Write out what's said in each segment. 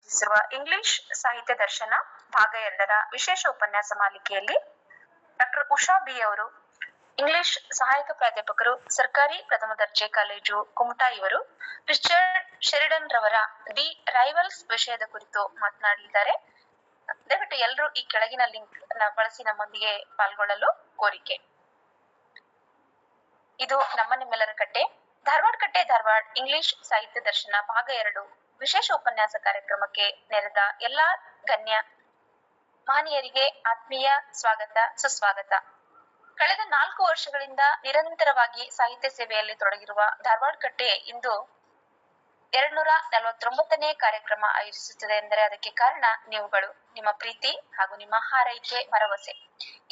ಆಯೋಜಿಸಿರುವ ಇಂಗ್ಲಿಷ್ ಸಾಹಿತ್ಯ ದರ್ಶನ ಭಾಗ 2ರ ವಿಶೇಷ ಉಪನ್ಯಾಸ ಮಾಲಿಕೆಯಲ್ಲಿ ಡಾಕ್ಟರ್ ಉಷಾ ಬಿ ಅವರು ಇಂಗ್ಲಿಷ್ ಸಹಾಯಕ ಪ್ರಾಧ್ಯಾಪಕರು, ಸರ್ಕಾರಿ ಪ್ರಥಮ ದರ್ಜೆ ಕಾಲೇಜು ಕುಮಟಾ ಇವರು ರಿಚರ್ಡ್ ಶೆರಿಡನ್ ರವರ ದಿ ರೈವಲ್ಸ್ ವಿಷಯದ ಕುರಿತು ಮಾತನಾಡಲಿದ್ದಾರೆ. ದಯವಿಟ್ಟು ಎಲ್ಲರೂ ಈ ಕೆಳಗಿನ ಲಿಂಕ್ ಬಳಸಿ ನಮ್ಮೊಂದಿಗೆ ಪಾಲ್ಗೊಳ್ಳಲು ಕೋರಿಕೆ. ಇದು ನಿಮ್ಮೆಲ್ಲರ ಕಟ್ಟೆ ಧಾರವಾಡ ಇಂಗ್ಲಿಷ್ ಸಾಹಿತ್ಯ ದರ್ಶನ ಭಾಗ 2 ವಿಶೇಷ ಉಪನ್ಯಾಸ ಕಾರ್ಯಕ್ರಮಕ್ಕೆ ನೆರೆದ ಎಲ್ಲಾ ಗಣ್ಯ ಮಹನೀಯರಿಗೆ ಆತ್ಮೀಯ ಸ್ವಾಗತ, ಸುಸ್ವಾಗತ. ಕಳೆದ 4 ವರ್ಷಗಳಿಂದ ನಿರಂತರವಾಗಿ ಸಾಹಿತ್ಯ ಸೇವೆಯಲ್ಲಿ ತೊಡಗಿರುವ ಧಾರವಾಡ ಕಟ್ಟೆ ಇಂದು 249ನೇ ಕಾರ್ಯಕ್ರಮ ಆಯೋಜಿಸುತ್ತದೆ ಎಂದರೆ ಅದಕ್ಕೆ ಕಾರಣ ನೀವುಗಳು, ನಿಮ್ಮ ಪ್ರೀತಿ ಹಾಗೂ ನಿಮ್ಮ ಹಾರೈಕೆ, ಭರವಸೆ.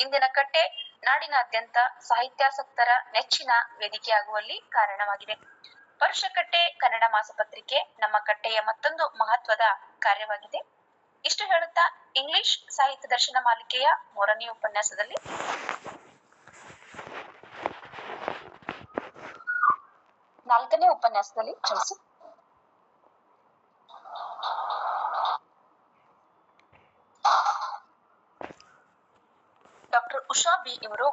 ಇಂದಿನ ಕಟ್ಟೆ ನಾಡಿನಾದ್ಯಂತ ಸಾಹಿತ್ಯಾಸಕ್ತರ ನೆಚ್ಚಿನ ವೇದಿಕೆಯಾಗುವಲ್ಲಿ ಕಾರಣವಾಗಿದೆ. ವರ್ಷಕಟ್ಟೆ ಕನ್ನಡ ಮಾಸಪತ್ರಿಕೆ ನಮ್ಮ ಕಟ್ಟೆಯ ಮತ್ತೊಂದು ಮಹತ್ವದ ಕಾರ್ಯವಾಗಿದೆ. ಇಷ್ಟು ಹೇಳುತ್ತಾ ಇಂಗ್ಲಿಷ್ ಸಾಹಿತ್ಯ ದರ್ಶನ ಮಾಲಿಕೆಯ 3ನೇ ಉಪನ್ಯಾಸದಲ್ಲಿ ನಾಲ್ಕನೇ ಉಪನ್ಯಾಸದಲ್ಲಿ ಡಾಕ್ಟರ್ ಉಷಾ ಬಿ ಇವರು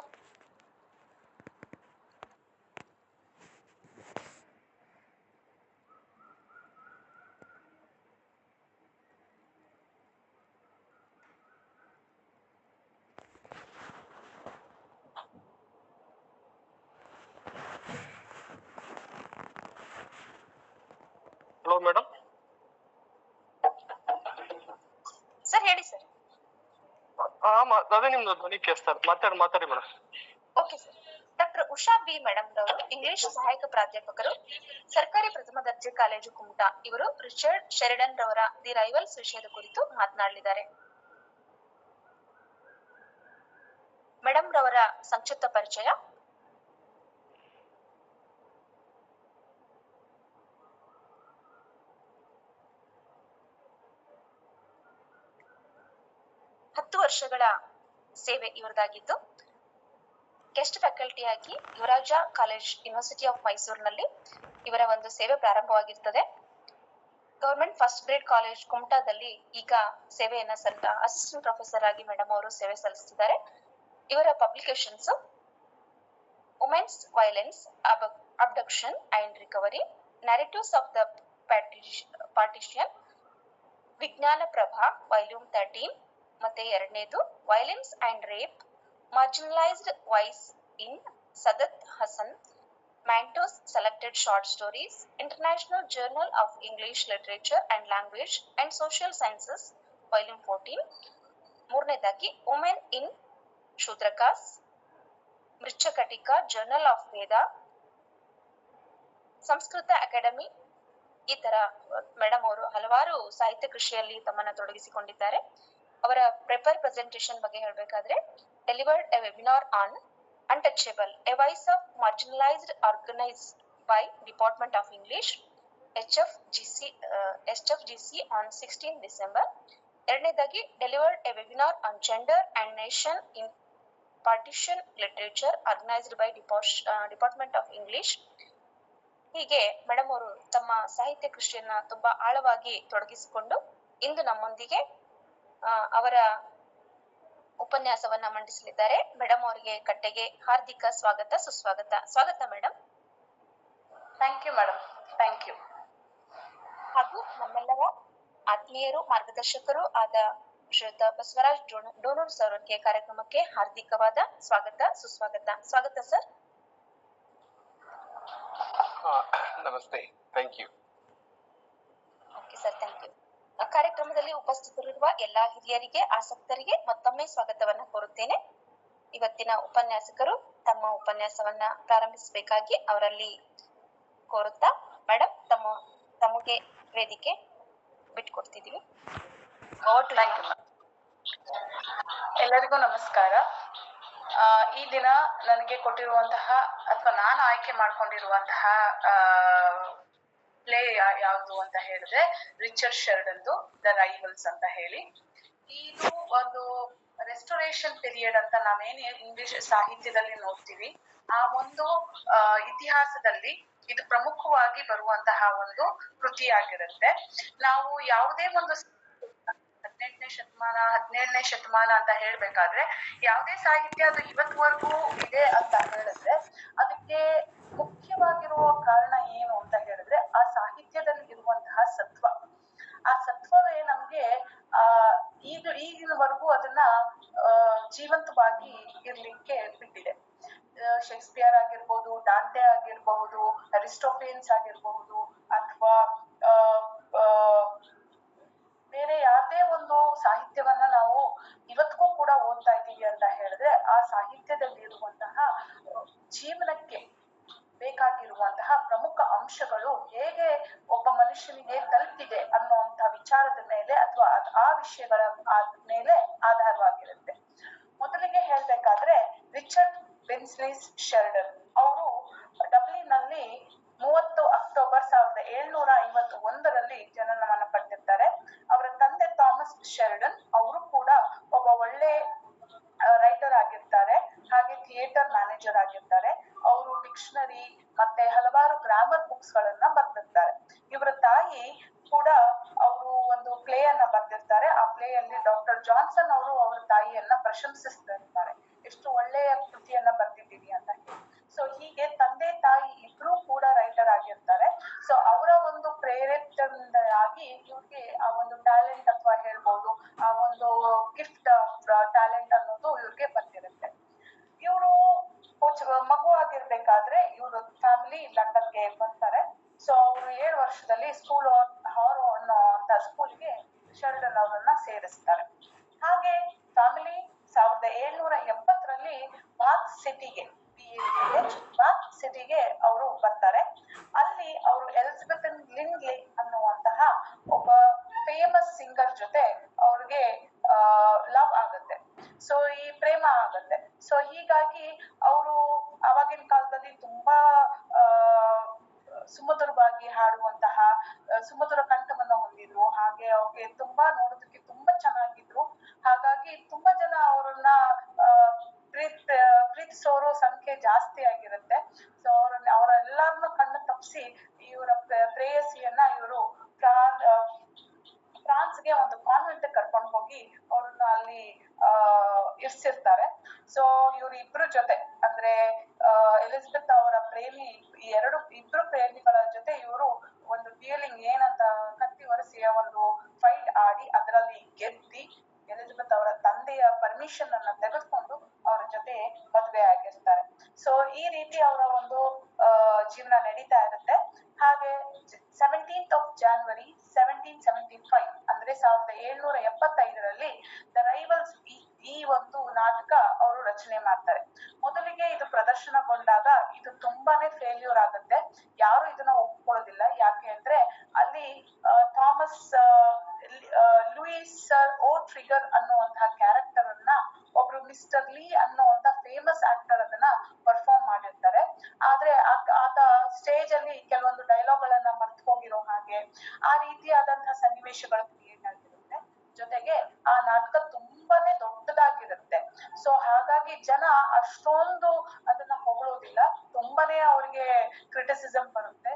ಹಲೋ ಮೇಡಮ್. ಸರ್ ಹೇಳಿ ಸರ್. ಅದೇ ನಿಮ್ದು ಧ್ವನಿ ಕೇಳಿಸ್ತಾರೆ, ಮಾತಾಡಿ madam. Okay sir. Doctor Usha B madam ರವರು ಇಂಗ್ಲಿಷ್ ಸಹಾಯಕ ಪ್ರಾಧ್ಯಾಪಕರು, ಸರ್ಕಾರಿ ಪ್ರಥಮ ದರ್ಜೆ ಕಾಲೇಜು ಕುಮಟಾ ಇವರು ರಿಚರ್ಡ್ ಶೆರಿಡನ್ ರವರ ದಿ ರೈವಲ್ಸ್ ವಿಷಯದ ಕುರಿತು ಮಾತನಾಡಲಿದ್ದಾರೆ. ಮೇಡಮ್ ರವರ ಸಂಕ್ಷಿಪ್ತ ಪರಿಚಯ. ವರ್ಷಗಳ ಸೇವೆ ಇವರದಾಗಿದ್ದು, ಗೆಸ್ಟ್ ಫ್ಯಾಕಲ್ಟಿಯಾಗಿ ಯುವರಾಜ ಕಾಲೇಜ್ ಯೂನಿವರ್ಸಿಟಿ ಆಫ್ ಮೈಸೂರಿನಲ್ಲಿ ಇವರ ಒಂದು ಸೇವೆ ಪ್ರಾರಂಭವಾಗಿರ್ತದೆ. ಗವರ್ಮೆಂಟ್ ಫಸ್ಟ್ ಗ್ರೇಡ್ ಕಾಲೇಜ್ ಕುಮಟಾದಲ್ಲಿ ಈಗ ಸೇವೆಯನ್ನ ಅಸಿಸ್ಟೆಂಟ್ ಪ್ರೊಫೆಸರ್ ಆಗಿ ಮೇಡಮ್ ಅವರು ಸೇವೆ ಸಲ್ಲಿಸುತ್ತಿದ್ದಾರೆ. ಇವರ publications women's violence, abduction and recovery, narratives of the partition, Vijnana Prabha volume 13, ಮತ್ತೆ 2ನೇದು violence and rape, marginalised voice in Saadat Hasan, Manto's selected short stories, international journal of English literature and language and social sciences volume 14, 3ನೇದಾಗಿ women in Shudraka's, Mrichchhakatika journal of Veda, Sanskrit academy. ಈ ತರ madam ಅವರು ಹಲವಾರು ಸಾಹಿತ್ಯ ಕೃಷಿಯಲ್ಲಿ ತಮ್ಮನ್ನ ತೊಡಗಿಸಿಕೊಂಡಿದ್ದಾರೆ. ಅವರ ಪೇಪರ್ ಪ್ರೆಸೆಂಟೇಷನ್ ಬಗ್ಗೆ ಹೇಳಬೇಕಾದ್ರೆ, delivered a webinar on untouchable, a voice of marginalised organised by department of English, HFGC on 16 December. 2ನೇದಾಗಿ delivered a webinar on gender and nation in partition literature organised by department of English. ಹೀಗೆ madam ಅವರು ತಮ್ಮ ಸಾಹಿತ್ಯ ಕೃಷಿಯನ್ನ ತುಂಬಾ ಆಳವಾಗಿ ತೊಡಗಿಸಿಕೊಂಡು ಇಂದು ನಮ್ಮೊಂದಿಗೆ ಅವರ ಉಪನ್ಯಾಸವನ್ನ ಮಂಡಿಸಲಿದ್ದಾರೆ. ಮೇಡಮ್ ಅವರಿಗೆ ಕಟ್ಟೆಗೆ ಹಾರ್ದಿಕ ಸ್ವಾಗತ, ಸುಸ್ವಾಗತ. ಸ್ವಾಗತ madam. Thank you madam. Thank you. ಹಾಗೂ ನಮ್ಮೆಲ್ಲರ ಆತ್ಮೀಯರು, ಮಾರ್ಗದರ್ಶಕರು ಆದ ಶ್ರೀಯುತ ಬಸವರಾಜ್ ಡೋನೂರ್ ಸರ್ ಅವರಿಗೆ ಕಾರ್ಯಕ್ರಮಕ್ಕೆ ಹಾರ್ದಿಕವಾದ ಸ್ವಾಗತ, ಸುಸ್ವಾಗತ. ಸ್ವಾಗತ ಸರ್. ನಮಸ್ತೆ. Thank you. Okay sir, thank you. ಕಾರ್ಯಕ್ರಮದಲ್ಲಿ ಉಪಸ್ಥಿತರಿರುವ ಎಲ್ಲಾ ಹಿರಿಯರಿಗೆ, ಆಸಕ್ತರಿಗೆ ಮತ್ತೊಮ್ಮೆ ಸ್ವಾಗತವನ್ನ ಕೋರುತ್ತೇನೆ. ಇವತ್ತಿನ ಉಪನ್ಯಾಸಕರು ತಮ್ಮ ಉಪನ್ಯಾಸವನ್ನ ಪ್ರಾರಂಭಿಸಬೇಕಾಗಿ ಅವರಲ್ಲಿ ಕೋರುತ್ತಾ, ಮೇಡಮ್ ತಮಗೆ ವೇದಿಕೆ ಬಿಟ್ಕೊಡ್ತಿದೀವಿ. ಎಲ್ಲರಿಗೂ ನಮಸ್ಕಾರ. ಈ ದಿನ ನನಗೆ ಕೊಟ್ಟಿರುವಂತಹ ಅಥವಾ ನಾನು ಆಯ್ಕೆ ಮಾಡ್ಕೊಂಡಿರುವಂತಹ ಪ್ಲೇ ಯಾವುದು ಅಂತ ಹೇಳಿದ್ರೆ ರಿಚರ್ಡ್ ಶೆರಿಡನ್ದು ದ ರೈವಲ್ಸ್ ಅಂತ ಹೇಳಿ. ಇದು ಒಂದು ರೆಸ್ಟೋರೇಷನ್ ಪೀರಿಯಡ್ ಅಂತ ನಾವೇನು ಇಂಗ್ಲಿಷ್ ಸಾಹಿತ್ಯದಲ್ಲಿ ನೋಡ್ತೀವಿ, ಆ ಒಂದು ಇತಿಹಾಸದಲ್ಲಿ ಇದು ಪ್ರಮುಖವಾಗಿ ಬರುವಂತಹ ಒಂದು ಕೃತಿಯಾಗಿರುತ್ತೆ. ನಾವು ಯಾವುದೇ ಒಂದು ಶತಮಾನ 17ನೇ ಶತಮಾನ ಅಂತ ಹೇಳ್ಬೇಕಾದ್ರೆ ಯಾವುದೇ ಸಾಹಿತ್ಯ ಅದು ಇವತ್ವರೆಗೂ ಇದೆ ಅಂತ ಹೇಳಿದ್ರೆ ಅದಕ್ಕೆ ಮುಖ್ಯವಾಗಿರುವ ಕಾರಣ ಏನು ಅಂತ ಹೇಳಿದ್ರೆ ಆ ಸಾಹಿತ್ಯದಲ್ಲಿ ಇರುವಂತಹ ಸತ್ವ. ಆ ಸತ್ವವೇ ನಮ್ಗೆ ಈಗಿನವರೆಗೂ ಅದನ್ನ ಜೀವಂತವಾಗಿ ಇರ್ಲಿಕ್ಕೆ ಬಿಟ್ಟಿದೆ. ಶೇಕ್ಸ್ಪಿಯರ್ ಆಗಿರ್ಬೋದು, ಡಾಂಟೆ ಆಗಿರ್ಬಹುದು, ಅರಿಸ್ಟೋಫೇನ್ಸ್ ಆಗಿರ್ಬಹುದು, ಅಥವಾ ಬೇರೆ ಯಾವುದೇ ಒಂದು ಸಾಹಿತ್ಯವನ್ನ ನಾವು ಇವತ್ತಿಗೂ ಕೂಡ ಓದ್ತಾ ಇದ್ದೀವಿ ಅಂತ ಹೇಳಿದ್ರೆ ಆ ಸಾಹಿತ್ಯದಲ್ಲಿ ಇರುವಂತಹ ಜೀವನಕ್ಕೆ ಬೇಕಾಗಿರುವಂತಹ ಪ್ರಮುಖ ಅಂಶಗಳು ಹೇಗೆ ಒಬ್ಬ ಮನುಷ್ಯನಿಗೆ ತಲುಪಿದೆ ಅನ್ನುವಂತ ವಿಚಾರದ ಮೇಲೆ ಅಥವಾ ಆ ವಿಷಯಗಳ ಮೇಲೆ ಆಧಾರವಾಗಿರುತ್ತೆ. ಮೊದಲಿಗೆ ಹೇಳ್ಬೇಕಾದ್ರೆ ರಿಚರ್ಡ್ ಬೆನ್ಸ್ಲಿಸ್ ಶೆರ್ಡನ್ ಅವರು ಡಬ್ಲಿನ್ ನಲ್ಲಿ 30 ಅಕ್ಟೋಬರ್ 1751ರಲ್ಲಿ ಜನನವನ್ನ ಪಡೆದಿರ್ತಾರೆ. ಅವರ ತಂದೆ ಥಾಮಸ್ ಶೆರ್ಡನ್ ಅವರು ಕೂಡ ಒಬ್ಬ ಒಳ್ಳೆ ರೈಟರ್ ಆಗಿರ್ತಾರೆ, ಹಾಗೆ ಥಿಯೇಟರ್ ಮ್ಯಾನೇಜರ್ ಆಗಿರ್ತಾರೆ. ಅವರು ಡಿಕ್ಷನರಿ ಮತ್ತೆ ಹಲವಾರು ಗ್ರಾಮರ್ ಬುಕ್ಸ್ ಗಳನ್ನ ಬರ್ದಿರ್ತಾರೆ. ಇವರ ತಾಯಿ ಕೂಡ ಅವರು ಒಂದು ಪ್ಲೇ ಅನ್ನ ಬರ್ದಿರ್ತಾರೆ. ಆ ಪ್ಲೇ ಅಲ್ಲಿ ಡಾಕ್ಟರ್ ಜಾನ್ಸನ್ ಅವರು ಅವರ ತಾಯಿಯನ್ನ ಪ್ರಶಂಸಿಸ್ತಿರ್ತಾರೆ, ಎಷ್ಟು ಒಳ್ಳೆಯ ಕೃತಿಯನ್ನ ಬರ್ದಿದ್ದೀರಿ ಅಂತ ಹೇಳಿ. ಸೊ ಹೀಗೆ ತಂದೆ ತಾಯಿ ಇಬ್ರು ಕೂಡ ರೈಟರ್ ಆಗಿರ್ತಾರೆ. ಸೊ ಅವರ ಒಂದು ಪ್ರೇರೇಪಿತರಾಗಿ ಇವ್ರಿಗೆ ಆ ಒಂದು ಟ್ಯಾಲೆಂಟ್ ಅಥವಾ ಹೇಳ್ಬೋದು ಆ ಒಂದು ಗಿಫ್ಟ್ ಟ್ಯಾಲೆಂಟ್ ಅನ್ನೋದು ಇವ್ರಿಗೆ ಬಂದಿರುತ್ತೆ. ಇವರು ಮಗು ಆಗಿರ್ಬೇಕಾದ್ರೆ ಇವರು ಫ್ಯಾಮಿಲಿ ಲಂಡನ್ಗೆ ಬರ್ತಾರೆ. ಸೊ ಅವರು 7 ವರ್ಷದಲ್ಲಿ ಸ್ಕೂಲ್ ಹಾರೋ ಅನ್ನೋ ಅಂತ ಸ್ಕೂಲ್ಗೆ ಶೆರ್ಡನ್ ಅವರನ್ನ ಸೇರಿಸ್ತಾರೆ. ಹಾಗೆ ಫ್ಯಾಮಿಲಿ 1770ರಲ್ಲಿ ಬಾತ್ ಸಿಟಿಗೆ ಬಾತ್ ಸಿಟಿಗೆ ಅವರು ಬರ್ತಾರೆ. ಅಲ್ಲಿ ಅವರು ಎಲಿಜಬೆತ್ ಲಿಂಡ್ಲೆ ಅನ್ನುವಂತಹ ಒಬ್ಬ ಫೇಮಸ್ ಸಿಂಗರ್ ಜೊತೆ ಅವ್ರಿಗೆ ಲವ್ ಆಗುತ್ತೆ. ಸೊ ಈ ಪ್ರೇಮ ಆಗುತ್ತೆ. ಸೊ ಹೀಗಾಗಿ ಅವರು ಆವಾಗಿನ ಕಾಲದಲ್ಲಿ ತುಂಬಾ ಸುಮಧುರವಾಗಿ ಹಾಡುವಂತಹ ಸುಮಧುರ ಕಂಠವನ್ನ ಹೊಂದಿದ್ರು. ಹಾಗೆ ಅವ್ರಿಗೆ ತುಂಬಾ ನೋಡೋದಕ್ಕೆ ತುಂಬಾ ಚೆನ್ನಾಗಿದ್ರು. ಹಾಗಾಗಿ ತುಂಬಾ ಜನ ಅವರನ್ನ ಪ್ರೀತಿಸೋರು ಸಂಖ್ಯೆ ಜಾಸ್ತಿ ಆಗಿರುತ್ತೆ. ಸೊ ಅವರೆಲ್ಲರನ್ನು ಕಣ್ಣು ತಪ್ಪಿಸಿ ಇವರ ಪ್ರೇಯಸಿಯನ್ನ ಇವರು ಫ್ರಾನ್ಸ್ಗೆ ಒಂದು ಕಾನ್ವೆಂಟ್ ಕರ್ಕೊಂಡು ಹೋಗಿ ಅವ್ರನ್ನ ಅಲ್ಲಿ ಇರ್ಸಿರ್ತಾರೆ. ಸೊ ಇವ್ರ ಇಬ್ರು ಜೊತೆ ಅಂದ್ರೆ ಎಲಿಜಬೆತ್ ಅವರ ಪ್ರೇಮಿ ಇಬ್ರು ಪ್ರೇಮಿಗಳ ಜೊತೆ ಇವರು ಒಂದು ಡ್ಯೂಯಲಿಂಗ್ ಏನಂತ ಕತ್ತಿ ಒರೆಸಿಯ ಒಂದು ಫೈಟ್ ಆಡಿ ಅದರಲ್ಲಿ ಗೆದ್ದಿ ಎಲಿಜಬೆತ್ ಅವರ ತಂದೆಯ ಪರ್ಮಿಷನ್ ಅನ್ನ ತೆಗೆದುಕೊಂಡು ಅವರ ಜೊತೆ ಮದುವೆ ಆಗಿರ್ತಾರೆ. ಸೊ ಈ ರೀತಿ ಅವರ ಒಂದು ಜೀವನ ನಡೀತಾ ಇರುತ್ತೆ. ಹಾಗೆ 17th of January 1775 ಅಂದ್ರೆ 1775ರಲ್ಲಿ ದ ರೈವಲ್ಸ್ ಈ ಒಂದು ನಾಟಕ ಅವರು ರಚನೆ ಮಾಡ್ತಾರೆ. ಮೊದಲಿಗೆ ಇದು ಪ್ರದರ್ಶನಗೊಂಡಾಗ ಇದು ತುಂಬಾನೇ ಫೇಲ್ಯೂರ್ ಆಗುತ್ತೆ. ಯಾರು ಇದನ್ನ ಒಪ್ಕೊಳ್ಳೋದಿಲ್ಲ. ಯಾಕೆ ಅಂದ್ರೆ ಅಲ್ಲಿ ಥಾಮಸ್ ಲೂಯಿಸ್ ಓ ಟ್ರಿಗರ್ ಅನ್ನುವಂತಹ ಕ್ಯಾರೆಕ್ಟರ್ ಅನ್ನ ಒಬ್ರು ಮಿಸ್ಟರ್ ಲೀ ಅನ್ನುವಂತ ಫೇಮಸ್ ಆಕ್ಟರ್ ಅದನ್ನ ಪರ್ಫಾರ್ಮ್ ಮಾಡಿರ್ತಾರೆ. ಆದ್ರೆ ಆತ ಸ್ಟೇಜ್ ಅಲ್ಲಿ ಕೆಲವೊಂದು ಡೈಲಾಗ್ ಗಳನ್ನ ಮರ್ತು ಹೋಗಿರೋ ಹಾಗೆ ಆ ರೀತಿಯಾದಂತಹ ಸನ್ನಿವೇಶಗಳು ಕ್ರಿಯೇಟ್ ಆಗಿರುತ್ತೆ. ಜೊತೆಗೆ ಆ ನಾಟಕ ತುಂಬಾನೇ ದೊಡ್ಡದಾಗಿರುತ್ತೆ. ಸೊ ಹಾಗಾಗಿ ಜನ ಅಷ್ಟೊಂದು ಅದನ್ನ ಹೊಗಳೋದಿಲ್ಲ. ತುಂಬಾನೇ ಅವ್ರಿಗೆ ಕ್ರಿಟಿಸಿಸಮ್ ಬರುತ್ತೆ,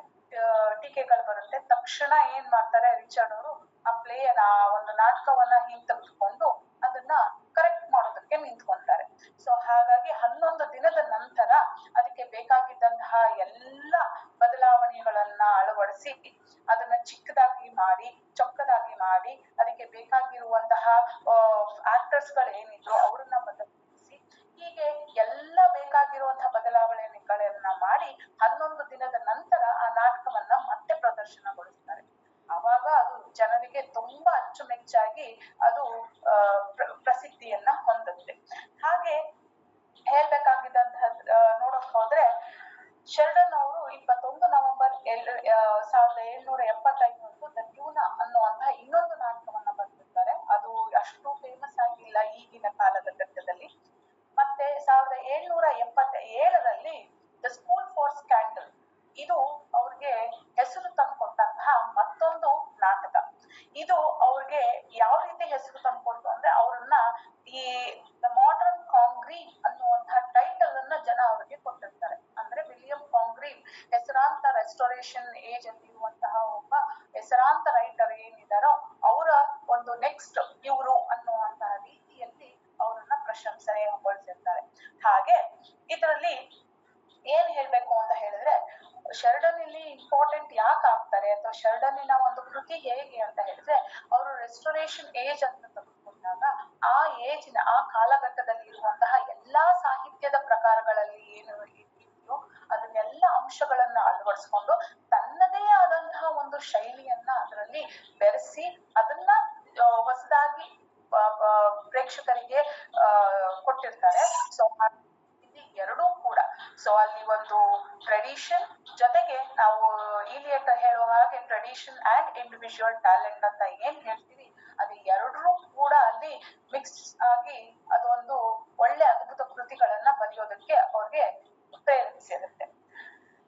ಟೀಕೆಗಳು ಬರುತ್ತೆ. ತಕ್ಷಣ ಏನ್ ಮಾಡ್ತಾರೆ ರಿಚರ್ಡ್ ಅವರು ಆ ಪ್ಲೇಯನ್ನ ಒಂದು ನಾಟಕವನ್ನ ಹಿಂತೆಗೆದುಕೊಂಡು ಅದನ್ನ ಕರೆಕ್ಟ್ ಮಾಡೋದಕ್ಕೆ ನಿಂತ್ಕೊಂತಾರೆ. ಸೊ ಹಾಗಾಗಿ 11 ದಿನದ ನಂತರ ಅದಕ್ಕೆ ಬೇಕಾಗಿದ್ದಂತಹ ಎಲ್ಲ ಬದಲಾವಣೆಗಳನ್ನ ಅಳವಡಿಸಿ ಅದನ್ನ ಚಿಕ್ಕದಾಗಿ ಮಾಡಿ ಚೊಕ್ಕದಾಗಿ ಮಾಡಿ ಅದಕ್ಕೆ ಬೇಕಾಗಿರುವಂತಹ ಆಕ್ಟರ್ಸ್ ಗಳು ಏನಿದ್ರು ಅವ್ರನ್ನ ಬದಲಿಸಿ ಹೀಗೆ ಎಲ್ಲ ಬೇಕಾಗಿರುವಂತಹ ಬದಲಾವಣೆಗಳನ್ನ ಮಾಡಿ 11 ದಿನದ ನಂತರ ಆ ನಾಟಕವನ್ನ ಮತ್ತೆ ಪ್ರದರ್ಶನಗೊಳಿಸ್ತಾರೆ. ಅವಾಗ ಅದು ಜನರಿಗೆ ತುಂಬಾ ಅಚ್ಚುಮೆಚ್ಚಾಗಿ ಅದು ಪ್ರಸಿದ್ಧಿಯನ್ನ ಹೊಂದುತ್ತೆ. ಹಾಗೆ ಹೇಳ್ಬೇಕಾಗಿದ್ದಂತಹ ನೋಡಕ್ ಹೋದ್ರೆ ಶೆರ್ಡನ್ ಅವರು 21 ನವೆಂಬರ್ 1775 ದ ಟ್ಯೂನಾ ಅನ್ನುವಂತಹ ಇನ್ನೊಂದು ನಾಟಕವನ್ನ ಬರ್ತಿರ್ತಾರೆ. ಅದು ಅಷ್ಟು ಫೇಮಸ್ ಆಗಿಲ್ಲ ಈಗಿನ ಕಾಲದ ಘಟ್ಟದಲ್ಲಿ. ಮತ್ತೆ 1777ರಲ್ಲಿ ದ ಸ್ಕೂಲ್ ಫಾರ್ ಸ್ಕ್ಯಾಂಡಲ್ ಇದು ಅವ್ರಿಗೆ ಹೆಸರು ತಂದುಕೊಟ್ಟಂತಹ ಮತ್ತೊಂದು ನಾಟಕ. ಇದು ಅವ್ರಿಗೆ ಯಾವ ರೀತಿ ಹೆಸರು ತಂದುಕೊಡ್ತು ಅಂದ್ರೆ ಅವ್ರನ್ನ ಈ ದ ಮಾಡರ್ನ್ ಕಾಂಗ್ರೀವ್ ಅನ್ನುವಂತಹ ಟೈಟಲ್ ಅನ್ನ ಜನ ಅವ್ರಿಗೆ ಕೊಟ್ಟಿರ್ತಾರೆ. ಅಂದ್ರೆ ವಿಲಿಯಂ ಕಾಂಗ್ರೀವ್ ಹೆಸರಾಂತ ರೆಸ್ಟೋರೇಷನ್ ಏಜ್ ಅಲ್ಲಿ ಇರುವಂತಹ ಒಬ್ಬ ಹೆಸರಾಂತ ರೈಟರ್ ಏನಿದಾರೋ ಅವರ ಒಂದು ನೆಕ್ಸ್ಟ್ ಇವರು ಶರ್ಡನ್ನಿನ ಒಂದು ಕೃತಿ ಹೇಗೆ ಅಂತ ಹೇಳಿದ್ರೆ, ಅವರು ರೆಸ್ಟೋರೇಷನ್ ಏಜ್ ಅಂತ ತೆಗೆದುಕೊಂಡಾಗ ಆ ಏಜಿನ ಆ ಕಾಲಘಟ್ಟದಲ್ಲಿ ಇರುವಂತಹ ಎಲ್ಲಾ ಸಾಹಿತ್ಯದ ಪ್ರಕಾರಗಳಲ್ಲಿ ಏನು ಇದೆಯೋ ಅದನ್ನೆಲ್ಲ ಅಂಶಗಳನ್ನ ಅಳವಡಿಸ್ಕೊಂಡು ತನ್ನದೇ ಆದಂತಹ ಒಂದು ಶೈಲಿಯನ್ನ ಅದರಲ್ಲಿ ಬೆರೆಸಿ ಅದನ್ನ ಹೊಸದಾಗಿ ಪ್ರೇಕ್ಷಕರಿಗೆ ಕೊಟ್ಟಿರ್ತಾರೆ. ಸೊ ಇಲ್ಲಿ ಎರಡೂ ಕೂಡ, ಸೊ ಅಲ್ಲಿ ಒಂದು ಟ್ರೆಡಿಷನ್ ಜೊತೆಗೆ ನಾವು ಈಲಿಯಟ್ ಹೇಳುವ ಹಾಗೆ ಟ್ರೆಡಿಷನ್ ಅಂಡ್ ಇಂಡಿವಿಜುವಲ್ ಟ್ಯಾಲೆಂಟ್ ಅಂತ ಏನ್ ಹೇಳ್ತೀವಿ, ಅದು ಎರಡರೂ ಕೂಡ ಅಲ್ಲಿ ಮಿಕ್ಸ್ ಆಗಿ ಅದೊಂದು ಒಳ್ಳೆ ಅದ್ಭುತ ಕೃತಿಗಳನ್ನ ಬರೆಯೋದಕ್ಕೆ ಅವ್ರಿಗೆ ಪ್ರೇರೇಪಿಸಿರುತ್ತೆ.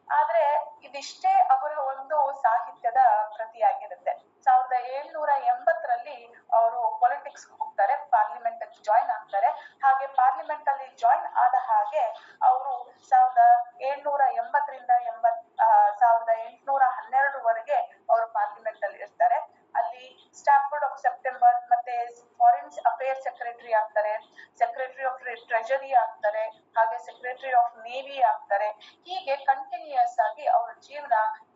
ಆದ್ರೆ ಇದಿಷ್ಟೇ ಅವರ ಒಂದು ಸಾಹಿತ್ಯದ ಕೃತಿಯಾಗಿರುತ್ತೆ. 1780ರಲ್ಲಿ ಅವರು ಪೊಲಿಟಿಕ್ಸ್ ಹೋಗ್ತಾರೆ, ಪಾರ್ಲಿಮೆಂಟ್ ಜಾಯಿನ್ ಆಗ್ತಾರೆ. ಹಾಗೆ ಪಾರ್ಲಿಮೆಂಟ್ ಅಲ್ಲಿ ಜಾಯಿನ್ ಆದ ಹಾಗೆ ಅವರು 1780ರಿಂದ 1812ವರೆಗೆ ಅವರು ಪಾರ್ಲಿಮೆಂಟ್ ಅಲ್ಲಿ ಇರ್ತಾರೆ. ಅಲ್ಲಿ ಸ್ಟಾಫೋರ್ಡ್ ಆಫ್ ಸೆಪ್ಟೆಂಬರ್ ಮತ್ತೆ ಫಾರಿನ್ ಅಫೇರ್ಸ್ ಸೆಕ್ರೆಟರಿ ಆಗ್ತಾರೆ, ಸೆಕ್ರೆಟರಿ ಆಫ್ ಟ್ರೆಜರಿ ಆಗ್ತಾರೆ, ಹಾಗೆ ಸೆಕ್ರೆಟರಿ ಆಫ್ ನೇವಿ ಆಗ್ತಾರೆ. ಹೀಗೆ ಕಂಟಿನ್ಯೂಯಸ್ ಆಗಿ ಅವರ ಜೀವನ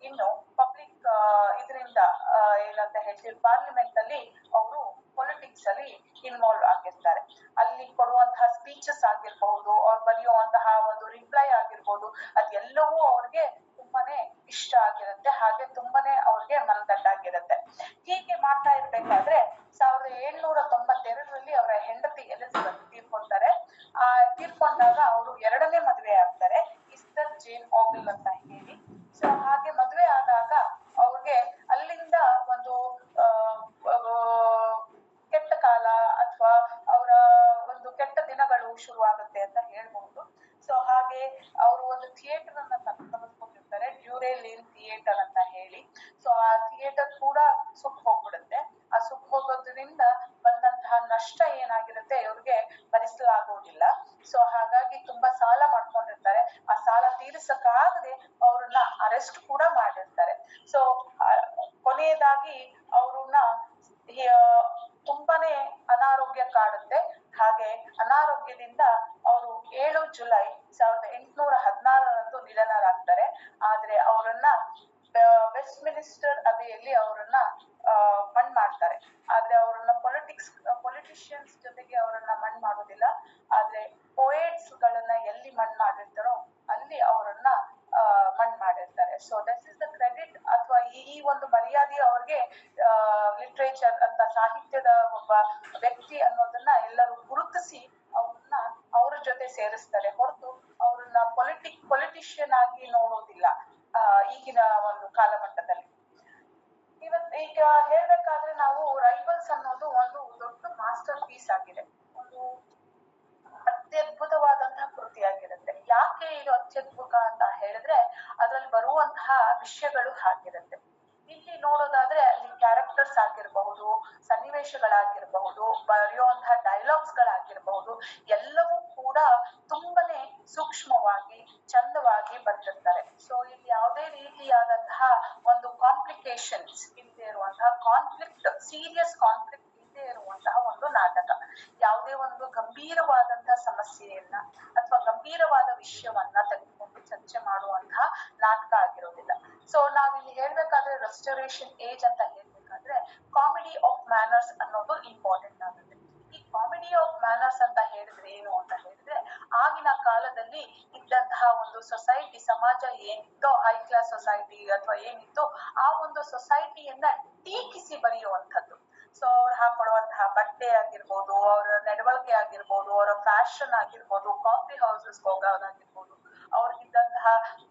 ಇನ್ನು ಪಬ್ಲಿಕ್ ಇದರಿಂದ ಏನಂತ ಹೇಳ್ತೀವಿ, ಪಾರ್ಲಿಮೆಂಟ್ ಅಲ್ಲಿ ಅವರು ಪೊಲಿಟಿಕ್ಸ್ ಅಲ್ಲಿ ಇನ್ವಾಲ್ವ್ ಆಗಿರ್ತಾರೆ. ಅಲ್ಲಿ ಕೊಡುವಂತಹ ಸ್ಪೀಚಸ್ ಆಗಿರ್ಬಹುದು, ಅವ್ರು ಬರೆಯುವಂತಹ ಒಂದು ರಿಪ್ಲೈ ಆಗಿರ್ಬೋದು, ಅದೆಲ್ಲವೂ ಅವ್ರಿಗೆ ತುಂಬಾನೇ ಇಷ್ಟ ಆಗಿರುತ್ತೆ, ಹಾಗೆ ತುಂಬಾನೇ ಅವ್ರಿಗೆ ಮನದಟ್ಟಾಗಿರುತ್ತೆ. ಹೀಗೆ ಮಾಡ್ತಾ ಇರ್ಬೇಕಾದ್ರೆ 1792ರಲ್ಲಿ ಅವರ ಹೆಂಡತಿ ಎಲಿಜಬೆತ್ ತೀರ್ಕೊಳ್ತಾರೆ. ತೀರ್ಕೊಂಡಾಗ ಅವರು ಎರಡನೇ ಮದುವೆ ಆಗ್ತಾರೆ, ಇಸ್ಟರ್ ಜೇನ್ ಓಗಿಲ್ ಅಂತ ಹೇಳಿ. ಸೊ ಹಾಗೆ ಮದುವೆ ಆದಾಗ ಅವ್ರಿಗೆ ಅಲ್ಲಿಂದ ಒಂದು ಕೆಟ್ಟ ಕಾಲ ಅಥವಾ ಅವರ ಒಂದು ಕೆಟ್ಟ ದಿನಗಳು ಶುರುವಾಗುತ್ತೆ ಅಂತ ಹೇಳ್ಬಹುದು. ಸೊ ಹಾಗೆ ಅವರು ಒಂದು ಥಿಯೇಟರ್ ಅನ್ನ ತೆಗೆದುಕೊಂಡಿರ್ತಾರೆ, ಡ್ಯೂರೇಲಿನ್ ಥಿಯೇಟರ್ ಅಂತ ಹೇಳಿ. ಸೊ ಆ ಥಿಯೇಟರ್ ಕೂಡ ಸುಟ್ಟು ಹೋಗ್ಬಿಡುತ್ತೆ. ಆ ಸುಟ್ಟು ಹೋಗೋದ್ರಿಂದ ಬಂದಂತಹ ನಷ್ಟ ಏನಾಗಿರುತ್ತೆ ಇವ್ರಿಗೆ ಭರಿಸಲಾಗೋದಿಲ್ಲ. ಸೊ ಹಾಗಾಗಿ ತುಂಬಾ ಸಾಲ ಮಾಡ್ಕೊಂಡಿರ್ತಾರೆ. ಆ ಸಾಲ ತೀರಿಸಕ್ಕಾಗದೆ ಅವ್ರನ್ನ ಅರೆಸ್ಟ್ ಕೂಡ ಮಾಡಿರ್ತಾರೆ. ಸೊ ಕೊನೆಯದಾಗಿ ಅವ್ರನ್ನ ತುಂಬಾನೇ ಅನಾರೋಗ್ಯ ಕಾಡುತ್ತೆ. ಹಾಗೆ ಅನಾರೋಗ್ಯದಿಂದ ಅವರು 7 ಜುಲೈ 1816ರಂದು ನಿಧನರಾಗ್ತಾರೆ. ಆದ್ರೆ ಅವರನ್ನ ವೆಸ್ಟ್ ಮಿನಿಸ್ಟರ್ ಅಬೆಯಲ್ಲಿ ಅವರನ್ನ ಮಣ್ ಮಾಡ್ತಾರೆ. ಆದ್ರೆ ಅವರನ್ನ ಪೊಲಿಟಿಷಿಯನ್ಸ್ ಜೊತೆಗೆ ಅವರನ್ನ ಮಣ್ ಮಾಡೋದಿಲ್ಲ. ಆದ್ರೆ ಪೋಯೆಟ್ಸ್ ಗಳನ್ನ ಎಲ್ಲಿ ಮಣ್ ಮಾಡಿರ್ತಾರೋ ಅಲ್ಲಿ ಅವರನ್ನ ಮಣ್ ಮಾಡಿರ್ತಾರೆ. So this is the credit ಅಥವಾ ಈ ಒಂದು ಮರ್ಯಾದೆ ಅವ್ರಿಗೆ ಲಿಟ್ರೇಚರ್ ಅಂತ ಸಾಹಿತ್ಯದ ಒಬ್ಬ ವ್ಯಕ್ತಿ ಅನ್ನೋದನ್ನ ಎಲ್ಲರೂ ಗುರುತಿಸಿ ಅವ್ರನ್ನ ಅವ್ರ ಜೊತೆ ಸೇರಿಸ್ತಾರೆ ಹೊರತು ಅವ್ರನ್ನ ಪೊಲಿಟಿಷಿಯನ್ ಆಗಿ ನೋಡೋದಿಲ್ಲ ಈಗಿನ ಒಂದು ಕಾಲಘಟ್ಟದಲ್ಲಿ. ಈಗ ಹೇಳ್ಬೇಕಾದ್ರೆ ನಾವು ರೈವಲ್ಸ್ ಅನ್ನೋದು ಒಂದು ದೊಡ್ಡ ಮಾಸ್ಟರ್ ಪೀಸ್ ಆಗಿದೆ, ಒಂದು ಅತ್ಯದ್ಭುತವಾದಂತಹ ಕೃತಿಯಾಗಿರುತ್ತೆ. ಯಾಕೆ ಇದು ಅತ್ಯದ್ಭುತ ಅಂತ ಹೇಳಿದ್ರೆ ಅದ್ರಲ್ಲಿ ಬರುವಂತಹ ವಿಷಯಗಳು ಹಾಗಿರುತ್ತೆ. ಇಲ್ಲಿ ನೋಡೋದಾದ್ರೆ ಅಲ್ಲಿ ಕ್ಯಾರೆಕ್ಟರ್ಸ್ ಆಗಿರಬಹುದು, ಸನ್ನಿವೇಶಗಳಾಗಿರಬಹುದು, ಬರೆಯುವಂತಹ ಡೈಲಾಗ್ಸ್ ಗಳಾಗಿರಬಹುದು, ಎಲ್ಲವೂ ಕೂಡ ತುಂಬಾನೇ ಸೂಕ್ಷ್ಮವಾಗಿ ಚಂದವಾಗಿ ಬರ್ತಿರ್ತಾರೆ. ಸೊ ಇಲ್ಲಿ ಯಾವುದೇ ರೀತಿಯಾದಂತಹ ಒಂದು ಕಾಂಪ್ಲಿಕೇಶನ್ಸ್ ಇಲ್ಲದೆ ಇರುವಂತಹ ಸೀರಿಯಸ್ ಕಾನ್ಫ್ಲಿಕ್ಟ್ ಇಲ್ಲದೆ ಇರುವಂತಹ ಒಂದು ನಾಟಕ. ಯಾವುದೇ ಒಂದು ಗಂಭೀರವಾದಂತಹ ಸಮಸ್ಯೆಯನ್ನ ಅಥವಾ ಗಂಭೀರವಾದ ವಿಷಯವನ್ನ ತೆಗೆದುಕೊಂಡು ಚರ್ಚೆ ಮಾಡುವಂತಹ ನಾಟಕ ಆಗಿರೋದಿಲ್ಲ. ಸೊ ನಾವಿಲ್ಲಿ ಹೇಳ್ಬೇಕಾದ್ರೆ ರೆಸ್ಟೋರೇಷನ್ ಏಜ್ ಅಂತ ಹೇಳ್ಬೇಕಾದ್ರೆ ಕಾಮಿಡಿ ಆಫ್ ಮ್ಯಾನರ್ಸ್ ಅನ್ನೋದು ಇಂಪಾರ್ಟೆಂಟ್ ಆಗುತ್ತೆ. ಈ ಕಾಮಿಡಿ ಆಫ್ ಮ್ಯಾನರ್ಸ್ ಅಂತ ಹೇಳಿದ್ರೆ ಏನು ಅಂತ ಹೇಳಿದ್ರೆ, ಆಗಿನ ಕಾಲದಲ್ಲಿ ಇದ್ದಂತಹ ಒಂದು ಸೊಸೈಟಿ ಸಮಾಜ ಏನಿತ್ತೋ, ಹೈ ಕ್ಲಾಸ್ ಸೊಸೈಟಿ ಅಥವಾ ಏನಿತ್ತು, ಆ ಒಂದು ಸೊಸೈಟಿಯನ್ನ ಟೀಕಿಸಿ ಬರೆಯುವಂಥದ್ದು. ಸೊ ಅವ್ರು ಹಾಕೊಳ್ಳುವಂತಹ ಬಟ್ಟೆ ಆಗಿರ್ಬೋದು, ಅವರ ನಡವಳಿಕೆ ಆಗಿರ್ಬೋದು, ಅವರ ಫ್ಯಾಷನ್ ಆಗಿರ್ಬೋದು, ಕಾಫಿ ಹೌಸಸ್ ಹೋಗೋದಾಗಿರ್ಬೋದು, ಅವ್ರಿಗಿದ್ದಂತಹ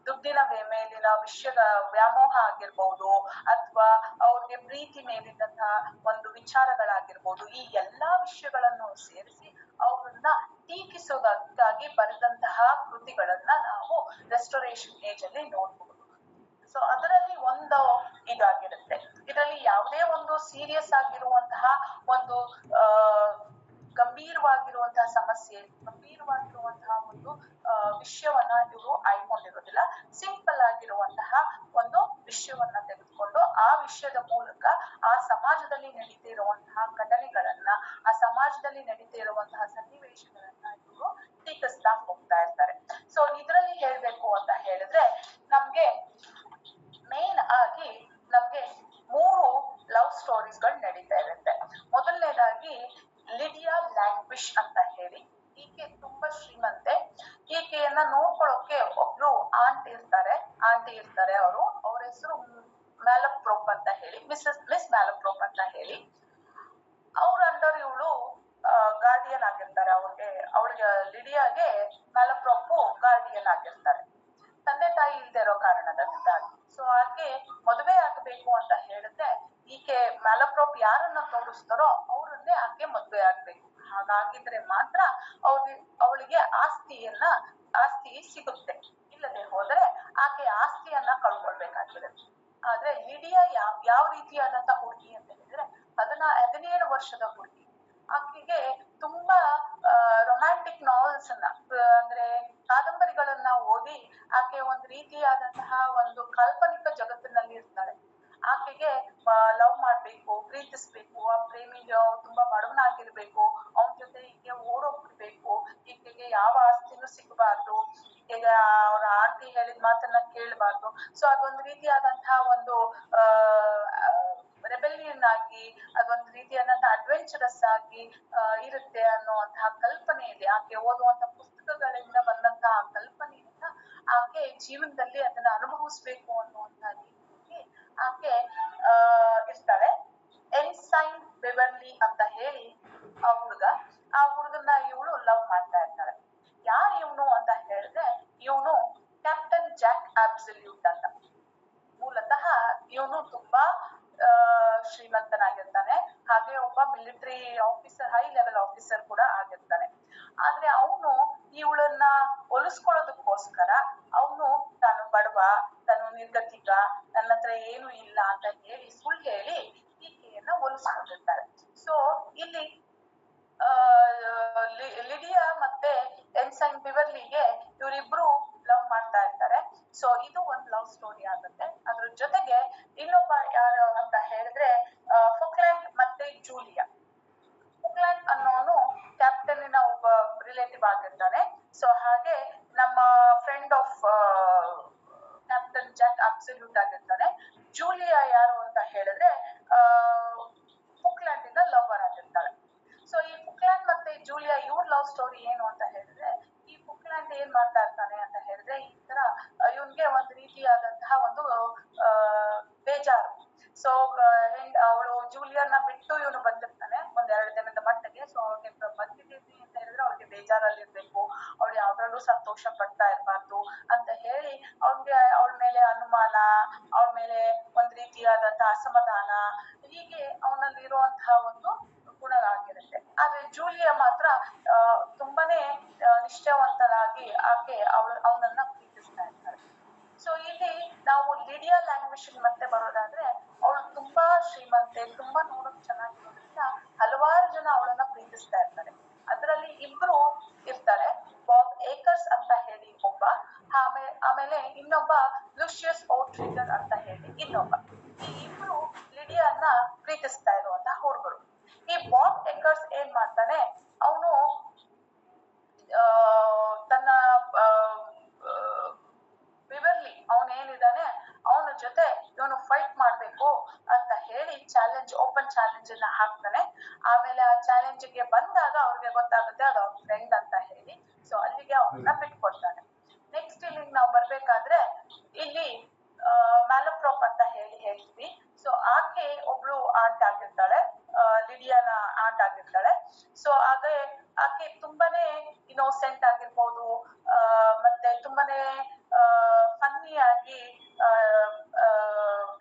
ದುಡ್ಡಿನ ಮೇಲಿನ ವಿಷಯದ ವ್ಯಾಮೋಹ ಆಗಿರ್ಬೋದು, ಅಥವಾ ಅವ್ರಿಗೆ ಪ್ರೀತಿ ಮೇಲಿದ್ದಂತಹ ಒಂದು ವಿಚಾರಗಳಾಗಿರ್ಬೋದು, ಈ ಎಲ್ಲಾ ವಿಷಯಗಳನ್ನು ಸೇರಿಸಿ ಅವ್ರನ್ನ ಟೀಕಿಸೋದಕ್ಕಾಗಿ ಬರೆದಂತಹ ಕೃತಿಗಳನ್ನ ನಾವು ರೆಸ್ಟೋರೇಷನ್ ಏಜ್ ಅಲ್ಲಿ ನೋಡ್ಬಹುದು. ಸೊ ಅದರಲ್ಲಿ ಒಂದು ಇದಾಗಿರುತ್ತೆ. ಇದರಲ್ಲಿ ಯಾವುದೇ ಒಂದು ಸೀರಿಯಸ್ ಆಗಿರುವಂತಹ ಒಂದು ಗಂಭೀರವಾಗಿರುವಂತಹ ಸಮಸ್ಯೆ, ಗಂಭೀರವಾಗಿರುವಂತಹ ಒಂದು ವಿಷಯವನ್ನ ಇವರು ಆಯ್ಕೊಂಡಿರೋದಿಲ್ಲ. ಸಿಂಪಲ್ ಆಗಿರುವಂತಹ ಒಂದು ವಿಷಯವನ್ನ ತೆಗೆದುಕೊಂಡು ಆ ವಿಷಯದ ಮೂಲಕ ಆ ಸಮಾಜದಲ್ಲಿ ನಡೀತಾ ಇರುವಂತಹ ಘಟನೆಗಳನ್ನ, ಆ ಸಮಾಜದಲ್ಲಿ ನಡೀತಾ ಇರುವಂತಹ ಸನ್ನಿವೇಶಗಳನ್ನ ಇವರು ಟೀಕಿಸ್ತಾ ಹೋಗ್ತಾ ಇರ್ತಾರೆ. ಸೊ ಇದರಲ್ಲಿ ಹೇಳ್ಬೇಕು ಅಂತ ಹೇಳಿದ್ರೆ ನಮ್ಗೆ ಮೇನ್ ಆಗಿ ನಮ್ಗೆ ಓಡಿಸ್ತಾರೋ ಅವ್ರನ್ನೇ ಆಕೆ ಮದ್ವೆ ಆಗ್ಬೇಕು. ಹಾಗಾಗಿದ್ರೆ ಮಾತ್ರ ಅವಳಿಗೆ ಆಸ್ತಿ ಸಿಗುತ್ತೆ. ಇಲ್ಲದೆ ಹೋದರೆ ಆಕೆ ಆಸ್ತಿಯನ್ನ ಕಳ್ಕೊಳ್ಬೇಕಾಗಿದೆ. ಆದ್ರೆ ಲಿಡಿಯಾ ಯಾವ ರೀತಿಯಾದಂತ ಹುಡುಗಿ ಅಂತ ಹೇಳಿದ್ರೆ 17 ವರ್ಷದ ಹುಡುಗಿ. ಆಕೆಗೆ ತುಂಬಾ ರೊಮ್ಯಾಂಟಿಕ್ ನಾವೆಲ್ಸ್ ಅನ್ನ ಅಂದ್ರೆ ಕಾದಂಬರಿಗಳನ್ನ ಓದಿ ಆಕೆ ಒಂದ್ ರೀತಿಯಾದಂತಹ ಒಂದು ಕಾಲ್ಪನಿಕ ಜಗತ್ತಿನಲ್ಲಿ ಇರ್ತಾಳೆ. ಆಕೆಗೆ ಲವ್ ಮಾಡ್ಬೇಕು, ಪ್ರೀತಿಸ್ಬೇಕು, ಆ ಪ್ರೇಮಿಗೆ ತುಂಬಾ ಬಡವನಾಗಿರ್ಬೇಕು, ಅವನ ಜೊತೆ ಈಕೆ ಓಡೋಗ್ಬಿಡ್ಬೇಕು, ಈಕೆಗೆ ಯಾವ ಆಸ್ತಿನೂ ಸಿಗಬಾರ್ದು, ಈಕೆಗೆ ಅವ್ರ ಆಂಟಿ ಹೇಳಿದ ಮಾತನ್ನ ಕೇಳಬಾರ್ದು. ಸೊ ಅದೊಂದ್ ರೀತಿಯಾದಂತಹ ಒಂದು ರೆಬೆಲಿಯನ್ ಆಗಿ ಅದೊಂದು ರೀತಿಯಾದಂತಹ ಅಡ್ವೆಂಚರಸ್ ಆಗಿ ಇರುತ್ತೆ ಅನ್ನುವಂತಹ ಕಲ್ಪನೆ ಇದೆ. ಆಕೆ ಓದುವಂತ ಪುಸ್ತಕಗಳಿಂದ ಬಂದಂತಹ ಕಲ್ಪನೆಯಿಂದ ಆಕೆ ಜೀವನದಲ್ಲಿ ಅದನ್ನ ಅನುಭವಿಸ್ಬೇಕು ಅನ್ನುವಂತಹ ರೀತಿಯಲ್ಲಿ ಆಕೆ ಇರ್ತಾಳೆ. ಎನ್ಸೈನ್ ಬೆವರ್ಲಿ ಅಂತ ಹೇಳಿ ಆ ಹುಡುಗನ್ನ ಇವಳು ಲವ್ ಮಾಡ್ತಾ ಇರ್ತಾಳೆ. ಯಾರು ಇವನು ಅಂತ ಹೇಳಿದ್ರೆ ಇವನು ಕ್ಯಾಪ್ಟನ್ ಜಾಕ್ ಅಬ್ಸಲ್ಯೂಟ್ ಅಂತ. ಮೂಲತಃ ಇವನು ತುಂಬಾ ಶ್ರೀಮಂತನಾಗಿರ್ತಾನೆ, ಹಾಗೆ ಒಬ್ಬ military officer, high level officer ಕೂಡ ಆಗಿರ್ತಾನೆ. ಆದ್ರೆ ಅವನು ಇವಳನ್ನ ಒಲಿಸ್ಕೊಳ್ಳೋದಕ್ಕೋಸ್ಕರ ಅವನು ತಾನು ಬಡವ, ತಾನು ನಿರ್ಗತಿಕ, ನನ್ನ ಹತ್ರ ಏನು ಇಲ್ಲ ಅಂತ ಹೇಳಿ ಸುಳ್ಳು ಹೇಳಿ ಈಕೆಯನ್ನ ಒಲಿಸ್ಕೊಂಡಿರ್ತಾರೆ. ಸೊ ಇಲ್ಲಿ ಲಿಡಿಯಾ ಮತ್ತೆ ಎನ್ಸೈನ್ ಬಿವರ್ಲಿಗೆ ಇವರಿಬ್ರು ಲವ್ ಮಾಡ್ತಾ ಇರ್ತಾರೆ. ಸೊ ಇದು ಒಂದು ಲವ್ ಸ್ಟೋರಿ ಆಗುತ್ತೆ. ಅದ್ರ ಜೊತೆಗೆ ಇನ್ನೊಬ್ಬ ಯಾರು ಅಂತ ಹೇಳಿದ್ರೆ ಫುಕ್ಲ್ಯಾಂಡ್ ಮತ್ತೆ ಜೂಲಿಯಾ. ಫುಕ್ಲ್ಯಾಂಡ್ ಅನ್ನೋನು ಕ್ಯಾಪ್ಟನ್ ಒಬ್ಬ ರಿಲೇಟಿವ್ ಆಗಿರ್ತಾನೆ. ಸೊ ಹಾಗೆ ನಮ್ಮ friend of captain Jack absolute ಆಗಿರ್ತಾನೆ. ಜೂಲಿಯಾ ಯಾರು ಅಂತ ಹೇಳಿದ್ರೆ ಫುಕ್ಲ್ಯಾಂಡಿನ ಲವರ್ ಆಗಿರ್ತಾಳೆ. ಸೊ ಈ ಫುಕ್ಲ್ಯಾಂಡ್ ಮತ್ತೆ ಜೂಲಿಯಾ ಇವ್ರ ಲವ್ ಸ್ಟೋರಿ ಏನು ಅಂತ ಹೇಳಿದ್ರೆ, ಈ ಫುಕ್ಲ್ಯಾಂಡ್ ಏನ್ ಮಾಡ್ತಾ ಇರ್ತಾನೆ ಅಂತ ಹೇಳಿದ್ರೆ ಈ ತರ ಇವನ್ಗೆ ಒಂದ್ ರೀತಿಯಾದಂತಹ ಒಂದು ಬೇಜಾರು. ಸೊ ಅವಳು ಜೂಲಿಯನ್ನ ಬಿಟ್ಟು ಇವನು ಬಂದಿರ್ತಾನೆ ಒಂದ್ 2 ದಿನದ ಮಟ್ಟಿಗೆ. ಸೊ ಅವ್ರಿಗೆ ಬಂದಿದ್ದೀವಿ ಅಂತ ಹೇಳಿದ್ರೆ ಅವ್ರಿಗೆ ಬೇಜಾರಲ್ಲಿರ್ಬೇಕು, ಅವ್ಳು ಯಾವ್ದ್ರಲ್ಲೂ ಸಂತೋಷ ಪಡ್ತಾ ಇರ್ಬಾರ್ದು ಅಂತ ಹೇಳಿ ಅವ್ನಿಗೆ ಅವಳ ಮೇಲೆ ಅನುಮಾನ, ಅವಳ ಮೇಲೆ ಒಂದ್ ರೀತಿಯಾದಂತಹ ಅಸಮಾಧಾನ, ಹೀಗೆ ಅವನಲ್ಲಿರುವಂತಹ ಒಂದು ಗುಣಗಳಾಗಿರುತ್ತೆ. ಆದ್ರೆ ಜೂಲಿಯಾ ಮಾತ್ರ ತುಂಬಾನೇ ನಿಷ್ಠಾವಂತರಾಗಿ ಆಕೆ ಅವನನ್ನ ಪ್ರೀತಿಸ್ತಾ ಇರ್ತಾರೆ. ಸೊ ಇಲ್ಲಿ ನಾವು ಲಿಡಿಯಾ ಲ್ಯಾಂಗ್ವೇಜ್ ಮತ್ತೆ ಬರೋದಾದ್ರೆ ಅವಳು ತುಂಬಾ ಶ್ರೀಮಂತೆ, ತುಂಬಾ ನೋಡಕ್ ಚೆನ್ನಾಗಿರೋದ್ರಿಂದ ಹಲವಾರು ಜನ ಅವಳನ್ನ ಪ್ರೀತಿಸ್ತಾ ಇರ್ತಾರೆ. ಅದರಲ್ಲಿ ಇಬ್ರು ಇರ್ತಾರೆ, ಬಾಬ್ ಏಕರ್ಸ್ ಅಂತ ಹೇಳಿ ಒಬ್ಬ, ಆಮೇಲೆ ಇನ್ನೊಬ್ಬ ಲೂಷಿಯಸ್ ಓಟ್ರಿಗರ್ ಅಂತ ಹೇಳಿ ಇನ್ನೊಬ್ಬ. ಈ ಇಬ್ರು ಲಿಡಿಯಾನ್ನ ಪ್ರೀತಿಸ್ತಾ ಇರುವಂತ ಹುಡುಗರು. ಈ ಬಾಬ್ ಏಕರ್ಸ್ ಏನ್ ಮಾಡ್ತಾನೆ, ಅವನು ತನ್ನ ಬಿವರ್ಲಿ ಅವನೇನಿದ್ದಾನೆ ಅವನ ಜೊತೆ ಇವನು ಫೈಟ್ ಮಾಡ್ಬೇಕು ಅಂತ ಹೇಳಿ ಓಪನ್ ಚಾಲೆಂಜ್ ಅನ್ನ ಹಾಕ್ತಾನೆ. ಆಮೇಲೆ ಆ ಚಾಲೆಂಜ್ ಗೆ ಬಂದಾಗ ಅವ್ರಿಗೆ ಗೊತ್ತಾಗುತ್ತೆ ಅದು ಅವ್ರ ಫ್ರೆಂಡ್ ಅಂತ ಹೇಳಿ. ಸೊ ಅಲ್ಲಿಗೆ ಅವನ್ನ ಬಿಟ್ಕೊಡ್ತಾನೆ. ನೆಕ್ಸ್ಟ್ ಇಲ್ಲಿಗೆ ನಾವು ಬರ್ಬೇಕಾದ್ರೆ ಇಲ್ಲಿ ಮ್ಯಾಲಪ್ರಾಪ್ ಅಂತ ಹೇಳ್ತೀವಿ. ಸೊ ಆಕೆ ಒಬ್ಳು ಆಂಟ್ ಆಗಿರ್ತಾಳೆ, ಲಿಡಿಯಾನ ಆಂಟ್ ಆಗಿರ್ತಾಳೆ. ಸೊ ಆಕೆ ತುಂಬಾನೇ ಇನ್ನೋಸೆಂಟ್ ಆಗಿರ್ಬೋದು, ಮತ್ತೆ ತುಂಬಾನೇ ಫನ್ನಿ ಆಗಿ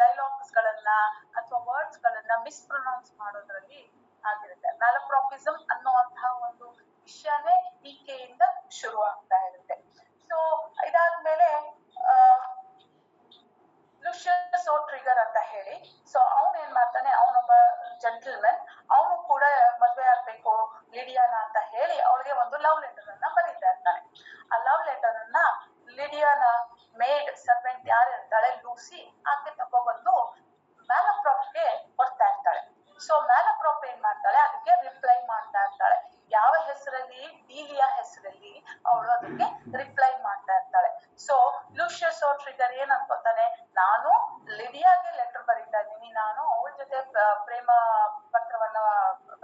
ಡೈಲಾಗ್ಸ್ ಗಳನ್ನ ಅಥವಾ ವರ್ಡ್ಸ್ ಗಳನ್ನ ಮಿಸ್ಪ್ರೊನೌನ್ಸ್ ಮಾಡೋದ್ರಲ್ಲಿ ಆಗಿರುತ್ತೆ. ಮ್ಯಾಲಪ್ರಾಪಿಸಮ್ ಅನ್ನುವಂತಹ ಒಂದು ವಿಷಯನೇ ಈಕೆಯಿಂದ ಶುರು ಆಗ್ತಾ ಇರುತ್ತೆ. ಸೊ ಇದಾದ್ಮೇಲೆ ಲೂಷಿಯಸ್ ಓಟ್ರಿಗರ್ ಅಂತ ಹೇಳಿ, ಸೊ ಅವನ್ ಏನ್ ಮಾಡ್ತಾನೆ, ಅವನೊಬ್ಬ ಜೆಂಟಲ್ಮನ್, ಅವನು ಕೂಡ ಮದ್ವೆ ಆಗ್ಬೇಕು ಲಿಡಿಯಾನ ಅಂತ ಹೇಳಿ ಅವಳಿಗೆ ಒಂದು ಲವ್ ಲೆಟರ್ ಅನ್ನ ಬರೀತಾ ಇರ್ತಾನೆ. ಆ ಲವ್ ಲೆಟರ್ ಅನ್ನ ಲಿಡಿಯಾನ ಮೇಡ್ ಸರ್ವೆಂಟ್ ಯಾರು ಇರ್ತಾಳೆ ಲೂಸಿ, ಆಕೆ ತಗೊಬಂದು ಮ್ಯಾಲಪ್ರಾಪ್ಗೆ ಕೊಡ್ತಾ ಇರ್ತಾಳೆ. ಸೊ ಮ್ಯಾಲಪ್ರಾಪ್ ಏನ್ ಮಾಡ್ತಾಳೆ, ಅದಕ್ಕೆ ರಿಪ್ಲೈ ಮಾಡ್ತಾ ಇರ್ತಾಳೆ. ಯಾವ ಹೆಸರಲ್ಲಿ, ಡೀಲಿಯಾ ಹೆಸರಲ್ಲಿ ಅವಳು ಅದಕ್ಕೆ ರಿಪ್ಲೈ ಮಾಡ್ತಾ ಇರ್ತಾಳೆ. ಸೊ ಲೂಷಿಯಸ್ ಓಟ್ರಿಗರ್ ಏನ್ ಅನ್ಕೋತಾನೆ, ನಾನು ಲಿಡಿಯಾಗೆ ಲೆಟರ್ ಬರೀತಾ ಇದ್ದೀನಿ, ನಾನು ಅವಳ ಜೊತೆ ಪ್ರೇಮ ಪತ್ರವನ್ನ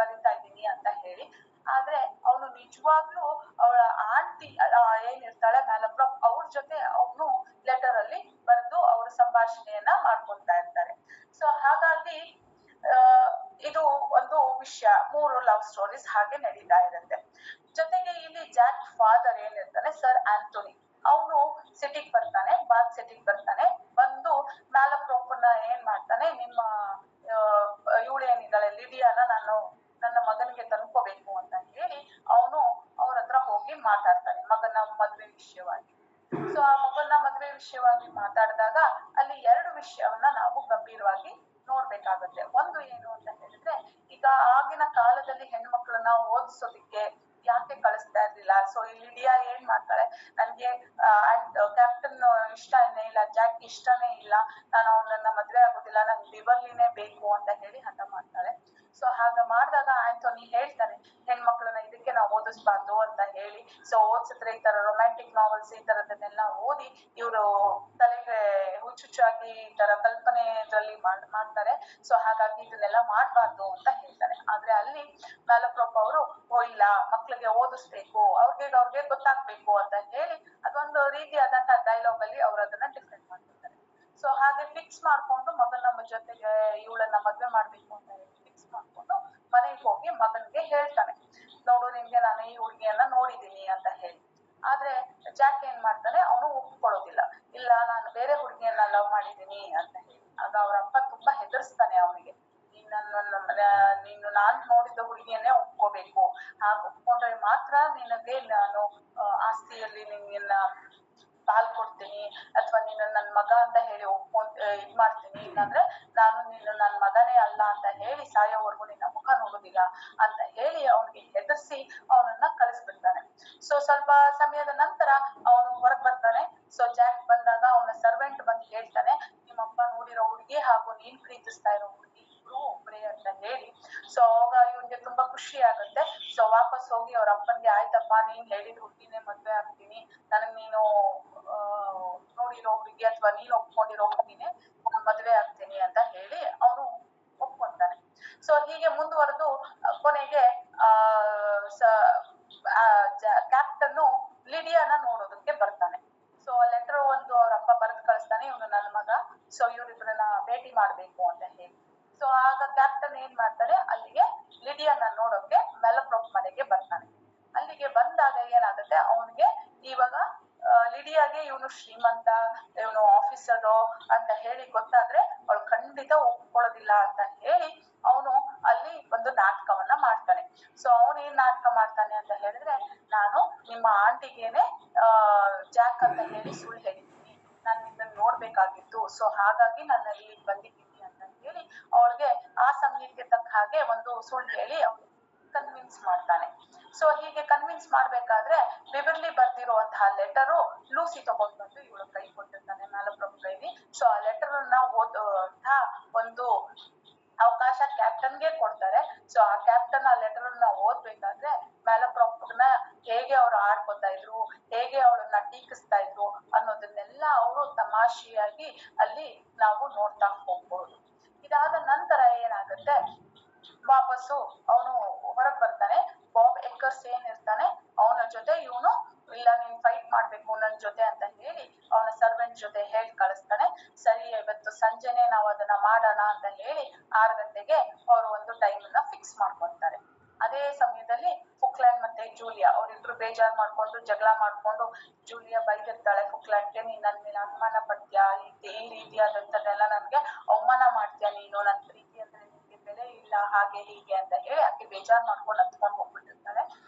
ಬರೀತಾ ಇದ್ದೀನಿ ಅಂತ ಹೇಳಿ. ಆದ್ರೆ ಅವನು ನಿಜವಾಗ್ಲೂ ಅವಳ ಆಂಟಿ ಏನಿರ್ತಾಳೆ ಮ್ಯಾಲಪ್ರಾಪ್, ಅವ್ರ ಜೊತೆ ಅವನು ಲೆಟರ್ ಅಲ್ಲಿ ಬರೆದು ಅವ್ರ ಸಂಭಾಷಣೆಯನ್ನ ಮಾಡ್ಕೊತಾ ಇರ್ತಾರೆ. ಸೊ ಹಾಗಾಗಿ ಇದು ಒಂದು ವಿಷಯ, 3 ಲವ್ ಸ್ಟೋರೀಸ್ ಹಾಗೆ ನಡೀತಾ ಇರುತ್ತೆ. ಜೊತೆಗೆ ಇಲ್ಲಿ ಜಾಕ್ ಫಾದರ್ ಏನಿರ್ತಾನೆ ಸರ್ ಆಂಟೋನಿ, ಅವನು ಬಾತ್ ಸಿಟಿಗೆ ಬರ್ತಾನೆ. ಬಂದು ಮ್ಯಾಲಪ್ರಾಪ್ ಏನ್ ಮಾಡ್ತಾನೆ, ನಿಮ್ಮ ಇವಳೇನಿದ್ದಾಳೆ ಲಿಡಿಯಾನ ನಾನು ನನ್ನ ಮಗನಿಗೆ ತಂದ್ಕೋಬೇಕು ಅಂತ ಹೇಳಿ ಅವನು ಅವ್ರ ಹತ್ರ ಹೋಗಿ ಮಾತಾಡ್ತಾನೆ ಮಗನ ಮದ್ವೆ ವಿಷಯವಾಗಿ. ಸೊ ಆ ಮಗನ ಮದ್ವೆ ವಿಷಯವಾಗಿ ಮಾತಾಡಿದಾಗ ಅಲ್ಲಿ ಎರಡು ವಿಷಯವನ್ನ ನಾವು ಗಂಭೀರವಾಗಿ ನೋಡ್ಬೇಕಾಗುತ್ತೆ. ಒಂದು ಏನು ಅಂತ ಹೇಳಿದ್ರೆ, ಈಗ ಆಗಿನ ಕಾಲದಲ್ಲಿ ಹೆಣ್ಮಕ್ಳನ್ನ ಓದಿಸೋದಿಕ್ಕೆ ಯಾಕೆ ಕಳಿಸ್ತಾ ಇರ್ಲಿಲ್ಲ? ಸೊ ಈ ಲಿಡಿಯಾ ಏನ್ ಮಾಡ್ತಾಳೆ, ನನ್ಗೆ ಕ್ಯಾಪ್ಟನ್ ಇಷ್ಟನೇ ಇಲ್ಲ, ಜಾಕ್ ಇಷ್ಟನೇ ಇಲ್ಲ, ನಾನು ಅವನನ್ನ ಮದ್ವೆ ಆಗೋದಿಲ್ಲ, ನನ್ಗೆ ಬಿವರ್ಲಿನೇ ಬೇಕು ಅಂತ ಹೇಳಿ ಹಠ ಮಾಡ್ತಾಳೆ. ಸೊ ಹಾಗ ಮಾಡಿದಾಗ ಆಂಟೋನಿ ಹೇಳ್ತಾನೆ ಹೆಣ್ಮಕ್ಳನ್ನ ಇದಕ್ಕೆ ನಾವು ಓದಿಸ್ಬಾರ್ದು ಅಂತ ಹೇಳಿ. ಸೊ ಓದಿಸಿದ್ರೆ ಈ ತರ ರೊಮ್ಯಾಂಟಿಕ್ ನಾವೆಲ್ಸ್ ಈ ತರದನ್ನೆಲ್ಲ ಓದಿ ಇವರು ತಲೆಗೆ ಹುಚ್ಚುಚ್ಚಾಗಿ ಈ ತರ ಕಲ್ಪನೆ ಇದ್ರಲ್ಲಿ ಮಾಡ್ತಾರೆ. ಸೊ ಹಾಗಾಗಿ ಇದನ್ನೆಲ್ಲ ಮಾಡ್ಬಾರ್ದು ಅಂತ ಹೇಳ್ತಾರೆ. ಆದ್ರೆ ಅಲ್ಲಿ ಮ್ಯಾಲಪ್ರೋಪ್ ಅವರು ಇಲ್ಲ, ಮಕ್ಳಿಗೆ ಓದಿಸ್ಬೇಕು, ಅವ್ರಿಗೆ ಗೊತ್ತಾಗ್ಬೇಕು ಅಂತ ಹೇಳಿ ಅದೊಂದು ರೀತಿಯಾದಂತಹ ಡೈಲಾಗ್ ಅಲ್ಲಿ ಅವ್ರು ಅದನ್ನ ಡಿಫೆಂಡ್ ಮಾಡ್ತಿರ್ತಾರೆ. ಸೊ ಹಾಗೆ ಫಿಕ್ಸ್ ಮಾಡ್ಕೊಂಡು ಮಗನ ಜೊತೆಗೆ ಇವಳನ್ನ ಮದ್ವೆ ಮಾಡ್ಬೇಕು ಅಂತ ಹೇಳಿ ಫಿಕ್ಸ್ ಮಾಡ್ಕೊಂಡು ಮನೆಗೆ ಹೋಗಿ ಮಗನ್ಗೆ ಹೇಳ್ತಾನೆ, ನೋಡು ನಿಮ್ಗೆ ನಾನು ಈ ಹುಡುಗಿಯನ್ನ ನೋಡಿದೀನಿ ಅಂತ ಹೇಳಿ. ಆದ್ರೆ ಜಾಕ್ ಏನ್ ಮಾಡ್ತಾನೆ, ಅವನು ಒಪ್ಕೊಳ್ಳೋದಿಲ್ಲ. ಇಲ್ಲ, ನಾನು ಬೇರೆ ಹುಡುಗಿಯನ್ನ ಲವ್ ಮಾಡಿದೀನಿ ಅಂತ ಹೇಳಿ. ಆಗ ಅವ್ರ ಅಪ್ಪ ತುಂಬಾ ಹೆದರ್ಸ್ತಾನೆ ಅವನಿಗೆ, ನೀನು ನಾನ್ ನೋಡಿದ ಹುಡುಗಿಯನ್ನೇ ಒಪ್ಕೋಬೇಕು, ಹಾಗೆ ಒಪ್ಕೊಂಡ್ರೆ ಮಾತ್ರ ನಿನಗೆ ನಾನು ಆಸ್ತಿಯಲ್ಲಿ ನಿನ್ನ ಪಾಲ್ ಕೊಡ್ತೀನಿ, ಅಥವಾ ನೀನು ನನ್ ಮಗ ಅಂತ ಹೇಳಿ ಇದ್ ಮಾಡ್ತೀನಿ, ಇಲ್ಲಾಂದ್ರೆ ನಾನು ನೀನು ನನ್ ಮಗನೇ ಅಲ್ಲ ಅಂತ ಹೇಳಿ ಸಾಯೋವರೆಗೂ ನಿನ್ನ ಮುಖ ನೋಡುದಿಲ್ಲ ಅಂತ ಹೇಳಿ ಅವನಿಗೆ ಹೆದರ್ಸಿ ಅವನನ್ನ ಕಳಿಸ್ಬಿಡ್ತಾನೆ. ಸೊ ಸ್ವಲ್ಪ ಸಮಯದ ನಂತರ ಅವನು ಹೊರಗ್ ಬರ್ತಾನೆ. ಸೊ ಜಾಕ್ ಬಂದಾಗ ಅವನ ಸರ್ವೆಂಟ್ ಬಂದು ಹೇಳ್ತಾನೆ, ನಿಮ್ಮಪ್ಪ ನೋಡಿರೋ ಹುಡುಗಿ ಹಾಗೂ ನೀನ್ ಪ್ರೀತಿಸ್ತಾ ಇರೋ ಹುಡುಗಿ ಇಬ್ರು ಒಬ್ರೇ ಅಂತ ಹೇಳಿ. ಸೊ ಅವಾಗ ಇವನ್ಗೆ ತುಂಬಾ ಖುಷಿ ಆಗುತ್ತೆ. ಸೊ ವಾಪಸ್ ಹೋಗಿ ಅವ್ರ ಅಪ್ಪನ್ಗೆ, ಆಯ್ತಪ್ಪ ನೀನ್ ಹೇಳಿದ ಹುಡುಗಿನೇ ಮದ್ವೆ ಆಗ್ತೀನಿ, ನನಗ್ ನೀನು ನೋಡಿರೋ ಹುಡುಗಿ ಅಥವಾ ನೀನ್ ಒಪ್ಕೊಂಡಿರೋ ಹುಡುಗಿನೇ ಮದ್ವೆ ಆಗ್ತೀನಿ ಅಂತ ಹೇಳಿ ಅವನು ಒಪ್ಕೊಂತಾನೆ. ಸೊ ಹೀಗೆ ಮುಂದುವರೆದು ಕೊನೆಗೆ ಕ್ಯಾಪ್ಟನ್ ಲಿಡಿಯಾನ ನೋಡೋದಕ್ಕೆ ಬರ್ತಾನೆ. ಸೊ ಲೆಟರ್ ಒಂದು ಅವ್ರ ಅಪ್ಪ ಬರೆದು ಕಳಿಸ್ತಾನೆ, ಇವನು ನನ್ನ ಮಗ, ಸೊ ಇವ್ರಿಬ್ರನ್ನ ಭೇಟಿ ಮಾಡ್ಬೇಕು ಅಂತ ಹೇಳಿ. ಸೊ ಆಗ ಕ್ಯಾಪ್ಟನ್ ಏನ್ ಮಾಡ್ತಾನೆ, ಅಲ್ಲಿಗೆ ಲಿಡಿಯಾನ ನೋಡೋಕೆ ಮ್ಯಾಲಪ್ರೋಪ್ ಮನೆಗೆ ಬರ್ತಾನೆ. ಅಲ್ಲಿಗೆ ಬಂದಾಗ ಏನಾಗುತ್ತೆ, ಅವನಿಗೆ ಇವಾಗ ಲಿಡಿಯಾಗೆ ಇವನು ಶ್ರೀಮಂತ, ಇವನು ಆಫೀಸರು ಅಂತ ಹೇಳಿ ಗೊತ್ತಾದ್ರೆ ಅವಳು ಖಂಡಿತ ಒಪ್ಕೊಳ್ಳೋದಿಲ್ಲ ಅಂತ ಹೇಳಿ ಅವನು ಅಲ್ಲಿ ಒಂದು ನಾಟಕವನ್ನ ಮಾಡ್ತಾನೆ. ಸೊ ಅವನು ಏನ್ ನಾಟಕ ಮಾಡ್ತಾನೆ ಅಂತ ಹೇಳಿದ್ರೆ, ನಾನು ನಿಮ್ಮ ಆಂಟಿಗೇನೆ ಜಾಕ್ ಅಂತ ಹೇಳಿ ಸುಳ್ಳು ಹೇಳಿದ್ದೀನಿ, ನಾನು ನಿಮ್ಮನ್ನ ನೋಡ್ಬೇಕಾಗಿತ್ತು, ಸೊ ಹಾಗಾಗಿ ನಾನು ಇಲ್ಲಿ ಬಂದಿದ್ದೀನಿ ಅಂತ ಹೇಳಿ ಅವಳಿಗೆ ಆ ಸಮಯಕ್ಕೆ ತಕ್ಕ ಹಾಗೆ ಒಂದು ಸುಳ್ಳು ಹೇಳಿ ಕನ್ವಿನ್ಸ್ ಮಾಡ್ತಾನೆ. ಸೊ ಹೀಗೆ ಕನ್ವಿನ್ಸ್ ಮಾಡ್ಬೇಕಾದ್ರೆ ಬಿಬರ್ಲಿ ಬರ್ದಿರುವಂತಹ ಲೆಟರು ಲೂಸಿ ತಗೊಂಡ್ ಬಂದು ಇವಳು ಕೈ ಕೊಟ್ಟಿರ್ತಾನೆ ಮ್ಯಾಲಪ್ರೋಪ್ ಕೈಲಿ. ಸೊ ಆ ಲೆಟರ್ ನ ಓದುವಂತಹ ಒಂದು ಅವಕಾಶ ಕ್ಯಾಪ್ಟನ್ಗೆ ಕೊಡ್ತಾರೆ. ಸೊ ಆ ಕ್ಯಾಪ್ಟನ್ ಆ ಲೆಟರ್ ನ ಓದ್ಬೇಕಾದ್ರೆ ಮ್ಯಾಲಪ್ರೋಪ್ ನ ಹೇಗೆ ಅವ್ರು ಆಡ್ಕೊತಾ ಇದ್ರು, ಹೇಗೆ ಅವಳನ್ನ ಟೀಕಿಸ್ತಾ ಇದ್ರು ಅನ್ನೋದನ್ನೆಲ್ಲ ಅವರು ತಮಾಷೆಯಾಗಿ ಅಲ್ಲಿ ನಾವು ನೋಡ್ತಾ ಹೋಗ್ಬಹುದು. ಇದಾದ ನಂತರ ಏನಾಗುತ್ತೆ, ವಾಪಸ್ಸು ಅವನು ಹೊರಗ್ ಬರ್ತಾನೆ. ಬಾಬ್ ಎಕ್ಕರ್ಸ್ ಏನ್ ಇರ್ತಾನೆ ಅವನ ಜೊತೆ ಇವನು, ಇಲ್ಲ ನೀನ್ ಫೈಟ್ ಮಾಡ್ಬೇಕು ನನ್ ಜೊತೆ ಅಂತ ಹೇಳಿ ಅವನ ಸರ್ವೆಂಟ್ ಜೊತೆ ಹೇಳಿ ಕಳಿಸ್ತಾನೆ. ಸರಿ, ಇವತ್ತು ಸಂಜೆನೆ ನಾವು ಅದನ್ನ ಮಾಡೋಣ ಅಂತ ಹೇಳಿ 6 ಗಂಟೆಗೆ ಅವರು ಒಂದು ಟೈಮ್ ನ ಫಿಕ್ಸ್ ಮಾಡ್ಕೊಂತಾರೆ. ಅದೇ ಸಮಯದಲ್ಲಿ ಫುಕ್ಲ್ಯಾಂಡ್ ಮತ್ತೆ ಜೂಲಿಯಾ ಅವರಿಬ್ರು ಬೇಜಾರ್ ಮಾಡ್ಕೊಂಡು ಜಗಳ ಮಾಡ್ಕೊಂಡು, ಜೂಲಿಯಾ ಬೈದಿರ್ತಾಳೆ ಫುಕ್ಲ್ಯಾಂಡ್ಗೆ, ನೀನ್ ನನ್ ಮೇಲೆ ಅನುಮಾನ ಪಡ್ತೀಯಾ, ಈ ರೀತಿಯಾದಂತನ್ನೆಲ್ಲ ನನ್ಗೆ ಅವಮಾನ ಮಾಡ್ತೀಯಾ, ನೀನು ನನ್ ಪ್ರೀತಿ ಅಂದ್ರೆ ನಿನ್ಗೆ ಬೆಲೆ ಇಲ್ಲ, ಹಾಗೆ ಹೀಗೆ ಅಂತ ಹೇಳಿ ಆಕೆ ಬೇಜಾರ್ ಮಾಡ್ಕೊಂಡು ಹತ್ಕೊಂಡು ಹೋಗ್ಬಿಟ್ಟಿರ್ತಾಳೆ.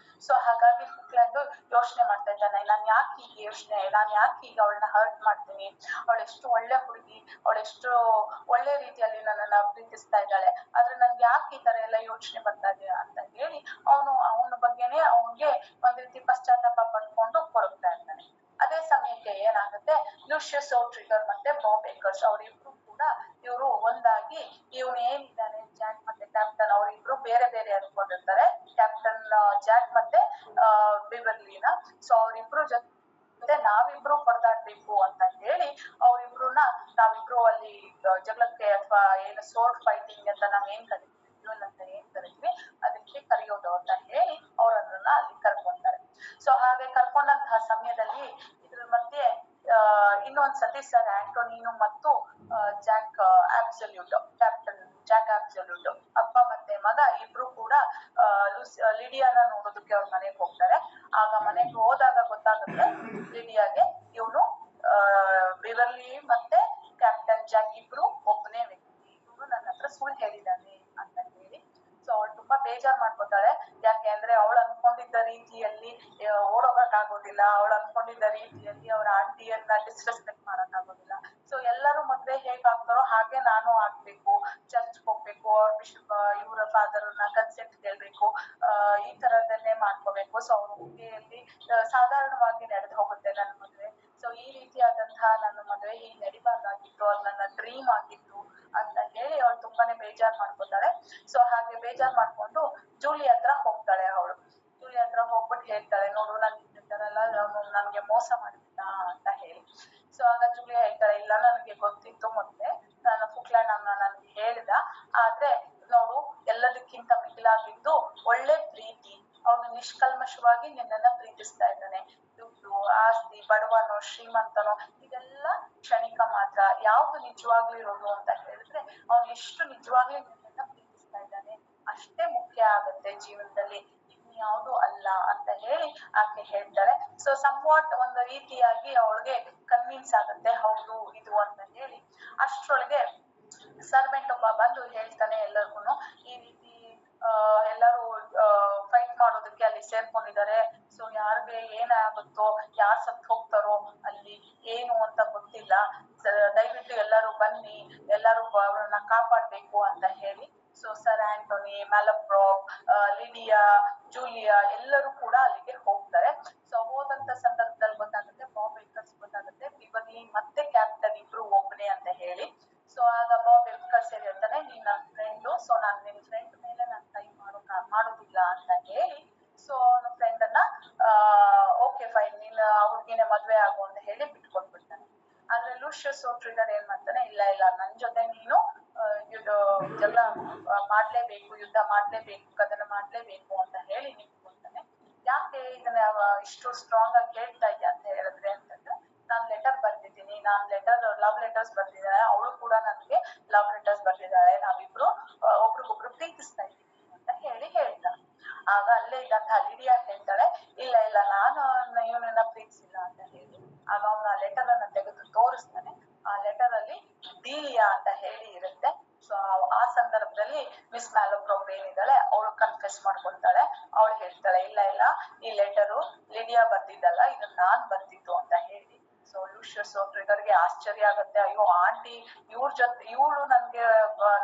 ಸೊ ಹಾಗಾಗಿ ಫುಕ್ಲ್ಯಾಂಡ್ ಯೋಚನೆ ಮಾಡ್ತಾ ಇದ್ದಾನೆ, ನಾನ್ ಯಾಕೆ ಈಗ ಅವಳನ್ನ ಹರ್ಟ್ ಮಾಡ್ತೀನಿ, ಅವಳೆಷ್ಟು ಒಳ್ಳೆ ಹುಡುಗಿ, ಅವಳೆಷ್ಟು ಒಳ್ಳೆ ರೀತಿಯಲ್ಲಿ ನನ್ನನ್ನ ಪ್ರೀತಿಸ್ತಾ ಇದ್ದಾಳೆ, ಆದ್ರೆ ನನ್ಗೆ ಯಾಕೆ ಈ ತರ ಎಲ್ಲ ಯೋಚನೆ ಬರ್ತಾ ಇದೆ ಅಂತ ಹೇಳಿ ಅವನ ಬಗ್ಗೆನೆ ಅವನ್ಗೆ ಒಂದ್ ರೀತಿ ಪಶ್ಚಾತ್ತಾಪ ಪಡ್ಕೊಂಡು ಕೊರಗ್ತಾ ಇರ್ತಾನೆ. ಅದೇ ಸಮಯಕ್ಕೆ ಏನಾಗುತ್ತೆ, ಲೂಷಿಯಸ್ ಟ್ರಿಗರ್ ಮತ್ತೆ ಬಾಬ್ ಎಕ್ಕರ್ಸ್ ಅವರಿಬ್ರು ಕೂಡ ಇವರು ಒಂದಾಗಿ ಇವನು ಏನಿದ್ದಾನೆ ಜಾಕ್ ಮತ್ತೆ ಕ್ಯಾಪ್ಟನ್ ಅವರಿಬ್ರು ಬೇರೆ ಬೇರೆ ಅನ್ಕೊಂಡಿರ್ತಾರೆ, ಕ್ಯಾಪ್ಟನ್ ಜಾಕ್ ಮತ್ತೆ ಬಿವರ್ಲಿನ. ಸೊ ಅವರಿಬ್ರು ಜೊತೆ ನಾವಿಬ್ರು ಪರದಾಡ್ಬೇಕು ಅಂತ ಹೇಳಿ ನಾವಿಬ್ರು ಅಲ್ಲಿ ಜಗಳಕ್ಕೆ ಅಥವಾ ಏನು ಸೋರ್ಡ್ ಫೈಟಿಂಗ್ ಅಂತ ನಾವ್ ಏನ್ ಕರಿತೀವಿ, ಡ್ಯೂಯಲ್ ಅಂತ ಏನ್ ಕರಿತೀವಿ ಅದಕ್ಕೆ ಕರೆಯೋದು ಅಂತ ಹೇಳಿ ಅವರನ್ನ ಅಲ್ಲಿ ಕರ್ಕೊಂತಾರೆ. ಸೊ ಹಾಗೆ ಕರ್ಕೊಂಡಂತಹ ಸಮಯದಲ್ಲಿ ಇದ್ರ ಮಧ್ಯೆ ಇನ್ನೊಂದ್ ಸತಿ ಸರ್ ಆಂಟೋನಿನು ಮತ್ತು Jack absolute, captain Jack absolute ಅಪ್ಪ ಮತ್ತೆ ಮಗ ಇಬ್ರು ಕೂಡ ಲಿಡಿಯಾನ ನೋಡೋದಕ್ಕೆ ಅವ್ರ ಮನೆಗೆ ಹೋಗ್ತಾರೆ. ಆಗ ಮನೆಗೆ ಹೋದಾಗ ಗೊತ್ತಾಗುತ್ತೆ ಲಿಡಿಯಾಗೆ ಇವನು ಬಿವರ್ಲಿ ಮತ್ತೆ ಕ್ಯಾಪ್ಟನ್ ಜಾಕ್ ಇಬ್ರು ಒಬ್ಬನೇ ವ್ಯಕ್ತಿ, ಇವ್ರು ನನ್ನ ಹತ್ರ ಸುಳ್ಳು ಹೇಳಿ ಬೇಜಾರ್ ಮಾಡ್ಕೊತಾಳೆ. ಯಾಕೆ ಅಂದ್ರೆ ಅವಳು ಅನ್ಕೊಂಡಿದ್ದ ರೀತಿಯಲ್ಲಿ ಓಡೋಗಕ್ ಆಗೋದಿಲ್ಲ, ಅವಳು ಅನ್ಕೊಂಡಿದ್ದ ರೀತಿಯಲ್ಲಿ ಅವ್ರ ಆಂಟಿಯನ್ನ ಡಿಸ್ರೆಸ್ಪೆಕ್ಟ್ ಮಾಡಕ್ ಆಗೋದಿಲ್ಲ. ಸೊ ಎಲ್ಲರೂ ಮದ್ವೆ ಹೇಗ್ ಆಗ್ತಾರೋ ಹಾಗೆ ನಾನು ಆಗ್ಬೇಕು, ಚರ್ಚ್ ಹೋಗ್ಬೇಕು, ಅವ್ರ ಬಿಷಪ್ ಇವರ ಫಾದರ್ ನ ಕನ್ಸೆಂಟ್ ಕೇಳ್ಬೇಕು, ಈ ತರದನ್ನೇ ಮಾಡ್ಕೋಬೇಕು. ಸೊ ಅವ್ರ ಮದುವೆಯಲ್ಲಿ ಸಾಧಾರಣವಾಗಿ ನಡೆದು ಹೋಗುತ್ತೆ ನನ್ನ ಮದುವೆ. ಸೊ ಈ ರೀತಿಯಾದಂತಹ ನನ್ನ ಮದುವೆ ಹೀಗೆ ನಡಿಬಾರ್ದಾಗಿತ್ತು, ಅದು ನನ್ನ ಡ್ರೀಮ್ ಆಗಿತ್ತು ಅಂತ ಹೇಳಿ ಅವಳು ತುಂಬಾನೇ ಬೇಜಾರ್ ಮಾಡ್ಕೊತಾಳೆ. ಸೊ ಹಾಗೆ ಬೇಜಾರ್ ಮಾಡ್ಕೊಂಡು ಜೂಲಿ ಹತ್ರ ಹೋಗ್ತಾಳೆ. ಅವಳು ಜೂಲಿ ಹತ್ರ ಹೋಗ್ಬಿಟ್ಟು ಹೇಳ್ತಾಳೆ, ನೋಡು ನನ್ ಇದ್ದಾರಲ್ಲ ನನ್ಗೆ ಮೋಸ ಮಾಡಿದ್ದ ಅಂತ ಹೇಳಿ. ಸೊ ಆಗ ಜೂಲಿ ಹೇಳ್ತಾಳೆ, ಇಲ್ಲ ನನಗೆ ಗೊತ್ತಿತ್ತು ಮೊದ್ಲೇ, ನನ್ನ ಫುಕ್ಲಣ್ಣನ ನನ್ಗೆ ಹೇಳಿದ, ಆದ್ರೆ ನೋಡು ಎಲ್ಲದಕ್ಕಿಂತ ಮಿಗಿಲಾಗಿದ್ದು ಒಳ್ಳೆ ಪ್ರೀತಿ. ಅವನು ನಿಷ್ಕಲ್ಮಶವಾಗಿ ನಿನ್ನನ್ನ ಪ್ರೀತಿಸ್ತಾ ಇದ್ದಾನೆ. ದುಡ್ಡು, ಆಸ್ತಿ, ಬಡವನೋ ಶ್ರೀಮಂತನೋ ಇದೆಲ್ಲ ಕ್ಷಣಿಕ ಮಾತ್ರ. ಯಾವ್ದು ನಿಜವಾಗ್ಲೂ ಇರೋದು ಅಂತ ಹೇಳಿದ್ರೆ ಅವನು ಎಷ್ಟು ನಿಜವಾಗ್ಲೂ ನಿನ್ನನ್ನ ಪ್ರೀತಿಸ್ತಾ ಇದ್ದಾನೆ ಅಷ್ಟೇ ಮುಖ್ಯ ಆಗತ್ತೆ ಜೀವನದಲ್ಲಿ, ಇನ್ಯಾವುದು ಅಲ್ಲ ಅಂತ ಹೇಳಿ ಆಕೆ ಹೇಳ್ತಾಳೆ. ಸೊ ಸಮ್ವಾಟ್ ಒಂದು ರೀತಿಯಾಗಿ ಅವಳಿಗೆ ಕನ್ವಿನ್ಸ್ ಆಗುತ್ತೆ, ಹೌದು ಇದು ಅಂತ ಹೇಳಿ. ಅಷ್ಟ್ರೊಳಗೆ ಸರ್ವೆಂಟ್ ಒಬ್ಬ ಬಂದು ಹೇಳ್ತಾನೆ ಎಲ್ಲರಿಗೂ, ಈ ರೀತಿ ಎಲ್ಲರೂ ಫೈಟ್ ಮಾಡೋದಕ್ಕೆ ಅಲ್ಲಿ ಸೇರ್ಕೊಂಡಿದ್ದಾರೆ. ಸೊ ಯಾರಿಗೆ ಏನಾಗುತ್ತೋ, ಯಾರ್ ಸತ್ ಹೋಗ್ತಾರೋ ಅಲ್ಲಿ ಏನು ಅಂತ ಗೊತ್ತಿಲ್ಲ, ದಯವಿಟ್ಟು ಎಲ್ಲರೂ ಬನ್ನಿ, ಎಲ್ಲರೂ ಅವ್ರನ್ನ ಕಾಪಾಡ್ಬೇಕು ಅಂತ ಹೇಳಿ. So sir Anthony, Malaprop, Lydia, Julia ಎಲ್ಲರೂ ಕೂಡ ಅಲ್ಲಿಗೆ ಹೋಗ್ತಾರೆ. ಸೊ ಹೋದಂತ ಸಂದರ್ಭದಲ್ಲಿ ಗೊತ್ತಾಗುತ್ತೆ, ಬಾಬ್ ವಿಲ್ಕರ್ಸ್ ಗೊತ್ತಾಗುತ್ತೆ, ಬಿಬರ್ಲಿ ಮತ್ತೆ ಕ್ಯಾಪ್ಟನ್ ಇಬ್ರು ಒಬ್ಬನೇ ಅಂತ ಹೇಳಿ. ಸೊ ಆಗ ಬಾಬ್ ವಿಲ್ಕರ್ಸ್ ಹೇಳ್ತಾನೆ, ನೀನ್ ನನ್ನ ಫ್ರೆಂಡು, ಸೊ ನಾನ್ ನಿನ್ ಫ್ರೆಂಡ್ ಮೇಲೆ ನಾನು ಕೈ ಮಾಡೋದಿಲ್ಲ ಅಂತ ಹೇಳಿ. ಸೊ ಅವನ ಫ್ರೆಂಡ್ ಅನ್ನ ಓಕೆ ಫೈನ್, ನೀನ್ ಅವ್ರಿಗೇನೆ ಮದ್ವೆ ಆಗು ಅಂತ ಹೇಳಿ ಬಿಟ್ಕೊಟ್ಬಿಡ್ತಾನೆ. ಆದ್ರೆ ಲೂಷಿಯಸ್ ಟ್ರಿಗರ್ ಏನ್ ಮಾಡ್ತಾನೆ, ಇಲ್ಲ ಇಲ್ಲ ನನ್ ಜೊತೆ ನೀನು ಎಲ್ಲ ಮಾಡ್ಲೇಬೇಕು, ಯುದ್ಧ ಮಾಡ್ಲೇಬೇಕು, ಕದನ ಮಾಡ್ಲೇಬೇಕು ಅಂತ ಹೇಳಿ ನಿಂತ್ಕೊಳ್ತಾನೆ. ಯಾಕೆ ಇದನ್ನ ಇಷ್ಟು ಸ್ಟ್ರಾಂಗ್ ಆಗಿ ಹೇಳ್ತಾ ಇದ್ಯಾ ಅಂತ ಹೇಳಿದ್ರೆ ಅಂತಂದ್ರೆ, ನಾನ್ ಲೆಟರ್ ಬರ್ದಿದ್ದೀನಿ, ಲವ್ ಲೆಟರ್ಸ್ ಬರ್ದಿದ್ದಾಳೆ, ಅವಳು ಕೂಡ ನನ್ಗೆ ಲವ್ ಲೆಟರ್ಸ್ ಬರ್ದಿದ್ದಾಳೆ, ನಾವಿಬ್ರು ಒಬ್ರಿಗೊಬ್ರು ಪ್ರೀತಿಸ್ತಾ ಇದ್ದೀವಿ ಅಂತ ಹೇಳಿ ಹೇಳ್ತಾನೆ. ಆಗ ಅಲ್ಲೇ ಇದ್ದಂತಹ ಲಿಡಿಯಾ ಹೇಳ್ತಾಳೆ, ಇಲ್ಲ ಇಲ್ಲ ನಾನು ಇವನನ್ನ ಪ್ರೀತಿಸಿಲ್ಲ ಅಂತ ಹೇಳಿ. ಆಗ ಅವನ ಲೆಟರ್ ಅನ್ನ ತೆಗೆದು ತೋರಿಸ್ತಾನೆ. ಆ ಲೆಟರ್ ಅಲ್ಲಿ ಡೀಲಿಯಾ ಅಂತ ಹೇಳಿ ಇರುತ್ತೆ. ಸೊ ಆ ಸಂದರ್ಭದಲ್ಲಿ ಮಿಸ್ ಮ್ಯಾಲೋಪ್ರೋಪ್ ಏನಿದ್ದಾಳೆ ಅವಳು ಕನ್ಫೆಸ್ ಮಾಡ್ಕೊಳ್ತಾಳೆ. ಅವಳು ಹೇಳ್ತಾಳೆ, ಇಲ್ಲ ಇಲ್ಲ ಈ ಲೆಟರು ಲಿಡಿಯಾ ಬರ್ದಿದ್ದಲ್ಲ, ಇದನ್ನ ನಾನ್ ಬರ್ದಿದ್ದು ಅಂತ ಹೇಳಿ. ಸೊ ಲೂಷಿಯಸ್ ಟ್ರಿಗರ್ಗೆ ಆಶ್ಚರ್ಯ ಆಗುತ್ತೆ, ಅಯ್ಯೋ ಆಂಟಿ ಇವಳು ನನ್ಗೆ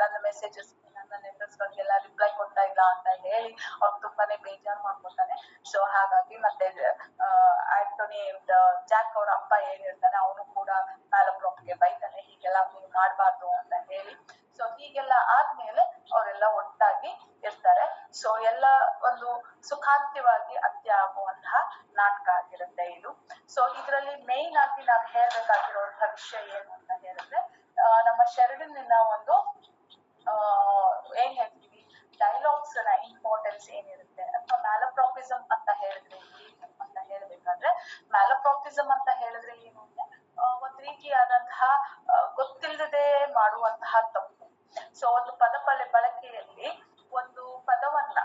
ನನ್ನ ಮೆಸೇಜಸ್, ನನ್ನ ಲೆಟರ್ಸ್ ಗಳಿಗೆಲ್ಲ ರಿಪ್ಲೈ ಕೊಡ್ತಾ ಇಲ್ಲ ಅಂತ ಹೇಳಿ ಅವ್ರು ತುಂಬಾನೇ ಬೇಜಾರ್ ಮಾಡ್ಕೊತಾನೆ. ಸೊ ಹಾಗಾಗಿ ಮತ್ತೆ ಆಂಟೋನಿ ಜಾಕ್ ಅವ್ರ ಅಪ್ಪ ಏನ್ ಹೇಳ್ತಾನೆ, ಅವನು ಕೂಡ ಮ್ಯಾಲಪ್ರಾಪ್ಗೆ ಬೈತಾನೆ, ಹೀಗೆಲ್ಲ ನೀವು ಮಾಡ್ಬಾರ್ದು ಅಂತ ಹೇಳಿ. ಸೊ ಹೀಗೆಲ್ಲ ಆದ್ಮೇಲೆ ಅವರೆಲ್ಲ ಒಟ್ಟಾಗಿ ಇರ್ತಾರೆ. ಸೊ ಎಲ್ಲ ಒಂದು ಸುಖಾಂತ್ಯವಾಗಿ ಅಂತ್ಯ ಆಗುವಂತಹ ನಾಟಕ ಆಗಿರುತ್ತೆ ಇದು. ಸೊ ಇದ್ರಲ್ಲಿ ಮೇನ್ ಆಗಿ ನಾವು ಹೇಳ್ಬೇಕಾಗಿರುವಂತಹ ವಿಷಯ ಏನು ಅಂತ ಹೇಳಿದ್ರೆ, ನಮ್ಮ ಶೆರಿಡನ್ನ ಒಂದು ಏನ್ ಹೇಳ್ತೀವಿ, ಡೈಲಾಗ್ಸ್ ನ ಇಂಪಾರ್ಟೆನ್ಸ್ ಏನಿರುತ್ತೆ ಅಥವಾ ಮ್ಯಾಲಪ್ರಾಪಿಸಮ್ ಅಂತ ಹೇಳಿದ್ರೆ ಅಂತ ಹೇಳ್ಬೇಕಾದ್ರೆ, ಮ್ಯಾಲಪ್ರಾಪಿಸಮ್ ಅಂತ ಹೇಳಿದ್ರೆ ಏನು ಅಂದ್ರೆ ಒಂದ್ ರೀತಿಯಾದಂತಹ ಗೊತ್ತಿಲ್ಲದೆ ಮಾಡುವಂತಹ ತಪ್ಪು. ಸೊ ಒಂದು ಪದ ಬಳಕೆಯಲ್ಲಿ ಒಂದು ಪದವನ್ನ,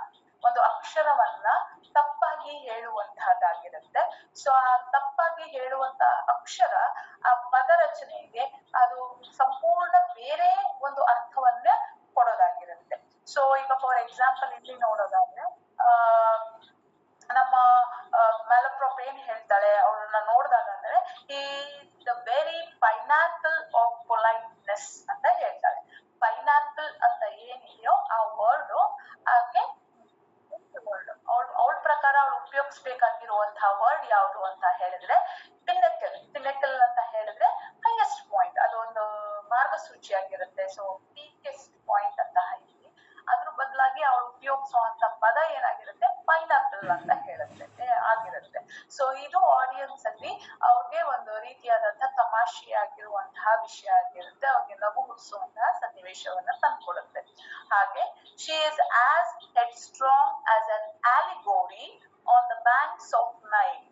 ಒಂದು ಅಕ್ಷರವನ್ನ ತಪ್ಪಾಗಿ ಹೇಳುವಂತಹದ್ದಾಗಿರುತ್ತೆ. ಸೊ ಆ ತಪ್ಪಾಗಿ ಹೇಳುವಂತಹ ಅಕ್ಷರ ಆ ಪದ ರಚನೆಗೆ ಅದು ಸಂಪೂರ್ಣ ಬೇರೆ ಒಂದು ಅರ್ಥವನ್ನ ಕೊಡೋದಾಗಿರುತ್ತೆ. ಸೊ ಈಗ ಫಾರ್ ಎಕ್ಸಾಂಪಲ್ ಇಲ್ಲಿ ನೋಡೋದಾದ್ರೆ, ನಮ್ಮ ಮ್ಯಾಲಪ್ರಾಪ್ ಏನ್ ಹೇಳ್ತಾಳೆ, ಅವ್ರನ್ನ ನೋಡಿದಾಗ ಅಂದ್ರೆ ಈ the very pineapple of politeness ಅಂತ ಹೇಳ್ತಾಳೆ. ಪೈನಾಪಲ್ ಅಂತ ಏನಿದೆಯೋ ಆ ವರ್ಡ್ ಹಾಗೆ ಅವಳ ಪ್ರಕಾರ ಅವಳು ಉಪಯೋಗಿಸ್ಬೇಕಾಗಿರುವಂತಹ ವರ್ಡ್ ಯಾವುದು ಅಂತ ಹೇಳಿದ್ರೆ ಪಿನೆಕಲ್ ಅಂತ ಹೇಳಿದ್ರೆ ಹೈಯೆಸ್ಟ್ ಪಾಯಿಂಟ್, ಅದೊಂದು ಮಾರ್ಗಸೂಚಿಯಾಗಿರುತ್ತೆ. ಸೊ ಪೀಕೆಸ್ಟ್ ಪಾಯಿಂಟ್ ಅಂತ ಹೇಳಿ ಅದ್ರ ಬದಲಾಗಿ ಅವಳು ಉಪಯೋಗಿಸುವಂತ ಪದ ಏನಾಗಿರುತ್ತೆ, ಪೈನಾಪಲ್ ಅಂತ ಹೇಳುತ್ತೆ ಆಗಿರುತ್ತೆ. ಸೊ ಇದು ಆಡಿಯನ್ಸ್ ಅಲ್ಲಿ ಅವ್ರಿಗೆ ಒಂದು ರೀತಿಯಾದಂತಹ ತಮಾಷೆಯಾಗಿರುವಂತಹ ವಿಷಯ ಆಗಿರುತ್ತೆ, ಅವ್ರಿಗೆ ನಗು ಹುಟ್ಟಿಸುವಂತಹ ಸನ್ನಿವೇಶವನ್ನ ತಂದ್ಕೊಡುತ್ತೆ. ಹಾಗೆ she is as headstrong as an allegory on the banks of Nile.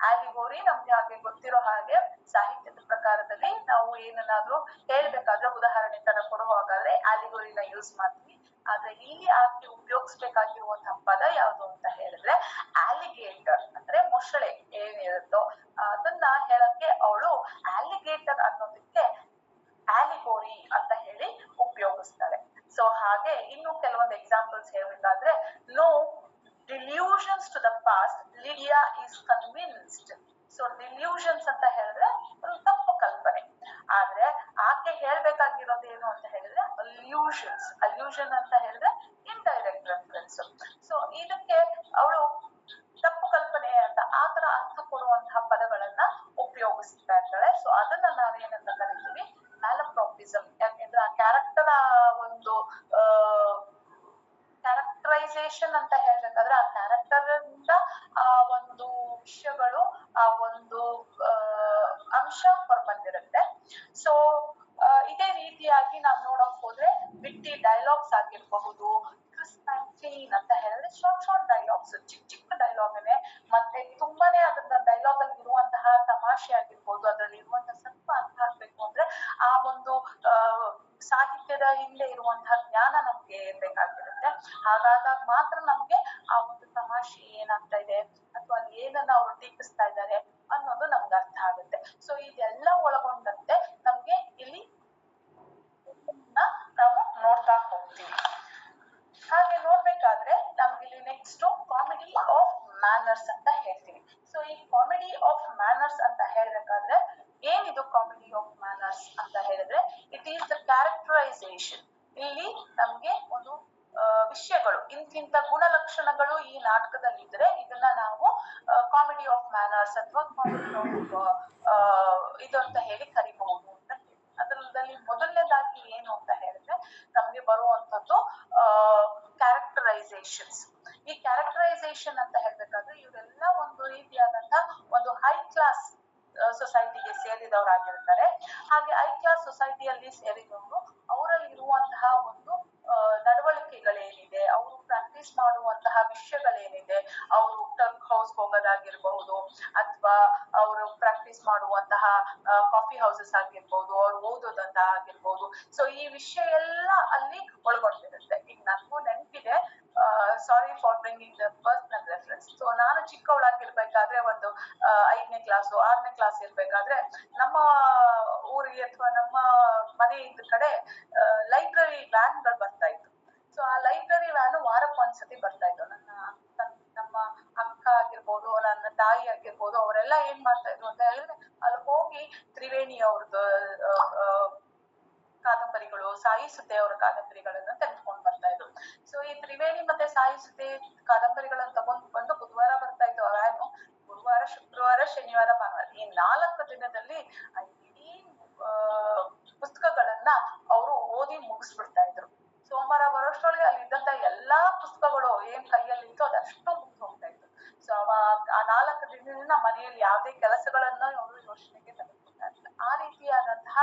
ಆಲಿಗೋರಿ ನಮ್ಗೆ ಹಾಗೆ ಗೊತ್ತಿರೋ ಹಾಗೆ ಸಾಹಿತ್ಯದ ಪ್ರಕಾರದಲ್ಲಿ ನಾವು ಏನನ್ನಾದ್ರೂ ಹೇಳ್ಬೇಕಾದ್ರೆ ಉದಾಹರಣೆ ತರ ಕೊಡುವಾಗಾದ್ರೆ ಆಲಿಗೋರಿನ ಯೂಸ್ ಮಾಡ್ತೀವಿ. ಆದ್ರೆ ಇಲ್ಲಿ ಆಕೆ ಉಪಯೋಗಿಸ್ಬೇಕಾಗಿರುವಂತಹ ಪದ ಯಾವುದು ಅಂತ ಹೇಳಿದ್ರೆ ಆಲಿಗೇಟರ್, ಅಂದ್ರೆ ಮೊಸಳೆ ಏನಿರುತ್ತೋ ಅದನ್ನ ಹೇಳಕ್ಕೆ ಅವಳು ಆಲಿಗೇಟರ್ ಅನ್ನೋದಕ್ಕೆ ಆಲಿಗೋರಿ ಅಂತ ಹೇಳಿ ಉಪಯೋಗಿಸ್ತಾಳೆ. ಸೊ ಹಾಗೆ ಇನ್ನು ಕೆಲವೊಂದು ಎಕ್ಸಾಂಪಲ್ಸ್ ಹೇಳ್ಬೇಕಾದ್ರೆ past, Lydia is convinced. So delusions ಅಂತ ಹೇಳಿದ್ರೆ ಒಂದು ತಪ್ಪು ಕಲ್ಪನೆ, ಆದ್ರೆ ಆಕೆ ಹೇಳ್ಬೇಕಾಗಿರೋದು ಏನು ಅಂತ ಹೇಳಿದ್ರೆ ಅಲ್ಯೂಷನ್ಸ್. ಅಲ್ಯೂಷನ್ ಅಂತ ಹೇಳಿದ್ರೆ ಇಂಡೈರೆಕ್ಟ್ ರೆಫರೆನ್ಸ್. ಸೊ ಇದಕ್ಕೆ ಅವಳು ತಪ್ಪು ಕಲ್ಪನೆ ಅಂತ ಆತರ ಅರ್ಥ ಕೊಡುವಂತಹ ಪದಗಳನ್ನ ಉಪಯೋಗಿಸ್ತಾ ಇರ್ತಾಳೆ. ಸೊ ಅದನ್ನ ನಾವೇನಂತ ಕರಿತೀವಿ, ಮ್ಯಾಲಪ್ರಾಪಿಸಮ್. ಯಾಕೆಂದ್ರೆ ಆ ಕ್ಯಾರೆಕ್ಟರ್ ಒಂದು ಕ್ಯಾರೆಕ್ಟರೈಸೇಷನ್ ಅಂತ ಹೇಳ್ಬೇಕಾದ್ರೆ ಆ ಕ್ಯಾರೆಕ್ಟರ್ ಇಂದ ಆ ಒಂದು ವಿಷಯಗಳು, ಆ ಒಂದು ಅಂಶ ಹೊರಬಂದಿರುತ್ತೆ. ಸೊ ಇದೇ ರೀತಿಯಾಗಿ ನಾವ್ ನೋಡಕ್ ಹೋದ್ರೆ ವಿಟ್ಟಿ ಡೈಲಾಗ್ಸ್ ಆಗಿರಬಹುದು, ಕ್ರಿಸ್ಪ್ ಅಂಡ್ ಕ್ಲೀನ್ ಅಂತ ಹೇಳಿದ್ರೆ ಶಾರ್ಟ್ ಡೈಲಾಗ್ಸ್, ಚಿಕ್ಕ ಡೈಲಾಗನೆ, ಮತ್ತೆ ತುಂಬಾನೇ ಅದನ್ನ ಡೈಲಾಗ್ ಅಲ್ಲಿ ಇರುವಂತಹ ತಮಾಷೆ ಆಗಿರ್ಬೋದು, ಅದ್ರಲ್ಲಿ ಇರುವಂತಹ ಸ್ವಲ್ಪ ಅರ್ಥ ಆಗ್ಬೇಕು ಅಂದ್ರೆ ಆ ಒಂದು ಸಾಹಿತ್ಯದ ಹಿಂದೆ ಇರುವಂತಹ ಜ್ಞಾನ ನಮ್ಗೆ ಇರ್ಬೇಕಾಗಿರುತ್ತೆ. ಹಾಗಾದಾಗ ಮಾತ್ರ ನಮ್ಗೆ ಆ ಒಂದು ತಮಾಷೆ ಏನಾಗ್ತಾ ಇದೆ ಅಥವಾ ಅಲ್ಲಿ ಏನನ್ನ ಅವ್ರು ಟೀಕಿಸ್ತಾ ಇದ್ದಾರೆ ಅನ್ನೋದು ನಮ್ಗೆ ಅರ್ಥ ಆಗುತ್ತೆ. ಸೊ ಇದೆಲ್ಲ ಒಳಗೊಂಡಂತೆ ನಮ್ಗೆ ಇಲ್ಲಿ ನಾವು ನೋಡ್ತಾ ಹೋಗ್ತೀವಿ. ಹಾಗೆ ನೋಡ್ಬೇಕಾದ್ರೆ ನಮ್ಗೆ ಇಲ್ಲಿ ನೆಕ್ಸ್ಟ್ ಕಾಮಿಡಿ ಆಫ್ ಮ್ಯಾನರ್ಸ್ ಅಂತ ಹೇಳ್ತೀವಿ. ಸೊ ಈ ಕಾಮಿಡಿ ಆಫ್ ಮ್ಯಾನರ್ಸ್ ಅಂತ ಹೇಳ್ಬೇಕಾದ್ರೆ ಏನಿದು ಕಾಮಿಡಿ ಆಫ್ ಮ್ಯಾನರ್ಸ್ ಅಂತ ಹೇಳಿದ್ರೆ, ಇಟ್ ಈಸ್ ದ ಕ್ಯಾರೆಕ್ಟರೈಸೇಷನ್. ಇಲ್ಲಿ ನಮ್ಗೆ ಒಂದು ವಿಷಯಗಳು, ಇಂತಿಂತ ಗುಣಲಕ್ಷಣಗಳು ಈ ನಾಟಕದಲ್ಲಿ ಇದ್ರೆ ಇದನ್ನ ನಾವು ಕಾಮಿಡಿ ಆಫ್ ಮ್ಯಾನರ್ಸ್ ಅಥವಾ ಕಾಮಿಡಿ ಆಫ್ ಇದು ಅಂತ ಹೇಳಿ ಕರಿಬಹುದು ಅಂತ ಹೇಳಿ. ಅದರಲ್ಲಿ ಮೊದಲನೇದಾಗಿ ಏನು ಅಂತ ಹೇಳಿದ್ರೆ ನಮ್ಗೆ ಬರುವಂತದ್ದು ಕ್ಯಾರೆಕ್ಟರೈಸೇಷನ್ಸ್. ಈ ಕ್ಯಾರೆಕ್ಟರೈಸೇಷನ್ ಅಂತ ಹೇಳ್ಬೇಕಾದ್ರೆ ಇವರೆಲ್ಲ ಒಂದು ರೀತಿಯಾದಂತಹ ಒಂದು ಹೈ ಕ್ಲಾಸ್ ಸೊಸೈಟಿಗೆ ಸೇರಿದವರಾಗಿರ್ತಾರೆ. ಹಾಗೆ ಹೈ ಕ್ಲಾಸ್ ಸೊಸೈಟಿಯಲ್ಲಿ ಸೇರಿದವರು ಅವರಲ್ಲಿ ಇರುವಂತಹ ಒಂದು ನಡವಳಿಕೆಗಳೇನಿದೆ, ಅವರು ಪ್ರಾಕ್ಟೀಸ್ ಮಾಡುವಂತಹ ವಿಷಯಗಳೇನಿದೆ, ಅವರು ಟರ್ಕ್ ಹೌಸ್ ಹೋಗೋದಾಗಿರ್ಬಹುದು ಅಥವಾ ಅವರು ಪ್ರಾಕ್ಟೀಸ್ ಮಾಡುವಂತಹ ಕಾಫಿ ಹೌಸಸ್ ಆಗಿರ್ಬಹುದು, ಅವ್ರು ಓದೋದಂತ ಆಗಿರ್ಬಹುದು. ಸೊ ಈ ವಿಷಯ ಎಲ್ಲ ಅಲ್ಲಿ ಒಳಗೊಂಡಿರುತ್ತೆ. ಈಗ ನನಗೂ ನೆನಪಿದೆ, sorry for bringing the personal reference. So ನಾನು ಚಿಕ್ಕವಳಾಗಿರ್ಬೇಕಾದ್ರೆ ಒಂದು 5ನೇ ಕ್ಲಾಸು 6ನೇ ಕ್ಲಾಸ್ ಇರ್ಬೇಕಾದ್ರೆ ನಮ್ಮ ಊರಿಗೆ ಅಥವಾ ನಮ್ಮ ಮನೆ ಇದ್ದ ಕಡೆ ಲೈಬ್ರರಿ ವ್ಯಾನ್ಗಳು ಬರ್ತಾ ಇತ್ತು. ಸೊ ಆ ಲೈಬ್ರರಿ ವ್ಯಾನ್ ವಾರಕ್ಕೊಂದ್ಸತಿ ಬರ್ತಾ ಇತ್ತು. ನಮ್ಮ ಅಕ್ಕ ಆಗಿರ್ಬೋದು, ನನ್ನ ತಾಯಿ ಆಗಿರ್ಬೋದು, ಅವರೆಲ್ಲ ಏನ್ ಮಾಡ್ತಾ ಇದ್ರು ಅಂತ ಹೇಳಿದ್ರೆ ಅಲ್ಲಿ ಹೋಗಿ ತ್ರಿವೇಣಿ ಅವ್ರದ್ದು ಕಾದಂಬರಿಗಳು, ಸಾಯಿ ಸುದ್ದೆ ಅವರ ಕಾದಂಬರಿಗಳನ್ನ ತೆಗೆದುಕೊಂಡು ಬರ್ತಾ ಇದ್ರು. ಸೊ ಈ ತ್ರಿವೇಣಿ ಮತ್ತೆ ಸಾಯಿ ಸುದ್ದೆ ಕಾದಂಬರಿಗಳನ್ನ ತಗೊಂಡು ಬಂದು ಬುಧವಾರ ಬರ್ತಾ ಇತ್ತು ಆ ವ್ಯಾನು. ಗುರುವಾರ, ಶುಕ್ರವಾರ, ಶನಿವಾರ, ಭಾನುವಾರ ಈ 4 ದಿನದಲ್ಲಿ ಇಡೀ ಪುಸ್ತಕಗಳನ್ನ ಅವರು ಓದಿ ಮುಗಿಸ್ಬಿಡ್ತಾ ಇದ್ರು. ಸೋಮವಾರ ಬರೋಷ್ಟ್ರೊಳಗೆ ಅಲ್ಲಿ ಇದ್ದಂತ ಎಲ್ಲಾ ಪುಸ್ತಕಗಳು ಏನ್ ಕೈಯಲ್ಲಿ ಇತ್ತು ಅದಷ್ಟು ಮುಗಿದು ಹೋಗ್ತಾ ಇತ್ತು. ಸೊ ಆ 4 ದಿನದಿಂದ ಮನೆಯಲ್ಲಿ ಯಾವುದೇ ಕೆಲಸಗಳನ್ನ ಅವರು ಯೋಚನೆಗೆ ತೆಗೆದುಕೊಳ್ತಾ ಇರ್ಲಿಲ್ಲ. ಆ ರೀತಿಯಾದಂತಹ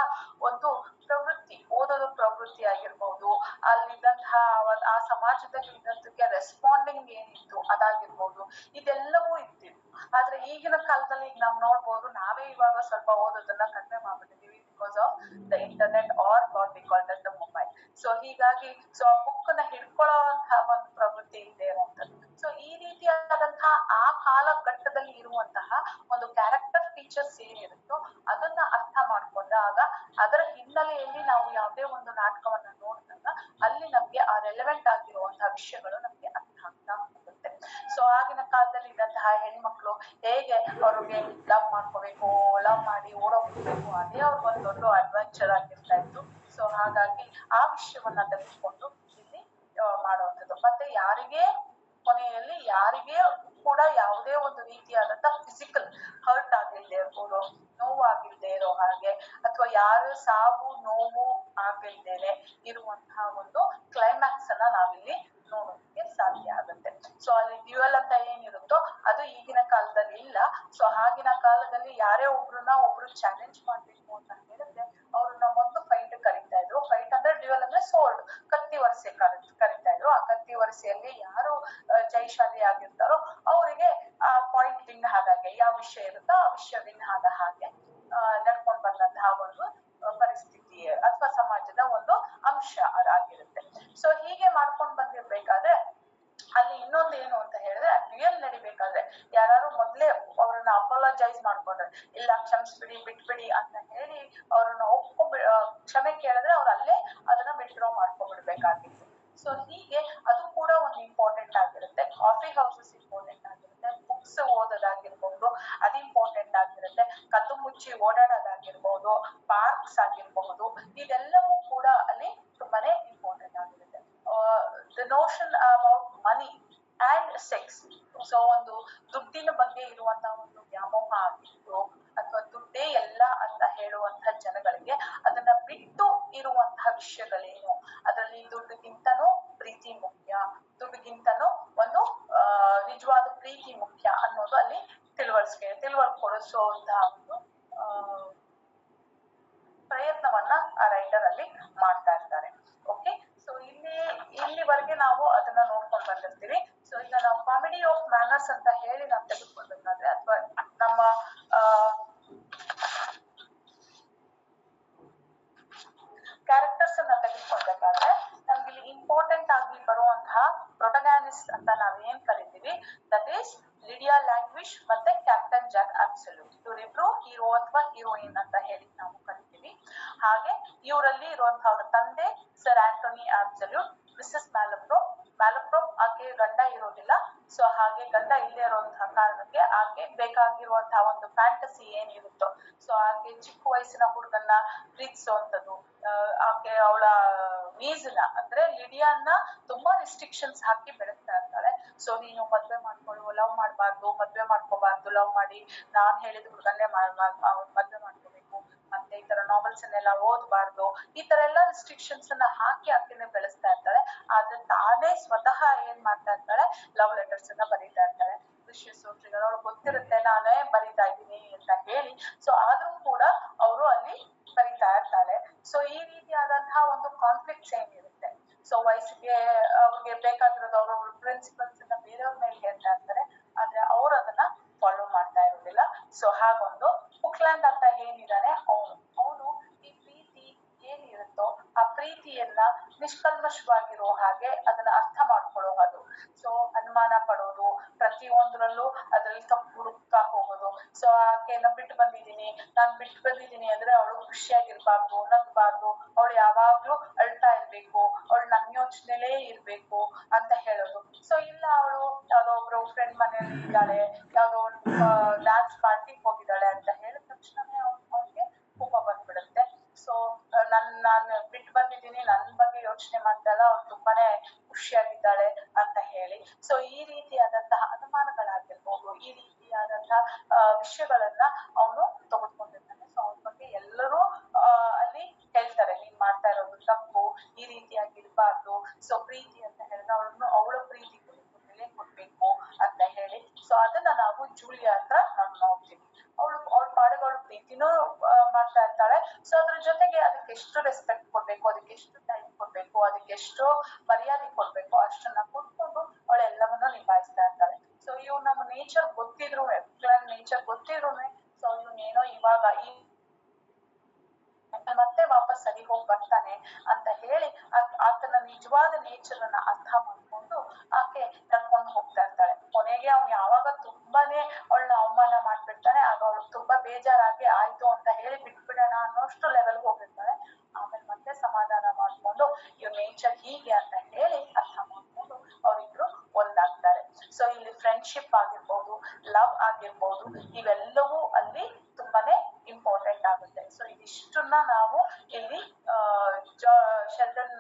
ಒಂದು ಪ್ರವೃತ್ತಿ, ಓದೋದು ಪ್ರವೃತ್ತಿ ಆಗಿರ್ಬೋದು, ಅಲ್ಲಿದ್ದಂತಹ ಆ ಸಮಾಜದಲ್ಲಿ ಇದ್ದದಕ್ಕೆ ರೆಸ್ಪಾಂಡಿಂಗ್ ಏನಿತ್ತು ಅದಾಗಿರ್ಬೋದು, ಇದೆಲ್ಲವೂ ಇತ್ತಿತ್ತು. ಆದ್ರೆ ಈಗಿನ ಕಾಲದಲ್ಲಿ ಈಗ ನಾವ್ ನೋಡ್ಬೋದು, ನಾವೇ ಇವಾಗ ಸ್ವಲ್ಪ ಓದೋದನ್ನ ಕಡಿಮೆ ಮಾಡ್ಬಿಟ್ಟಿದೀವಿ because of the internet or what we called as the mobile. So ಹೀಗಾಗಿ ಸೊ ಆ ಬುಕ್ ನ ಹಿಡ್ಕೊಳ್ಳುವಂತಹ ಒಂದು ಪ್ರವೃತ್ತಿ ಇದೆ ಇರುವಂತದ್ದು. ಸೊ ಈ ರೀತಿಯಾದಂತಹ ಆ ಕಾಲಘಟ್ಟದಲ್ಲಿ ಇರುವಂತಹ ಒಂದು ಕ್ಯಾರೆಕ್ಟರ್ ಫೀಚರ್ಸ್ ಏನಿರುತ್ತೋ ಅದನ್ನ ಅರ್ಥ ಮಾಡ್ಕೊಂಡಾಗ ಅದರ ಹಿನ್ನೆಲೆಯಲ್ಲಿ ನಾವು ಯಾವುದೇ ಒಂದು ನಾಟಕವನ್ನ ನೋಡಿದಾಗ ಅಲ್ಲಿ ನಮ್ಗೆ ಆ ರೆಲೆವೆಂಟ್ ಆಗಿರುವಂತಹ ವಿಷಯಗಳು ನಮ್ಗೆ ಅರ್ಥ ಆಗ್ತಾ ಹೋಗುತ್ತೆ. ಸೊ ಆಗಿನ ಕಾಲದಲ್ಲಿ ಇದ್ದಂತಹ ಹೆಣ್ಮಕ್ಳು ಹೇಗೆ ಅವ್ರಿಗೆ ಲವ್ ಮಾಡ್ಕೋಬೇಕು, ಲವ್ ಮಾಡಿ ಓಡೋಗ್ಬೇಕು, ಅದೇ ಅವ್ರಿಗೆ ಒಂದು ದೊಡ್ಡ ಅಡ್ವೆಂಚರ್ ಆಗಿರ್ತಾ ಇತ್ತು. ಸೊ ಹಾಗಾಗಿ ಆ ವಿಷಯವನ್ನ ತೆಗೆದುಕೊಂಡು ಇಲ್ಲಿ ಮಾಡುವಂಥದ್ದು. ಮತ್ತೆ ಕೊನೆಯಲ್ಲಿ ಯಾರಿಗೆ ಕೂಡ ಯಾವುದೇ ಒಂದು ರೀತಿಯಾದಂತ ಫಿಸಿಕಲ್ ಹರ್ಟ್ ಆಗಿಲ್ದೇ ಇರ್ಬೋದು, ನೋವಾಗಿಲ್ದೇ ಇರೋ ಹಾಗೆ, ಅಥವಾ ಯಾರು ಸಾವು ನೋವು ಆಗಿಲ್ದೇನೆ ಇರುವಂತಹ ಒಂದು ಕ್ಲೈಮ್ಯಾಕ್ಸ್ ಅನ್ನ ನಾವಿಲ್ಲಿ ನೋಡೋದಕ್ಕೆ ಸಾಧ್ಯ ಆಗುತ್ತೆ. ಸೊ ಅಲ್ಲಿ ಡ್ಯೂಯಲ್ ಅಂತ ಏನಿರುತ್ತೋ ಅದು ಈಗಿನ ಕಾಲದಲ್ಲಿ ಇಲ್ಲ. ಸೊ ಆಗಿನ ಕಾಲದಲ್ಲಿ ಯಾರೇ ಒಬ್ರು ಚಾಲೆಂಜ್ ಮಾಡ್ಬೇಕು ಅಂತ ಹೇಳಿದ್ರೆ ಅವ್ರನ್ನ ಮೊದಲು ಫೈಟ್ ಕರೀತಾ ಇದ್ರು. ಫೈಟ್ ಅಂದ್ರೆ ಡ್ಯೂಯಲ್ ಅಂದ್ರೆ ಸೋಲ್ಡ್, ಕತ್ತಿ ವರಸೆ ಕರೀತಾ ಇದ್ರು. ಆ ಕತ್ತಿ ವರಸೆಯಲ್ಲಿ ಯಾರು ಜಯಶಾಲಿ ಆಗಿರ್ತಾರೋ ಅವರಿಗೆ ಆ ಪಾಯಿಂಟ್ ವಿನ್ ಆದಾಗೆ, ಯಾವ ವಿಷಯ ಇರುತ್ತೋ ಆ ವಿಷಯ ವಿನ್ ಆದ ಹಾಗೆ ನಡ್ಕೊಂಡ್ ಬಂದಂತಹ ಒಂದು ಪರಿಸ್ಥಿತಿ ಅಥವಾ ಸಮಾಜದ ಒಂದು ಅಂಶ ಆಗಿರುತ್ತೆ. ಸೊ ಹೀಗೆ ಮಾಡ್ಕೊಂಡ್ ಬಂದಿರ್ಬೇಕಾದ್ರೆ ಅಲ್ಲಿ ಇನ್ನೊಂದು ಏನು ಅಂತ ಹೇಳಿದ್ರೆ, ರಿಯಲ್ ನಡಿಬೇಕಾದ್ರೆ ಯಾರು ಮೊದ್ಲೇ ಅವ್ರನ್ನ ಅಪಾಲಜೈಸ್ ಮಾಡ್ಕೊಂಡ್ರೆ, ಇಲ್ಲ ಕ್ಷಮಿಸ್ಬಿಡಿ ಬಿಟ್ಬಿಡಿ ಅಂತ ಹೇಳಿ ಅವ್ರನ್ನ ಕ್ಷಮೆ ಕೇಳಿದ್ರೆ ಅವ್ರು ಅಲ್ಲೇ ಅದನ್ನ ವಿತ್ಡ್ರಾ ಮಾಡ್ಕೊಂಡ್ಬಿಡ್ಬೇಕಾಗಿತ್ತು. ಸೊ ಹೀಗೆ ಅದು ಕೂಡ ಒಂದು ಇಂಪಾರ್ಟೆಂಟ್ ಆಗಿರುತ್ತೆ. ಕಾಫಿ ಹೌಸಸ್ ಇಂಪಾರ್ಟೆಂಟ್ ಆಗಿರುತ್ತೆ, ಸೆಕ್ಸ್. ಸೊ ಒಂದು ದುಡ್ಡಿನ ಬಗ್ಗೆ ಇರುವಂತಹ ಒಂದು ವ್ಯಾಮೋಹ ಆಗಿತ್ತು ಅಥವಾ ದುಡ್ಡೇ ಎಲ್ಲ ಅಂತ ಹೇಳುವಂತಹ ಜನಗಳಿಗೆ ಅದನ್ನ ಬಿಟ್ಟು ಇರುವಂತಹ ವಿಷಯಗಳೇನು, ಅದರಲ್ಲಿ ದುಡ್ಡಿಗಿಂತನೂ ಪ್ರೀತಿ ಮುಖ್ಯ, ದುಡ್ಡಿಗಿಂತನೂ ಒಂದು ನಿಜವಾದ ಪ್ರೀತಿ ಮುಖ್ಯ ಅನ್ನೋದು ಅಲ್ಲಿ ತಿಳುವಳಿಸುವಂತಹ ಒಂದು ಪ್ರಯತ್ನವನ್ನ ಆ ರೈಟರ್ ಅಲ್ಲಿ ಮಾಡ್ತಾ ಇರ್ತಾರೆ. ಓಕೆ, ಸೊ ಇಲ್ಲಿವರೆಗೆ ನಾವು ಅದನ್ನ ನೋಡ್ಕೊಂಡು ಬಂದಿರ್ತೀವಿ. ಸೊ ಈಗ ನಾವು ಕಾಮಿಡಿ ಆಫ್ ಮ್ಯಾನರ್ಸ್ ಅಂತ ಹೇಳಿ ನಾವು ತೆಗೆದುಕೊಳ್ಬೇಕಾದ್ರೆ ಅಥವಾ ನಮ್ಮ ಕ್ಯಾರೆಕ್ಟರ್ಸ್ ಅನ್ನ ತೆಗೆದುಕೊಳ್ಬೇಕಾದ್ರೆ ನಮ್ಗೆ ಇಲ್ಲಿ ಇಂಪಾರ್ಟೆಂಟ್ ಆಗಿ ಬರುವಂತಹ ಪ್ರೊಟಗಾನಿಸ್ಟ್ ಅಂತ ನಾವ್ ಏನ್ ಕರಿತೀವಿ, ದಟ್ ಈಸ್ ಲಿಡಿಯಾ ಲ್ಯಾಂಗ್ವಿಶ್ ಮತ್ತೆ ಕ್ಯಾಪ್ಟನ್ ಜಾಕ್ ಅಬ್ಸಲ್ಯೂಟ್. ಇವರಿಬ್ರು ಹೀರೋ ಅಥವಾ ಹೀರೋಯಿನ್ ಅಂತ ಹೇಳಿ ನಾವು ಕರಿತೀವಿ. ಹಾಗೆ ಇವರಲ್ಲಿ ಇರುವಂತಹ ತಂದೆ ಸರ್ ಆಂಟೋನಿ ಅಬ್ಸಲ್ಯೂಟ್, ಮಿಸಸ್ ಮ್ಯಾಲಪ್ರೋಪ್ ಆಕೆ ಗಂಡ ಇರೋದಿಲ್ಲ. ಸೊ ಹಾಗೆ ಗಂಡ ಇಲ್ಲದೆ ಇರುವಂತಹ ಕಾರಣಕ್ಕೆ ಆಕೆ ಬೇಕಾಗಿರುವಂತಹ ಒಂದು ಫ್ಯಾಂಟಸಿ ಏನಿರುತ್ತೋ, ಸೊ ಆಕೆ ಚಿಕ್ಕ ವಯಸ್ಸಿನ ಹುಡುಗನ್ನ ಪ್ರೀತಿಸುವಂಥದ್ದು, ಆಕೆ ಅವಳ ನೀಸ್ನ ಅಂದ್ರೆ ಲಿಡಿಯಾನ್ನ ತುಂಬಾ ರಿಸ್ಟ್ರಿಕ್ಷನ್ಸ್ ಹಾಕಿ ಬೆಳೆಸ್ತಾ ಇರ್ತಾಳೆ. ಸೊ ನೀನು ಮದ್ವೆ ಮಾಡ್ಕೊಳ್ಳು, ಲವ್ ಮಾಡ್ಬಾರ್ದು, ಮದ್ವೆ ಮಾಡ್ಕೋಬಾರ್ದು, ಲವ್ ಮಾಡಿ ನಾನ್ ಹೇಳಿದ ಹುಡುಗನ್ನೇ ಮದ್ವೆ ಮಾಡ್ಕೋಬೇಕು, ಮತ್ತೆ ಈ ತರ ನಾವೆಲ್ಸ್ ಅನ್ನೆಲ್ಲ ಓದ್ಬಾರ್ದು, ಈ ತರ ಎಲ್ಲ ರಿಸ್ಟ್ರಿಕ್ಷನ್ಸ್ ಅನ್ನ ಹಾಕಿ ಆಕೆನೆ ಬೆಳೆಸ್ತಾ ಇರ್ತಾಳೆ. ಆದ್ರೆ ತಾನೇ ಸ್ವತಃ ಏನ್ ಮಾಡ್ತಾ ಇರ್ತಾಳೆ, ಲವ್ ಲೆಟರ್ಸ್ ಅನ್ನ ಬರೀತಾ ಇರ್ತಾಳೆ. ಅವಳು ಗೊತ್ತಿರುತ್ತೆ ನಾನೇ ಬರೀತಾ ಇದ್ದೀನಿ ಅಂತ ಹೇಳಿ. ಸೊ ಆದ್ರೂ ಕೂಡ ಅವರು ಅಲ್ಲಿ ಬರೀತಾ ಇರ್ತಾಳೆ. ಸೊ ಈ ರೀತಿಯಾದಂತಹ ಒಂದು ಕಾನ್ಫ್ಲಿಕ್ಟ್ಸ್ ಏನಿರುತ್ತೆ, ಸೊ ವಯಸ್ಸಿಗೆ ಅವ್ರಿಗೆ ಬೇಕಾಗಿರೋದು ಅವ್ರ ಪ್ರಿನ್ಸಿಪಲ್ಸ್ ಅನ್ನ ಬೇರೆಯವ್ರ ಮೇಲೆ ಹೇಳ್ತಾ ಇರ್ತಾರೆ, ಆದ್ರೆ ಅವ್ರು ಅದನ್ನ ಫಾಲೋ ಮಾಡ್ತಾ ಇರೋದಿಲ್ಲ. ಸೊ ಹಾಗೊಂದು ಬುಕ್ಲ್ಯಾಂಡ್ ಅಂತ ಏನಿದಾನೆ ಅವನು ಈ ಪ್ರೀತಿ ಏನಿರುತ್ತೋ ಆ ಪ್ರೀತಿಯನ್ನ ನಿಷ್ಕಲ್ಮಶವಾಗಿರೋ ಹಾಗೆ ಅದನ್ನ ಅರ್ಥ ಮಾಡ್ಕೊಳ್ಳೋ ಅದು. ಸೊ ಅನುಮಾನ ಪಡೋದು, ಪ್ರತಿಯೊಂದರಲ್ಲೂ ಅದ್ರಲ್ಲಿ ತಪ್ಪು ಹುಡುಕ್ತಾ ಹೋಗೋದು. ಸೊ ಆಕೆನ ಬಿಟ್ಟು ಬಂದಿದ್ದೀನಿ ಅಂದ್ರೆ ಅವಳು ಖುಷಿಯಾಗಿರ್ಬಾರ್ದು, ನಗ್ಬಾರ್ದು, ಅವಳು ಯಾವಾಗ್ಲೂ ಅಳ್ತಾ ಇರ್ಬೇಕು, ಅವಳು ನನ್ನ ಯೋಚನೆಲೇ ಇರ್ಬೇಕು ಅಂತ ಹೇಳೋದು. ಸೊ ಇಲ್ಲ ಅವಳು ಯಾವ್ದೋ ಒಬ್ರು ಫ್ರೆಂಡ್ ಮನೆಯಲ್ಲಿ ಇದ್ದಾಳೆ, ಯಾವ್ದೋ ಒಂದು ಡ್ಯಾನ್ಸ್ ಪಾರ್ಟಿಗೆ ಹೋಗಿದ್ದಾಳೆ ಅಂತ ಹೇಳಿದ ತಕ್ಷಣನೇ ಅವ್ನಿಗೆ ಕೋಪ ಬಂದ್ಬಿಡುತ್ತೆ. ಸೊ ನಾನು ಬಿಟ್ಟು ಬಂದಿದ್ದೀನಿ, ನನ್ ಬಗ್ಗೆ ಯೋಚನೆ ಮಾಡ್ತಾಳ, ಅವ್ಳು ತುಂಬಾನೇ ಖುಷಿಯಾಗಿದ್ದಾಳೆ ಅಂತ ಹೇಳಿ. ಸೊ ಈ ರೀತಿಯಾದಂತಹ ಅನುಮಾನಗಳಾಗಿರ್ಬೋದು, ಈ ರೀತಿಯಾದಂತಹ ವಿಷಯಗಳನ್ನ ಅವನು ತೆಗೆದುಕೊಂಡಿರ್ತಾನೆ. ಸೊ ಅವನ ಬಗ್ಗೆ ಎಲ್ಲರೂ ಅಲ್ಲಿ ಹೇಳ್ತಾರೆ, ನೀನ್ ಮಾಡ್ತಾ ಇರೋದು ತಪ್ಪು, ಈ ರೀತಿಯಾಗಿ ಇರ್ಬಾರ್ದು. ಸೊ ಪ್ರೀತಿ ಅಂತ ಹೇಳಿದ್ರೆ ಅವಳ ಪ್ರೀತಿ ಬೆಲೆ ಕೊಡ್ಬೇಕು ಅಂತ ಹೇಳಿ. ಸೊ ಅದನ್ನ ನಾವು ಜೂಲಿಯಾ ಹತ್ರ ನಾವು ನೋಡ್ತೀವಿ. ಅವಳ ಪಾಡಿಗೆ ಅವಳು ಪ್ರೀತಿನೂ ಮಾಡ್ತಾ ಇರ್ತಾಳೆ. ಸೊ ಅದ್ರ ಜೊತೆಗೆ ಅದಕ್ಕೆ ಎಷ್ಟು ರೆಸ್ಪೆಕ್ಟ್ ಕೊಡ್ಬೇಕು, ಅದಕ್ಕೆ ಎಷ್ಟು ಟೈಮ್ ಕೊಡ್ಬೇಕು, ಅದಕ್ಕೆ ಎಷ್ಟು ಮರ್ಯಾದೆ ಕೊಡ್ಬೇಕು ಅಷ್ಟನ್ನ ಕೊಟ್ಕೊಂಡು ಅವಳು ಎಲ್ಲವನ್ನೂ ನಿಭಾಯಿಸ್ತಾ ಇರ್ತಾಳೆ. ಸೊ ಇವ್ ನಮ್ಮ ನೇಚರ್ ಗೊತ್ತಿದ್ರು ಸೊ ಇವನೇನೋ ಇವಾಗ ಮತ್ತೆ ವಾಪಸ್ ಸರಿ ಹೋಗಿ ಬರ್ತಾನೆ ಅಂತ ಹೇಳಿ ಆತನ ನಿಜವಾದ ನೇಚರ್ ಅನ್ನ ಅರ್ಥ ಮಾಡ್ಕೊಂಡು ಆಕೆ ನಡ್ಕೊಂಡು ಹೋಗ್ತಾ ಇರ್ತಾಳೆ. ಕೊನೆಗೆ ಅವ್ನು ಯಾವಾಗ ತುಂಬಾನೇ ಅವಳನ್ನ ಅವಮಾನ ಮಾಡ್ಬಿಡ್ತಾನೆ, ಆಗ ಅವಳು ತುಂಬಾ ಬೇಜಾರಾಗಿ ಆಯ್ತು ಅಂತ ಹೇಳಿ ಬಿಟ್ಬಿಡೋಣ ಅನ್ನೋಷ್ಟು ಲೆವೆಲ್ ಹೋಗಿರ್ತಾಳೆ. ಆಮೇಲೆ ಮತ್ತೆ ಸಮಾಧಾನ ಮಾಡ್ಕೊಂಡು ಇವ್ ನೇಚರ್ ಹೀಗೆ ಅಂತ ಹೇಳಿ ಅರ್ಥ ಮಾಡ್ಕೊಂಡು ಅವರಿಬ್ರು ಒಂದಾಗ್ತಾರೆ. ಸೊ ಇಲ್ಲಿ ಫ್ರೆಂಡ್ಶಿಪ್ ಆಗಿರ್ಬೋದು, ಲವ್ ಆಗಿರ್ಬೋದು, ಇವೆಲ್ಲವೂ ಅಲ್ಲಿ ತುಂಬಾನೇ ಇಂಪಾರ್ಟೆಂಟ್ ಆಗುತ್ತೆ. ಸೊ ಇದಿಷ್ಟನ್ನ ನಾವು ಇಲ್ಲಿ ಶೆಲ್ಡನ್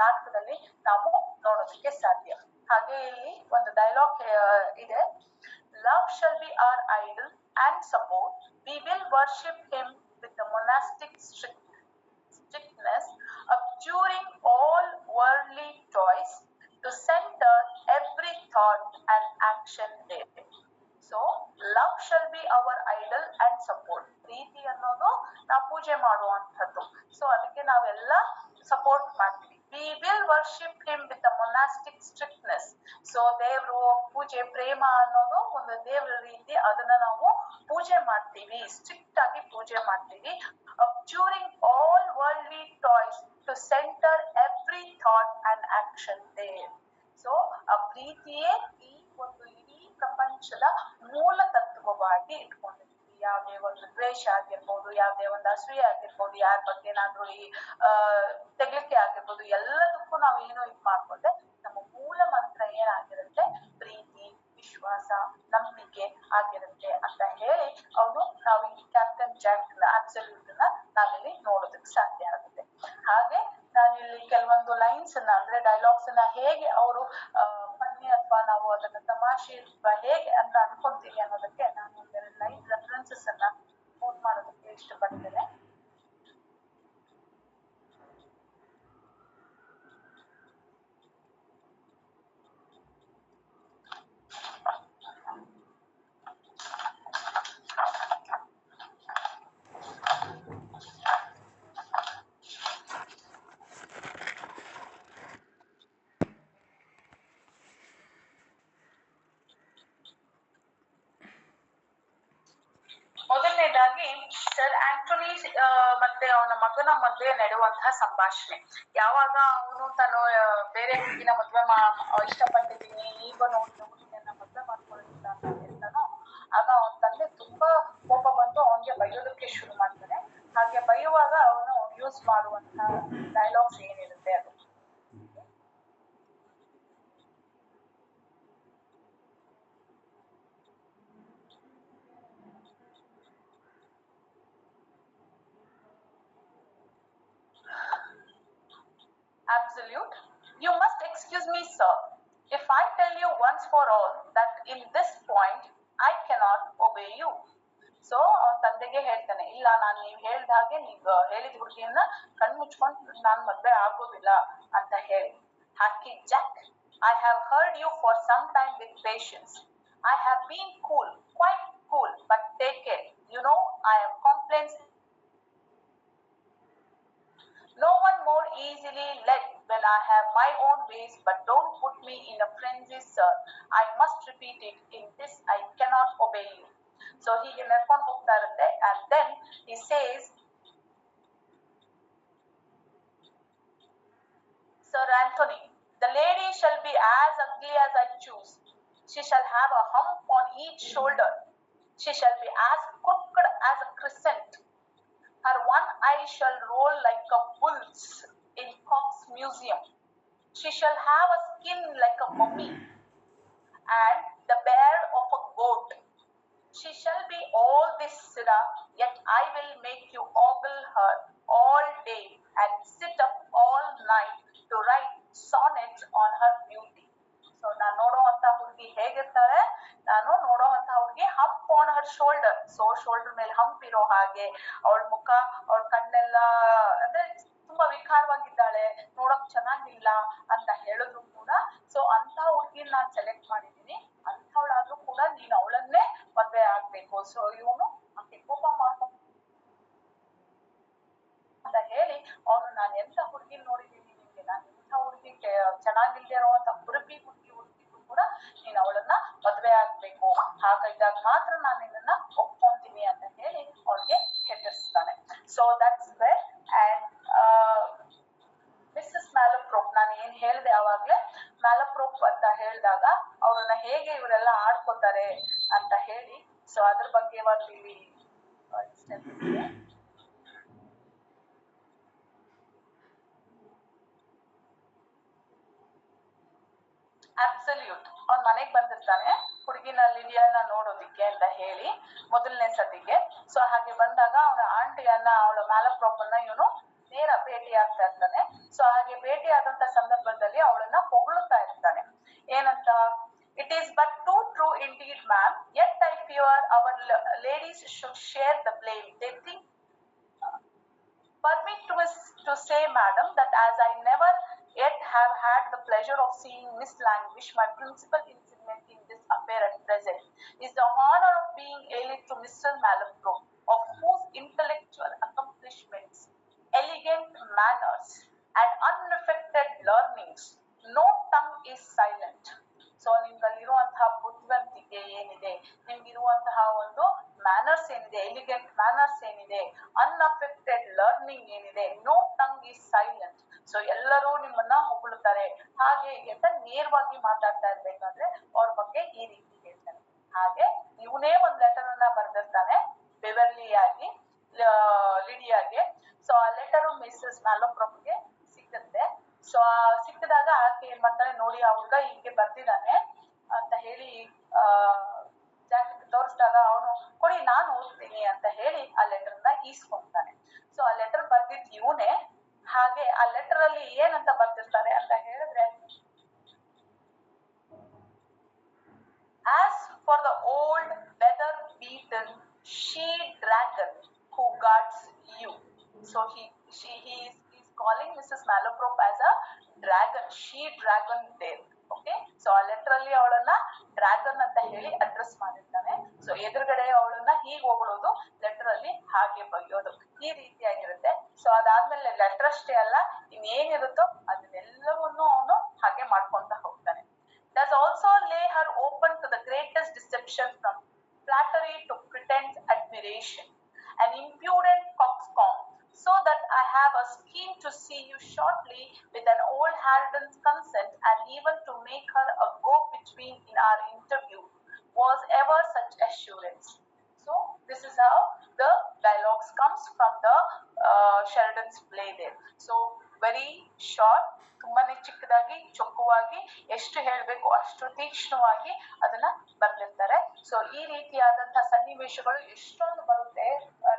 ನಾಟಕದಲ್ಲಿ ನಾವು ನೋಡೋದಕ್ಕೆ ಸಾಧ್ಯ. ಹಾಗೆ ಇಲ್ಲಿ ಒಂದು ಡೈಲಾಗ್ ಇದೆ, love shall be our idol and support, we will worship him with the monastic strictness, abjuring all worldly toys, to center every thought and action there. So love shall be our idol and support. ಪ್ರೀತಿ ಅನ್ನೋದು ನಾವು ಪೂಜೆ ಮಾಡುವಂಥದ್ದು. So ಅದಕ್ಕೆ ನಾವೆಲ್ಲ support ಮಾಡ್ತೀವಿ. We will worship him with the monastic strictness. So ದೇವ್ರು ಪೂಜೆ, ಪ್ರೇಮ ಅನ್ನೋದು ಒಂದು ದೇವ್ರ ರೀತಿ, ಅದನ್ನ ನಾವು ಪೂಜೆ ಮಾಡ್ತೀವಿ, ಸ್ಟ್ರಿಕ್ಟ್ ಆಗಿ ಪೂಜೆ ಮಾಡ್ತೀವಿ. Abjuring all worldly toys, to center every thought and action there. So ಆ ಪ್ರೀತಿಯೇ ಈ ಒಂದು ಇಡೀ ಪ್ರಪಂಚದ ಮೂಲ ತತ್ವವಾಗಿ ಇಟ್ಕೊಂಡಿರ್ತೀವಿ. ಯಾವುದೇ ಒಂದು ದ್ವೇಷ ಆಗಿರ್ಬೋದು, ಯಾವುದೇ ಒಂದು ಅಸೂಯೆ ಆಗಿರ್ಬೋದು, ಯಾರ ಬಗ್ಗೆ ಏನಾದ್ರೂ ತೆಗಲಿಕೆ ಆಗಿರ್ಬೋದು, ಎಲ್ಲದಕ್ಕೂ ನಾವು ಏನು ಇದು ಮಾಡ್ಕೊಂಡೆ ನಮ್ಮ ಮೂಲ ಮಂತ್ರ ಏನಾಗಿರುತ್ತೆ, ಪ್ರೀತಿ, ವಿಶ್ವಾಸ, ನಂಬಿಕೆ ಆಗಿರುತ್ತೆ ಅಂತ ಹೇಳಿ ನಾವು ಈ ಕ್ಯಾಪ್ಟನ್ ಜಾಕ್ ಅಬ್ಸಲ್ಯೂಟ್ ನ ನಾವಿಲ್ಲಿ ನೋಡೋದಕ್ಕೆ ಸಾಧ್ಯ ಆಗುತ್ತೆ. ಹಾಗೆ ನಾನಿಲ್ಲಿ ಕೆಲವೊಂದು ಲೈನ್ಸ್ ಅನ್ನ ಅಂದ್ರೆ ಡೈಲಾಗ್ಸ್ ಅನ್ನ ಹೇಗೆ ಅವರು ಫನ್ನಿ ಅಥವಾ ಅಥವಾ ನಾವು ಅದನ್ನ ತಮಾಷೆ ಅಥವಾ ಹೇಗೆ ಅಂತ ಅನ್ಕೊಂತೀವಿ ಅನ್ನೋದಕ್ಕೆ ನಾನು ಒಂದೆರಡು ಲೈವ್ ರೆಫರೆನ್ಸಸ್ ಅನ್ನ ಕೋಟ್ ಮಾಡೋದಕ್ಕೆ ಇಷ್ಟಪಡ್ತೇನೆ. ಮೊದಲನೇದಾಗಿ ಸರ್ ಆಂಟೋನಿ ಮತ್ತೆ ಅವನ ಮಗನ ಮಧ್ಯೆ ನಡೆಯುವಂತಹ ಸಂಭಾಷಣೆ. ಯಾವಾಗ ಅವನು ತಾನು ಬೇರೆ ಹುಡುಗಿನ ಮದ್ವೆ ಇಷ್ಟಪಟ್ಟಿದ್ದೀನಿ, ಈಗ ನೋಡಿ ಹುಡುಗಿಯನ್ನ ಮದ್ವೆ ಮಾಡ್ಕೊಳ್ಳೋದಿಲ್ಲ ಅಂತ ಹೇಳ್ತಾನೋ, ಆಗ ಅವನ ತಂದೆ ತುಂಬಾ ಕೋಪ ಬಂದು ಅವನಿಗೆ ಬೈಯೋದಕ್ಕೆ ಶುರು ಮಾಡ್ತಾನೆ. ಹಾಗೆ ಬೈಯುವಾಗ ಅವನು ಯೂಸ್ ಮಾಡುವಂತಹ ಡೈಲಾಗ್ಸ್ ಏನಿರುತ್ತೆ ಅದು. Absolute. You must excuse me, sir. If I tell you once for all that in this point I cannot obey you. So ತಂದೆಗೆ ಹೇಳ್ತಾನೆ, ಇಲ್ಲ ನಾನು ನೀವ್ ಹೇಳ್ದ ಹಾಗೆ ನೀವ್ ಹೇಳಿದ ಹುಡುಗಿಯನ್ನ ಕಣ್ಮುಚ್ಕೊಂಡು ನಾನ್ ಮದ್ವೆ ಆಗೋದಿಲ್ಲ ಅಂತ ಹೇಳಿ. ಹಾಕಿ Jack, I have heard you for some time with patience. I have been cool, quite cool, but take care. You know I am complaints. No one more easily led when I have my own ways, but don't put me in a frenzy, sir. I must repeat it. In this I cannot obey you. So hige nerಕೊಂಡು ಹೋಗ್ತಾ ಇರುತ್ತೆ. And then he says, Sir Anthony, the lady shall be as ugly as I choose. She shall have a hump on each shoulder. She shall be as crooked as a crescent. Her one eye shall roll like a bull's in Cox's Museum. She shall have a skin like a mummy and the beard of a goat. She shall be all this, Sira, yet I will make you ogle her all day and sit up all night to write sonnets on her beauty. So ನಾನು ನೋಡುವಂತ ಹುಡುಗಿ ಹೇಗಿರ್ತಾಳೆ, ನಾನು ನೋಡುವಂತ ಹುಡುಗಿ hump on her shoulder. So shoulder ಮೇಲೆ hump ಇರೋ ಹಾಗೆ, ಅವಳ ಮುಖ ಅವಳ ಕಣ್ಣೆಲ್ಲ ಅಂದ್ರೆ ತುಂಬಾ ವಿಕಾರವಾಗಿದ್ದಾಳೆ, ನೋಡಕ್ ಚೆನ್ನಾಗಿಲ್ಲ ಅಂತ ಹೇಳಿದ್ರು ಕೂಡ, ಸೊ ಅಂತ ಹುಡುಗಿನ ನಾನ್ ಸೆಲೆಕ್ಟ್ ಮಾಡಿದೀನಿ, ಅಂಥವಳಾದ್ರೂ ಕೂಡ ನೀನ್ ಅವಳನ್ನೇ ಮದ್ವೆ ಆಗ್ಬೇಕು. ಸೊ ಇವನು ಆಕೆ ಕೋಪ ಮಾಡ್ಕೊಂಡು ಅಂತ ಹೇಳಿ ಅವನು, ನಾನು ಎಂತ ಹುಡುಗಿನ ನೋಡಿದೀನಿ ನಿಮ್ಗೆ, ನಾನು ಎಂಥ ಹುಡುಗಿ ಚೆನ್ನಾಗಿಲ್ದೇ ಇರುವಂತ ಹುಡುಗಿ ಕೂಡ ನೀನ್ ಅವಳನ್ನ ಮದ್ವೆ ಆಗ್ಬೇಕು, ಹಾಗಿದ್ದಾಗ ಮಾತ್ರ ನಾನು ನಿನ್ನ ಒಪ್ಕೊಂತೀನಿ ಅಂತ ಹೇಳಿ ಅವಳಿಗೆ ಹೆದರ್ಸ್ತಾನೆ. So that's where. And Mrs Malaprop, ನಾನು ಏನ್ ಹೇಳ್ದೆ ಅವಾಗ್ಲೇ, ಮ್ಯಾಲಪ್ರೋಪ್ ಅಂತ ಹೇಳಿದಾಗ ಅವ್ರನ್ನ ಹೇಗೆ ಇವರೆಲ್ಲ ಆಡ್ಕೋತಾರೆ ಅಂತ ಹೇಳಿ, ಸೊ ಅದ್ರ ಬಗ್ಗೆ ಒಂದು ಇಲ್ಲಿ ಅಬ್ಸಲ್ಯೂಟ್. ಅವ್ನ್ ಮನೆಗ್ ಬಂದಿರ್ತಾನೆ ಹುಡುಗಿನ ಲಿಡಿಯಾನ ನೋಡೋದಿಕ್ಕೆ ಅಂತ ಹೇಳಿ ಮೊದಲನೇ ಸತಿಗೆ. ಸೊ ಹಾಗೆ ಬಂದಾಗ ಅವನ ಆಂಟಿಯನ್ನ, ಅವಳ ಮ್ಯಾಲಪ್ರೋಪ್ ಅನ್ನ ಇವನು ನೇರ ಭೇಟಿ ಆಗ್ತಾ ಇರ್ತಾನೆ. ಸೊ ಹಾಗೆ ಭೇಟಿ ಆದಂತ ಸಂದರ್ಭದಲ್ಲಿ ಅವಳನ್ನ ಹೊಗಳುತ್ತಾ ಇರ್ತಾನೆ. ಏನಂತ, it is but too true indeed ma'am, yet I fear our ladies should share the blame. They think permit to say, madam, that as I never yet have had the pleasure of seeing Miss Languish, my principal incident in this affair at present is the honor of being allied to Mr. Malapropre, of whose intellectual accomplishments, elegant manners, and unaffected learnings no tongue is silent. So ನಿಮ್ಗಲ್ಲಿರುವಂತಹ ಬುದ್ಧಿವಂತಿಕೆ ಏನಿದೆ, ನಿಮ್ಗಿರುವಂತಹ ಒಂದು manners ಏನಿದೆ, elegant manners ಏನಿದೆ, unaffected learning ಏನಿದೆ, no tongue is silent. So ಎಲ್ಲರೂ ನಿಮ್ಮನ್ನ ಹೊಗಳುತ್ತಾರೆ ಹಾಗೆ ಅಂತ ನೇರವಾಗಿ ಮಾತಾಡ್ತಾ ಇರ್ಬೇಕಾದ್ರೆ ಅವ್ರ ಬಗ್ಗೆ ಈ ರೀತಿ ಹೇಳ್ತಾನೆ. ಹಾಗೆ ಇವನೇ ಒಂದ್ ಲೆಟರ್ ಅನ್ನ ಬರ್ದಿರ್ತಾನೆ ಬೆವರ್ಲಿಯಾಗಿ ಲಿಡಿಯಾಗೆ. ಸೊ ಆ ಲೆಟರು ಮಿಸ್ಸಸ್ ಮ್ಯಾಲಪ್ರೋಪ್ಗೆ ಸಿಕ್ಕುತ್ತೆ. ಸೊ ಸಿಕ್ಕಿದಾಗ ಆಕೆ ಏನ್ ಮಾಡ್ತಾಳೆ, ನೋಡಿ ಆ ಹುಡ್ಗ ಹೀಗೆ ಬರ್ದಿದ್ದಾನೆ ಅಂತ ಹೇಳಿ ಜಾಕೆಟ್ ತೋರಿಸಿದಾಗ ಅವನು, ಕೊಡಿ ನಾನು ಓದ್ತೀನಿ ಅಂತ ಹೇಳಿ ಆ ಲೆಟರ್ನ ಈಸ್ಕೊಂತಾನೆ. ಸೊ ಆ ಲೆಟರ್ ಬರ್ದಿದ್ ಇವನೇ. ಹಾಗೆ ಆ ಲೆಟರ್ ಅಲ್ಲಿ ಏನಂತ ಬರ್ದಿರ್ತಾರೆ ಅಂತ ಹೇಳಿದ್ರೆ, ಶಿ ಡ್ರ್ಯಾಗನ್ ದೇವ್. ಓಕೆ, ಸೊ ಆ ಲೆಟರ್ ಅಲ್ಲಿ ಅವಳನ್ನ ಡ್ರ್ಯಾಗನ್ ಅಂತ ಹೇಳಿ ಅಡ್ರೆಸ್ ಮಾಡಿರ್ತಾನೆ. ಸೊ ಎದುರುಗಡೆ ಅವಳನ್ನ ಹೀಗೆ ಹೊಗಳೋದು, ಲೆಟರ್ ಅಲ್ಲಿ ಹಾಗೆ ಬರೆಯೋದು, ಈ ರೀತಿಯಾಗಿರುತ್ತೆ. ಸೊ ಅದಾದ್ಮೇಲೆ ಲೆಟರ್ ಅಷ್ಟೇ ಅಲ್ಲ, ಇನ್ನೇನಿರುತ್ತೋ ಅದನ್ನೆಲ್ಲವನ್ನೂ ಅವನು ಹಾಗೆ ಮಾಡ್ಕೊಂತ ಹೋಗ್ತಾನೆ. Does also lay her open to the greatest deception, from flattery to pretense admiration, an impudent coxcomb, so that I have a scheme to see you shortly with an old harridan's consent, and even to make her a go-between in our interview. Was ever such assurance? So this is how the dialogues comes from the Sheridan's play there. So very short, ತುಂಬಾನೇ ಚಿಕ್ಕದಾಗಿ ಚೊಕ್ಕವಾಗಿ ಎಷ್ಟು ಹೇಳ್ಬೇಕು ಅಷ್ಟು ತೀಕ್ಷ್ಣವಾಗಿ ಅದನ್ನ ಬರ್ದಿರ್ತಾರೆ. So ಈ ರೀತಿಯಾದಂತಹ ಸನ್ನಿವೇಶಗಳು ಎಷ್ಟೊಂದು ಬರುತ್ತೆ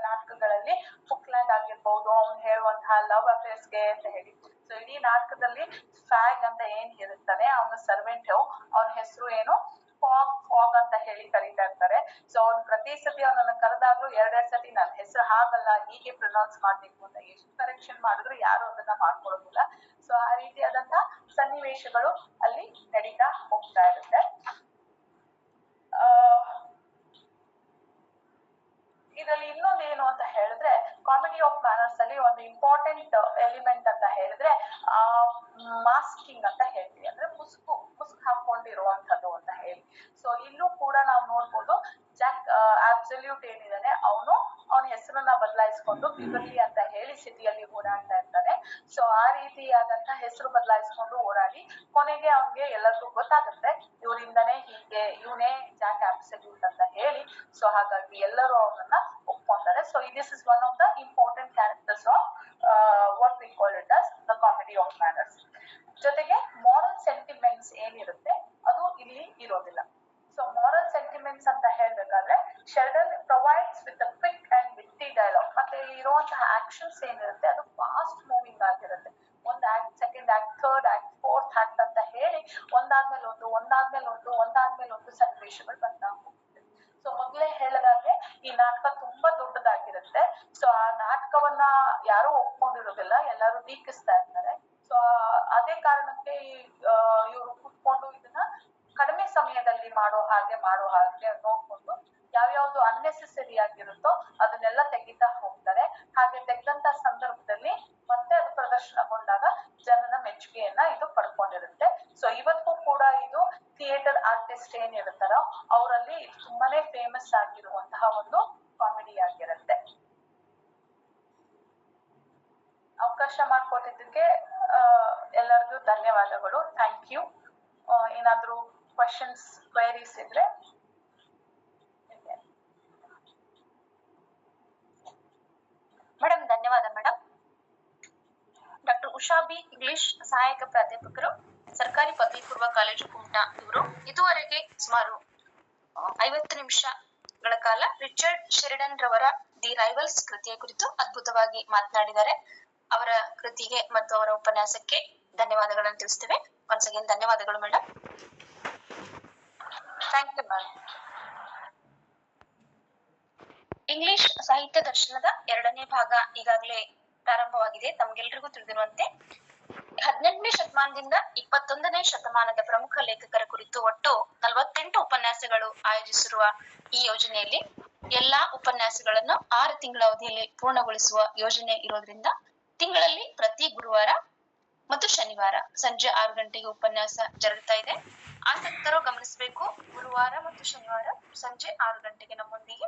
ನಾಟಕಗಳಲ್ಲಿ. ಫುಕ್ಲ್ಯಾಂಡ್ ಆಗಿರ್ಬಹುದು, ಅವ್ನು ಹೇಳುವಂತಹ ಲವ್ ಅಫೇರ್ಸ್ಗೆ ಅಂತ ಹೇಳಿ. ಸೊ ಇಡೀ ನಾಟಕದಲ್ಲಿ ಫ್ಯಾಗ್ ಅಂತ ಏನ್ ಇರುತ್ತಾನೆ, ಅವನ ಸರ್ವೆಂಟ್, ಅವನ ಹೆಸರು ಏನು, ಫಾಗ್ ಅಂತ ಹೇಳಿ ಕರೀತಾ ಇರ್ತಾರೆ. ಸೊ ಅವ್ನು ಪ್ರತಿ ಸತಿ ಅವನನ್ನ ಕರೆದಾಗ್ಲೂ ಎರಡೆರಡು ಸತಿ ನನ್ನ ಹೆಸರು ಹಾಗಲ್ಲ, ಹೀಗೆ ಪ್ರೊನೌನ್ಸ್ ಮಾಡ್ಬೇಕು ಅಂತ ಎಷ್ಟು ಕರೆಕ್ಷನ್ ಮಾಡಿದ್ರು ಯಾರು ಅದನ್ನ ಮಾಡ್ಕೊಳ್ಳೋದಿಲ್ಲ. ಸೊ ಆ ರೀತಿಯಾದಂತಹ ಸನ್ನಿವೇಶಗಳು ಅಲ್ಲಿ ನಡೀತಾ ಹೋಗ್ತಾ ಇರುತ್ತೆ. ಇದರಲ್ಲಿ ಇನ್ನೊಂದೇನು ಅಂತ ಹೇಳಿದ್ರೆ, ಕಾಮಿಡಿ ಆಫ್ ಮ್ಯಾನರ್ಸ್ ಅಲ್ಲಿ ಒಂದು ಇಂಪಾರ್ಟೆಂಟ್ ಎಲಿಮೆಂಟ್ ಅಂತ ಹೇಳಿದ್ರೆ ಮಾಸ್ಕಿಂಗ್ ಅಂತ ಹೇಳ್ತೀವಿ, ಅಂದ್ರೆ ಮುಸುಕು ಹಾಕೊಂಡಿರುವಂತದ್ದು ಅಂತ ಹೇಳಿ. ಸೊ ಇಲ್ಲೂ ಕೂಡ ನಾವು ನೋಡ್ಬೋದು, ಜಾಕ್ ಅಬ್ಸಲ್ಯೂಟ್ ಏನಿದಾನೆ ಅವನ ಹೆಸರನ್ನ ಬದಲಾಯಿಸ್ಕೊಂಡು ಬಿಬರ್ಲಿ ಅಂತ ಹೇಳಿ ಸಿಟಿಯಲ್ಲಿ ಓಡಾಡ್ತಾ ಇರ್ತಾನೆ. ಸೊ ಆ ರೀತಿಯಾದಂತ ಹೆಸರು ಬದಲಾಯಿಸ್ಕೊಂಡು ಓಡಾಡಿ ಕೊನೆಗೆ ಅವನ್ಗೆ ಎಲ್ಲರಿಗೂ ಗೊತ್ತಾಗುತ್ತೆ ಇವರಿಂದನೇ ಹೀಗೆ ಇವನೇ ಜಾಕ್ ಅಬ್ಸಲ್ಯೂಟ್ ಅಂತ ಹೇಳಿ. ಸೊ ಹಾಗಾಗಿ ಎಲ್ಲರೂ ಅವನನ್ನ ಒಪ್ಕೊಂತಾರೆ. So this is one of the important characters of what we call it as the comedy of manners. ಜೊತೆಗೆ ಮಾರಲ್ ಸೆಂಟಿಮೆಂಟ್ಸ್ ಏನಿರುತ್ತೆ ಅದು ಇಲ್ಲಿ ಇರೋದಿಲ್ಲ. ಸೊ ಮಾರಲ್ ಸೆಂಟಿಮೆಂಟ್ಸ್ ಅಂತ ಹೇಳ್ಬೇಕಾದ್ರೆ Sheldon provides with a quick and witty dialogue. ಮತ್ತೆ ಇಲ್ಲಿ ಇರುವಂತಹ ಆಕ್ಷನ್ಸ್ ಏನಿರುತ್ತೆ ಅದು ಫಾಸ್ಟ್ ಮೂವಿಂಗ್ ಆಗಿರುತ್ತೆ. ಒಂದ್ act, second act, third act, fourth act ಅಂತ ಹೇಳಿ ಒಂದಾದ್ಮೇಲೆ ಒಂದು ಸನ್ನಿವೇಶಗಳು ಬರ್ತಾ ಹೋಗುತ್ತೆ. ಸೊ ಮೊದಲೇ ಹೇಳಿದಾಗೆ ಈ ನಾಟಕ ತುಂಬಾ ದೊಡ್ಡದಾಗಿರುತ್ತೆ. ಸೊ ಆ ನಾಟಕವನ್ನ ಯಾರು ಒಪ್ಕೊಂಡಿರೋದಿಲ್ಲ, ಎಲ್ಲರೂ ಟೀಕಿಸ್ತಾ ಇರ್ತಾರೆ. ಸೊ ಅದೇ ಕಾರಣಕ್ಕೆ ಇವರು ಕುತ್ಕೊಂಡು ಇದನ್ನ ಕಡಿಮೆ ಸಮಯದಲ್ಲಿ ಮಾಡೋ ಹಾಗೆ ನೋಡ್ಕೊಂಡು ಯಾವ್ಯಾವ್ದು ಅನ್ನೆಸೆಸರಿ ಆಗಿರುತ್ತೋ ಅದನ್ನೆಲ್ಲ ತೆಗಿತಾ ಹೋಗ್ತಾರೆ. ಹಾಗೆ ತೆಗೆದಂತ ಸಂದರ್ಭದಲ್ಲಿ ಮತ್ತೆ ಅದು ಪ್ರದರ್ಶನಗೊಂಡಾಗ ಜನನ ಮೆಚ್ಚುಗೆಯನ್ನ ಇದು ಪಡ್ಕೊಂಡಿರುತ್ತೆ. ಸೊ ಇವತ್ತಿಗೂ ಕೂಡ ಇದು ಥಿಯೇಟರ್ ಆರ್ಟಿಸ್ಟ್ ಏನಿರುತ್ತಾರೋ ಅವರಲ್ಲಿ ಇದು ತುಂಬಾನೇ ಫೇಮಸ್ ಆಗಿರುವಂತಹ ಒಂದು ಕಾಮಿಡಿ ಆಗಿರುತ್ತೆ. ಅವಕಾಶ ಮಾಡಿಕೊಟ್ಟಿದ್ದಕ್ಕೆ ಎಲ್ಲರಿಗೂ ಧನ್ಯವಾದಗಳು. Thank you. ಏನಾದ್ರೂ ಕ್ವೆಶನ್ಸ್, ಕ್ವೆರೀಸ್ ಇದ್ರೆ ಮೇಡಮ್. ಧನ್ಯವಾದ madam. Doctor Usha B, English ಸಹಾಯಕ ಪ್ರಾಧ್ಯಾಪಕರು, ಸರ್ಕಾರಿ ಪದವಿ ಪೂರ್ವ ಕಾಲೇಜು ಕುಮಟಾ. ಇವರು ಇದುವರೆಗೆ ಸುಮಾರು 50 ನಿಮಿಷಗಳ ಕಾಲ ರಿಚರ್ಡ್ ಶೆರಿಡನ್ ರವರ ದಿ ರೈವಲ್ಸ್ ಕೃತಿಯ ಕುರಿತು ಅದ್ಭುತವಾಗಿ ಮಾತನಾಡಿದ್ದಾರೆ. ಅವರ ಕೃತಿಗೆ ಮತ್ತು ಅವರ ಉಪನ್ಯಾಸಕ್ಕೆ ಧನ್ಯವಾದಗಳನ್ನು ತಿಳಿಸ್ತೇವೆ. ಒನ್ಸ್ ಅಗೇನ್ ಧನ್ಯವಾದಗಳು madam. Thank you ma'am. English ಸಾಹಿತ್ಯ ದರ್ಶನದ 2ನೇ ಭಾಗ ಈಗಾಗಲೇ ಪ್ರಾರಂಭವಾಗಿದೆ. ತಮಗೆಲ್ರಿಗೂ ತಿಳಿದಿರುವಂತೆ 18ನೇ ಶತಮಾನದಿಂದ 21ನೇ ಶತಮಾನದ ಪ್ರಮುಖ ಲೇಖಕರ ಕುರಿತು ಒಟ್ಟು 48 ಉಪನ್ಯಾಸಗಳು ಆಯೋಜಿಸಿರುವ ಈ ಯೋಜನೆಯಲ್ಲಿ ಎಲ್ಲಾ ಉಪನ್ಯಾಸಗಳನ್ನು 6 ತಿಂಗಳ ಅವಧಿಯಲ್ಲಿ ಪೂರ್ಣಗೊಳಿಸುವ ಯೋಜನೆ ಇರೋದ್ರಿಂದ ತಿಂಗಳಲ್ಲಿ ಪ್ರತಿ ಗುರುವಾರ ಮತ್ತು ಶನಿವಾರ ಸಂಜೆ 6 ಗಂಟೆಗೆ ಉಪನ್ಯಾಸ ಜರುಗುತ್ತಾ ಇದೆ. ಆಸಕ್ತರು ಗಮನಿಸಬೇಕು, ಗುರುವಾರ ಮತ್ತು ಶನಿವಾರ ಸಂಜೆ 6 ಗಂಟೆಗೆ ನಮ್ಮೊಂದಿಗೆ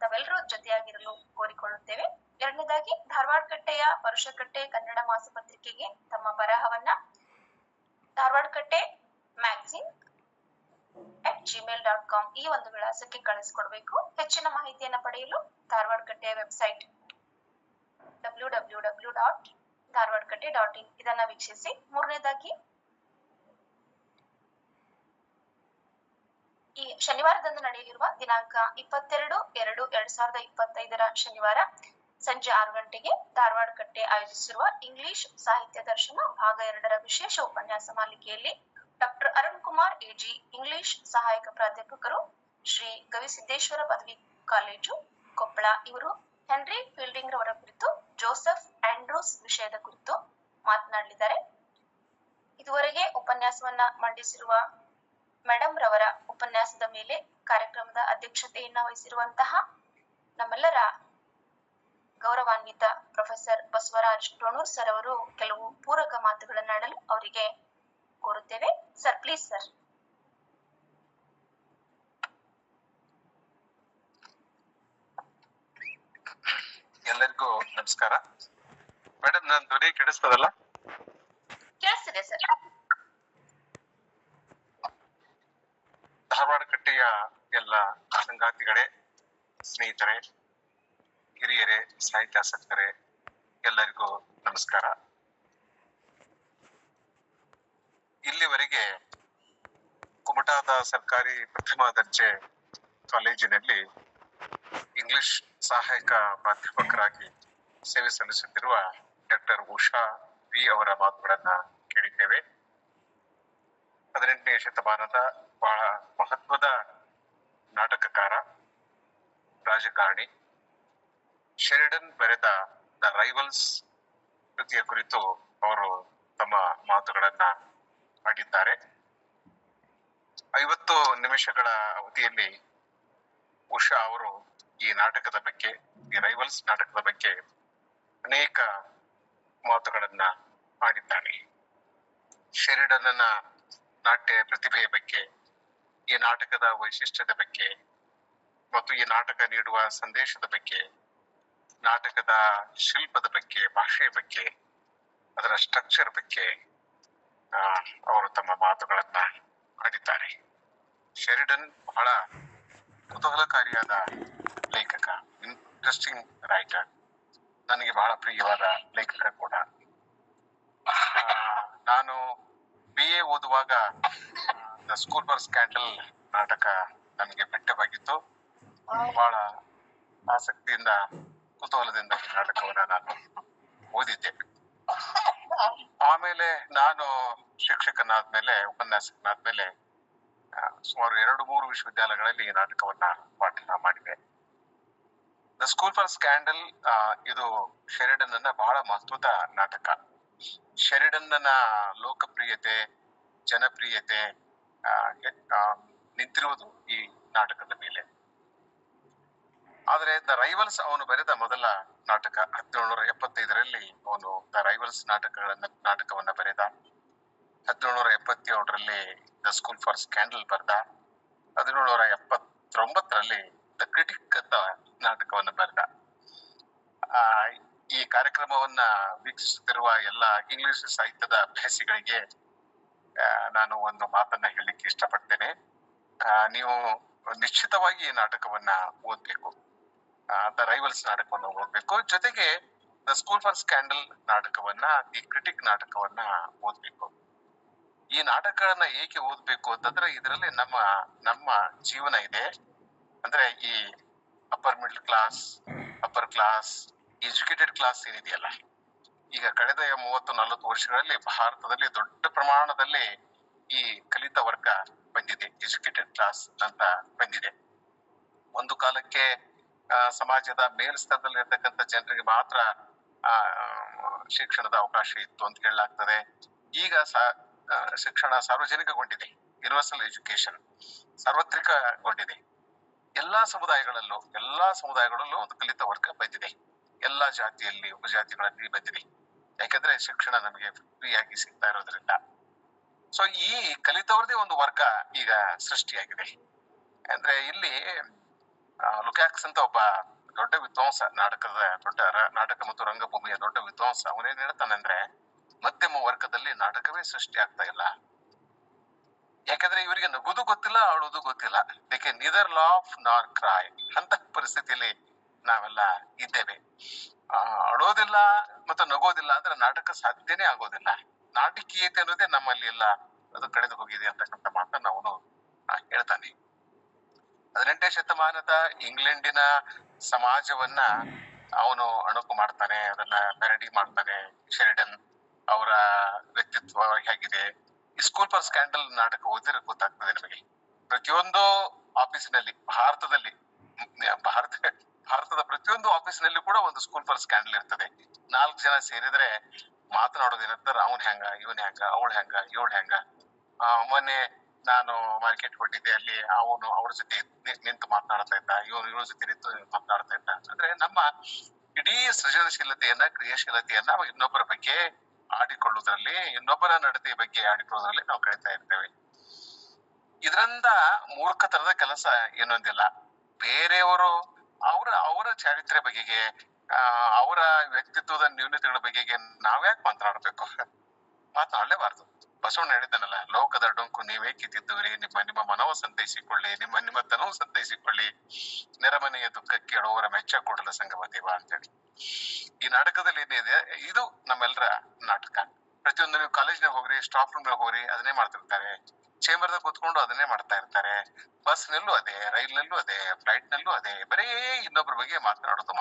ತಾವೆಲ್ಲರೂ ಜೊತೆಯಾಗಿರಲು ಕೋರಿಕೊಳ್ಳುತ್ತೇವೆ. ಎರಡನೇದಾಗಿ, ಧಾರವಾಡ ಕಟ್ಟೆಯ ಪರುಷಕಟ್ಟೆ ಕನ್ನಡ ಮಾಸಪತ್ರಿಕೆಗೆ ತಮ್ಮ ಬರಹವನ್ನ ಧಾರವಾಡಕಟ್ಟೆ magazine@gmail.com ಈ ಒಂದು ವಿಳಾಸಕ್ಕೆ ಕಳಿಸಿಕೊಡ್ಬೇಕು. ಹೆಚ್ಚಿನ ಮಾಹಿತಿಯನ್ನ ಪಡೆಯಲು ಧಾರವಾಡಕಟ್ಟೆಯ ವೆಬ್ಸೈಟ್ www.dharwadkatte.in ಇದನ್ನ ವೀಕ್ಷಿಸಿ. ಮೂರನೇದಾಗಿ, ಈ ಶನಿವಾರದಂದು ನಡೆಯಲಿರುವ ದಿನಾಂಕ 22/2/2025 ಶನಿವಾರ ಸಂಜೆ 6 ಗಂಟೆಗೆ ಧಾರವಾಡಕಟ್ಟೆ ಆಯೋಜಿಸಿರುವ ಇಂಗ್ಲಿಷ್ ಸಾಹಿತ್ಯ ದರ್ಶನ ಭಾಗ 2ರ ವಿಶೇಷ ಉಪನ್ಯಾಸ ಮಾಲಿಕೆಯಲ್ಲಿ doctor Arun Kumar AG, English ಸಹಾಯಕ ಪ್ರಾಧ್ಯಾಪಕರು, ಶ್ರೀ ಗವಿಸಿದ್ದೇಶ್ವರ ಪದವಿ ಕಾಲೇಜು ಕೊಪ್ಪಳ, ಇವರು ಹೆನ್ರಿ ಫೀಲ್ಡಿಂಗ್ ರವರ ಕುರಿತು ಜೋಸೆಫ್ ಆಂಡ್ರೂಸ್ ವಿಷಯದ ಕುರಿತು ಮಾತನಾಡಲಿದ್ದಾರೆ. ಇದುವರೆಗೆ ಉಪನ್ಯಾಸವನ್ನ ಮಂಡಿಸಿರುವ ಮೇಡಮ್ ರವರ ಉಪನ್ಯಾಸದ ಮೇಲೆ ಕಾರ್ಯಕ್ರಮದ ಅಧ್ಯಕ್ಷತೆಯನ್ನ ವಹಿಸಿರುವಂತಹ ನಮ್ಮೆಲ್ಲರ ಗೌರವಾನ್ವಿತ ಪ್ರೊಫೆಸರ್ ಬಸವರಾಜ್ ಟೋಣೂರ್ ಸರ್ ಅವರು ಕೆಲವು ಪೂರಕ ಮಾತುಗಳನ್ನಾಡಲು ಅವರಿಗೆ ಕೋರುತ್ತೇವೆ. Sir, please sir. ಎಲ್ಲರಿಗೂ ನಮಸ್ಕಾರ. ಮೇಡಮ್, ನನ್ನ ಧ್ವನಿ ಕೇಳಿಸ್ತದಲ್ಲ? ಕೇಳಿಸ್ತಿದೆ ಸರ್. ಧಾರವಾಡ ಕಟ್ಟೆಯ ಎಲ್ಲ ಸಂಗಾತಿಗಳೇ, ಸ್ನೇಹಿತರೆ, ಹಿರಿಯರೇ, ಸಾಹಿತ್ಯಾಸಕ್ತರೇ, ಎಲ್ಲರಿಗೂ ನಮಸ್ಕಾರ. ಇಲ್ಲಿವರೆಗೆ ಕುಮಟಾದ ಸರ್ಕಾರಿ ಪ್ರಥಮ ದರ್ಜೆ ಕಾಲೇಜಿನಲ್ಲಿ ಇಂಗ್ಲಿಷ್ ಸಹಾಯಕ ಪ್ರಾಧ್ಯಾಪಕರಾಗಿ ಸೇವೆ ಸಲ್ಲಿಸುತ್ತಿರುವ ಡಾಕ್ಟರ್ ಉಷಾ ವಿ ಅವರ ಮಾತುಗಳನ್ನ ಕೇಳಿದ್ದೇವೆ. 18ನೇ ಶತಮಾನದ ಬಹಳ ಮಹತ್ವದ ನಾಟಕಕಾರ, ರಾಜಕಾರಣಿ. ಶೆರಿಡನ್ ಬರೆದ ದ ರೈವಲ್ಸ್ ಕೃತಿಯ ಕುರಿತು ಅವರು ತಮ್ಮ ಮಾತುಗಳನ್ನ ಆಡಿದ್ದಾರೆ. 50 ನಿಮಿಷಗಳ ಅವಧಿಯಲ್ಲಿ ಉಷಾ ಅವರು ಈ ನಾಟಕದ ಬಗ್ಗೆ, ಈ ರೈವಲ್ಸ್ ನಾಟಕದ ಬಗ್ಗೆ ಅನೇಕ ಮಾತುಗಳನ್ನ ಆಡಿದ್ದಾನೆ. ಶೆರಿಡನ್ನ ನಾಟ್ಯ ಪ್ರತಿಭೆಯ ಬಗ್ಗೆ, ಈ ನಾಟಕದ ವೈಶಿಷ್ಟ್ಯದ ಬಗ್ಗೆ ಮತ್ತು ಈ ನಾಟಕ ನೀಡುವ ಸಂದೇಶದ ಬಗ್ಗೆ, ನಾಟಕದ ಶಿಲ್ಪದ ಬಗ್ಗೆ, ಭಾಷೆಯ ಬಗ್ಗೆ, ಅದರ ಸ್ಟ್ರಕ್ಚರ್ ಬಗ್ಗೆ ಅವರು ತಮ್ಮ ಮಾತುಗಳನ್ನ ಆಡಿದ್ದಾರೆ. ಶೆರಿಡನ್ ಬಹಳ ಕುತೂಹಲಕಾರಿಯಾದ ಲೇಖಕ, ಇಂಟ್ರೆಸ್ಟಿಂಗ್ ರೈಟರ್, ನನಗೆ ಬಹಳ ಪ್ರಿಯವಾದ ಲೇಖಕ ಕೂಡ. ನಾನು BA ಓದುವಾಗ ದ ಸ್ಕೂಲ್ ಫಾರ್ ಸ್ಕ್ಯಾಂಡಲ್ ನಾಟಕ ನನಗೆ ಬೆಟ್ಟವಾಗಿತ್ತು. ಬಹಳ ಆಸಕ್ತಿಯಿಂದ, ಕುತೂಹಲದಿಂದ ಈ ನಾಟಕವನ್ನ ನಾನು ಓದಿದ್ದೆ. ಆಮೇಲೆ ನಾನು ಶಿಕ್ಷಕನಾದ್ಮೇಲೆ, ಉಪನ್ಯಾಸಕನಾದ್ಮೇಲೆ ಸುಮಾರು 2-3 ವಿಶ್ವವಿದ್ಯಾಲಯಗಳಲ್ಲಿ ಈ ನಾಟಕವನ್ನ ಪಾಠ ಮಾಡಿದೆ. ದ ಸ್ಕೂಲ್ ಫಾರ್ ಸ್ಕ್ಯಾಂಡಲ್ ಇದು ಶೆರಿಡನ್ ಬಹಳ ಮಹತ್ವದ ನಾಟಕ. ಶೆರಿಡನ್ ಲೋಕಪ್ರಿಯತೆ, ಜನಪ್ರಿಯತೆ ನಿಂತಿರುವುದು ಈ ನಾಟಕದ ಮೇಲೆ. ಆದ್ರೆ ದ ರೈವಲ್ಸ್ ಅವನು ಬರೆದ ಮೊದಲ ನಾಟಕ. 1775ರಲ್ಲಿ ಅವನು ದ ರೈವಲ್ಸ್ ನಾಟಕವನ್ನ ಬರೆದ. 1777ರಲ್ಲಿ ದ ಸ್ಕೂಲ್ ಫಾರ್ ಸ್ಕ್ಯಾಂಡಲ್ ಬರೆದ. 1779ರಲ್ಲಿ ದ ಕ್ರಿಟಿಕ್ ಅಂತ ನಾಟಕವನ್ನು ಬರೆದ. ಈ ಕಾರ್ಯಕ್ರಮವನ್ನ ವೀಕ್ಷಿಸುತ್ತಿರುವ ಎಲ್ಲ ಇಂಗ್ಲಿಷ್ ಸಾಹಿತ್ಯದ ಅಭ್ಯಾಸಿಗಳಿಗೆ ನಾನು ಒಂದು ಮಾತನ್ನ ಹೇಳಲಿಕ್ಕೆ ಇಷ್ಟಪಡ್ತೇನೆ. ನೀವು ನಿಶ್ಚಿತವಾಗಿ ಈ ನಾಟಕವನ್ನ ಓದ್ಬೇಕು, ದ ರೈವಲ್ಸ್ ನಾಟಕವನ್ನ ಓದ್ಬೇಕು. ಜೊತೆಗೆ ದ ಸ್ಕೂಲ್ ಫಾರ್ ಸ್ಕ್ಯಾಂಡಲ್ ನಾಟಕವನ್ನ, ದಿ ಕ್ರಿಟಿಕ್ ನಾಟಕವನ್ನ ಓದ್ಬೇಕು. ಈ ನಾಟಕಗಳನ್ನ ಏಕೆ ಓದ್ಬೇಕು ಅಂತಂದ್ರೆ, ಇದರಲ್ಲಿ ನಮ್ಮ ಜೀವನ ಇದೆ. ಅಂದ್ರೆ ಈ upper middle class, upper class, educated class ಏನಿದೆಯಲ್ಲ, ಈಗ ಕಳೆದ 30-40 ವರ್ಷಗಳಲ್ಲಿ ಭಾರತದಲ್ಲಿ ದೊಡ್ಡ ಪ್ರಮಾಣದಲ್ಲಿ ಈ ಕಲಿತ ವರ್ಗ ಬಂದಿದೆ, ಎಜುಕೇಟೆಡ್ ಕ್ಲಾಸ್ ಅಂತ ಬಂದಿದೆ. ಒಂದು ಕಾಲಕ್ಕೆ ಸಮಾಜದ ಮೇಲ್ಸ್ತರದಲ್ಲಿ ಇರ್ತಕ್ಕಂಥ ಜನರಿಗೆ ಮಾತ್ರ ಶಿಕ್ಷಣದ ಅವಕಾಶ ಇತ್ತು ಅಂತ ಹೇಳಲಾಗ್ತದೆ. ಈಗ ಶಿಕ್ಷಣ ಸಾರ್ವಜನಿಕಗೊಂಡಿದೆ, ಯೂನಿವರ್ಸಲ್ ಎಜುಕೇಶನ್ ಸಾರ್ವತ್ರಿಕಗೊಂಡಿದೆ. ಎಲ್ಲಾ ಸಮುದಾಯಗಳಲ್ಲೂ ಒಂದು ಕಲಿತ ವರ್ಗ ಬಂದಿದೆ. ಎಲ್ಲಾ ಜಾತಿಯಲ್ಲಿ, ಉಪಜಾತಿಗಳಲ್ಲಿ ಬಂದಿದೆ. ಯಾಕಂದ್ರೆ ಶಿಕ್ಷಣ ನಮಗೆ ಫ್ರೀಯಾಗಿ ಸಿಗ್ತಾ ಇರೋದ್ರಿಂದ. ಸೊ ಈ ಕಲಿತವ್ರದೇ ಒಂದು ವರ್ಗ ಈಗ ಸೃಷ್ಟಿಯಾಗಿದೆ. ಅಂದ್ರೆ ಇಲ್ಲಿ ಲುಕ್ಯಾಕ್ಸ್ ಅಂತ ಒಬ್ಬ ದೊಡ್ಡ ವಿದ್ವಾಂಸ, ನಾಟಕ ಮತ್ತು ರಂಗಭೂಮಿಯ ದೊಡ್ಡ ವಿದ್ವಾಂಸ, ಅವನೇನ್ ಹೇಳ್ತಾನಂದ್ರೆ, ಮಧ್ಯಮ ವರ್ಗದಲ್ಲಿ ನಾಟಕವೇ ಸೃಷ್ಟಿ ಆಗ್ತಾ ಇಲ್ಲ. ಯಾಕಂದ್ರೆ ಇವರಿಗೆ ನಗುದು ಗೊತ್ತಿಲ್ಲ, ಅಳುವುದು ಗೊತ್ತಿಲ್ಲ. ದೇ ನೀದರ್ ಲಾಫ್ ನಾರ್ ಕ್ರೈ ಅಂತ ಪರಿಸ್ಥಿತಿಯಲ್ಲಿ ನಾವೆಲ್ಲ ಇದ್ದೇವೆ. ಅಳೋದಿಲ್ಲ ಮತ್ತು ನಗೋದಿಲ್ಲ ಅಂದ್ರೆ ನಾಟಕ ಸಾಧ್ಯನೇ ಆಗೋದಿಲ್ಲ. ನಾಟಕೀಯತೆ ಅನ್ನೋದೇ ನಮ್ಮಲ್ಲಿ ಎಲ್ಲ ಅದು ಕಳೆದು ಹೋಗಿದೆ ಅಂತಕ್ಕಂಥ ಮಾತನ್ನ ಅವನು ಹೇಳ್ತಾನೆ. 18ನೇ ಶತಮಾನದ ಇಂಗ್ಲೆಂಡಿನ ಸಮಾಜವನ್ನ ಅವನು ಅಣುಕು ಮಾಡ್ತಾನೆ, ಅದನ್ನ ಪ್ಯಾರಡಿ ಮಾಡ್ತಾನೆ. ಶೆರಿಡನ್ ಅವರ ವ್ಯಕ್ತಿತ್ವ ಹೇಗಿದೆ, ಈ ಸ್ಕೂಲ್ ಫಾರ್ ಸ್ಕ್ಯಾಂಡಲ್ ನಾಟಕ ಓದಿದ್ರೆ ಗೊತ್ತಾಗ್ತದೆ ನಮಗೆ. ಪ್ರತಿಯೊಂದು ಆಫೀಸಿನಲ್ಲಿ, ಭಾರತದ ಪ್ರತಿಯೊಂದು ಆಫೀಸಿನಲ್ಲಿ ಕೂಡ ಒಂದು ಸ್ಕೂಲ್ ಫಾರ್ ಸ್ಕ್ಯಾಂಡಲ್ ಇರ್ತದೆ. 4 ಜನ ಸೇರಿದ್ರೆ ಮಾತನಾಡೋದೇನಂತಾರ ಅವನ್ ಹೆಂಗ ಇವನ್ ಹೆಂಗ ಅವಳು ಹೆಂಗ ಇವಳು ಹೆಂಗ. ಮೊನ್ನೆ ನಾನು ಮಾರ್ಕೆಟ್ ಹೊಟ್ಟಿದ್ದೆ, ಅಲ್ಲಿ ಅವನು ಅವ್ರ ಜೊತೆ ನಿಂತು ಮಾತನಾಡ್ತಾ ಇದ್ದ, ಇವ್ರ ಜೊತೆ ನಿಂತು ಮಾತನಾಡ್ತಾ ಇದ್ದ. ಅಂದ್ರೆ ನಮ್ಮ ಇಡೀ ಸೃಜನಶೀಲತೆಯನ್ನ ಕ್ರಿಯಾಶೀಲತೆಯನ್ನ ಇನ್ನೊಬ್ಬರ ಬಗ್ಗೆ ಆಡಿಕೊಳ್ಳುವುದ್ರಲ್ಲಿ, ಇನ್ನೊಬ್ಬರ ನಡತೆ ಬಗ್ಗೆ ಆಡಿಕೊಳ್ಳುವುದ್ರಲ್ಲಿ ನಾವು ಕಳೀತಾ ಇರ್ತೇವೆ. ಇದರಿಂದ ಮೂರ್ಖತನದ ಕೆಲಸ ಏನೊಂದಿಲ್ಲ. ಬೇರೆಯವರು ಅವರ ಚಾರಿತ್ರ್ಯ ಬಗೆಗೆ, ಅವರ ವ್ಯಕ್ತಿತ್ವದ ನ್ಯೂನತೆಗಳ ಬಗೆಗೆ ನಾವ್ಯಾಕೆ ಮಾತನಾಡ್ಬೇಕು? ಮಾತನಾಡಲೇಬಾರ್ದು. ಬಸವಣ್ಣ ಹೇಳಿದ್ದಾನಲ್ಲ, ಲೋಕದ ಡೊಂಕು ನೀವೇ ಕಿತ್ತಿದ್ದೀರಿ, ನಿಮ್ಮ ಮನವ ಸಂತೈಸಿಕೊಳ್ಳಿ, ನಿಮ್ಮ ತನವು ಸಂತೈಸಿಕೊಳ್ಳಿ, ನೆರಮನೆಯ ದುಃಖ ಕೇಳುವವರ ಮೆಚ್ಚ ಕೊಡಲ ಸಂಗಮ ದೇವ ಅಂತೇಳಿ. ಈ ನಾಟಕದಲ್ಲಿ ಏನಿದೆ, ಇದು ನಮ್ಮೆಲ್ಲರ ನಾಟಕ. ಪ್ರತಿಯೊಂದು ನೀವು ಕಾಲೇಜ್ನಾಗ ಹೋಗ್ರಿ, ಸ್ಟಾಫ್ ರೂಮ್ ಹೋಗ್ರಿ, ಅದನ್ನೇ ಮಾಡ್ತಿರ್ತಾರೆ. ಚೇಂಬರ್ದಾಗ ಕೂತ್ಕೊಂಡು ಅದನ್ನೇ ಮಾಡ್ತಾ ಇರ್ತಾರೆ. ಬಸ್ ನಲ್ಲೂ ಅದೇ, ರೈಲ್ ನಲ್ಲೂ ಅದೇ, ಫ್ಲೈಟ್ ನಲ್ಲೂ ಅದೇ. ಬರೀ ಇನ್ನೊಬ್ಬರ ಬಗ್ಗೆ ಮಾತನಾಡೋದು.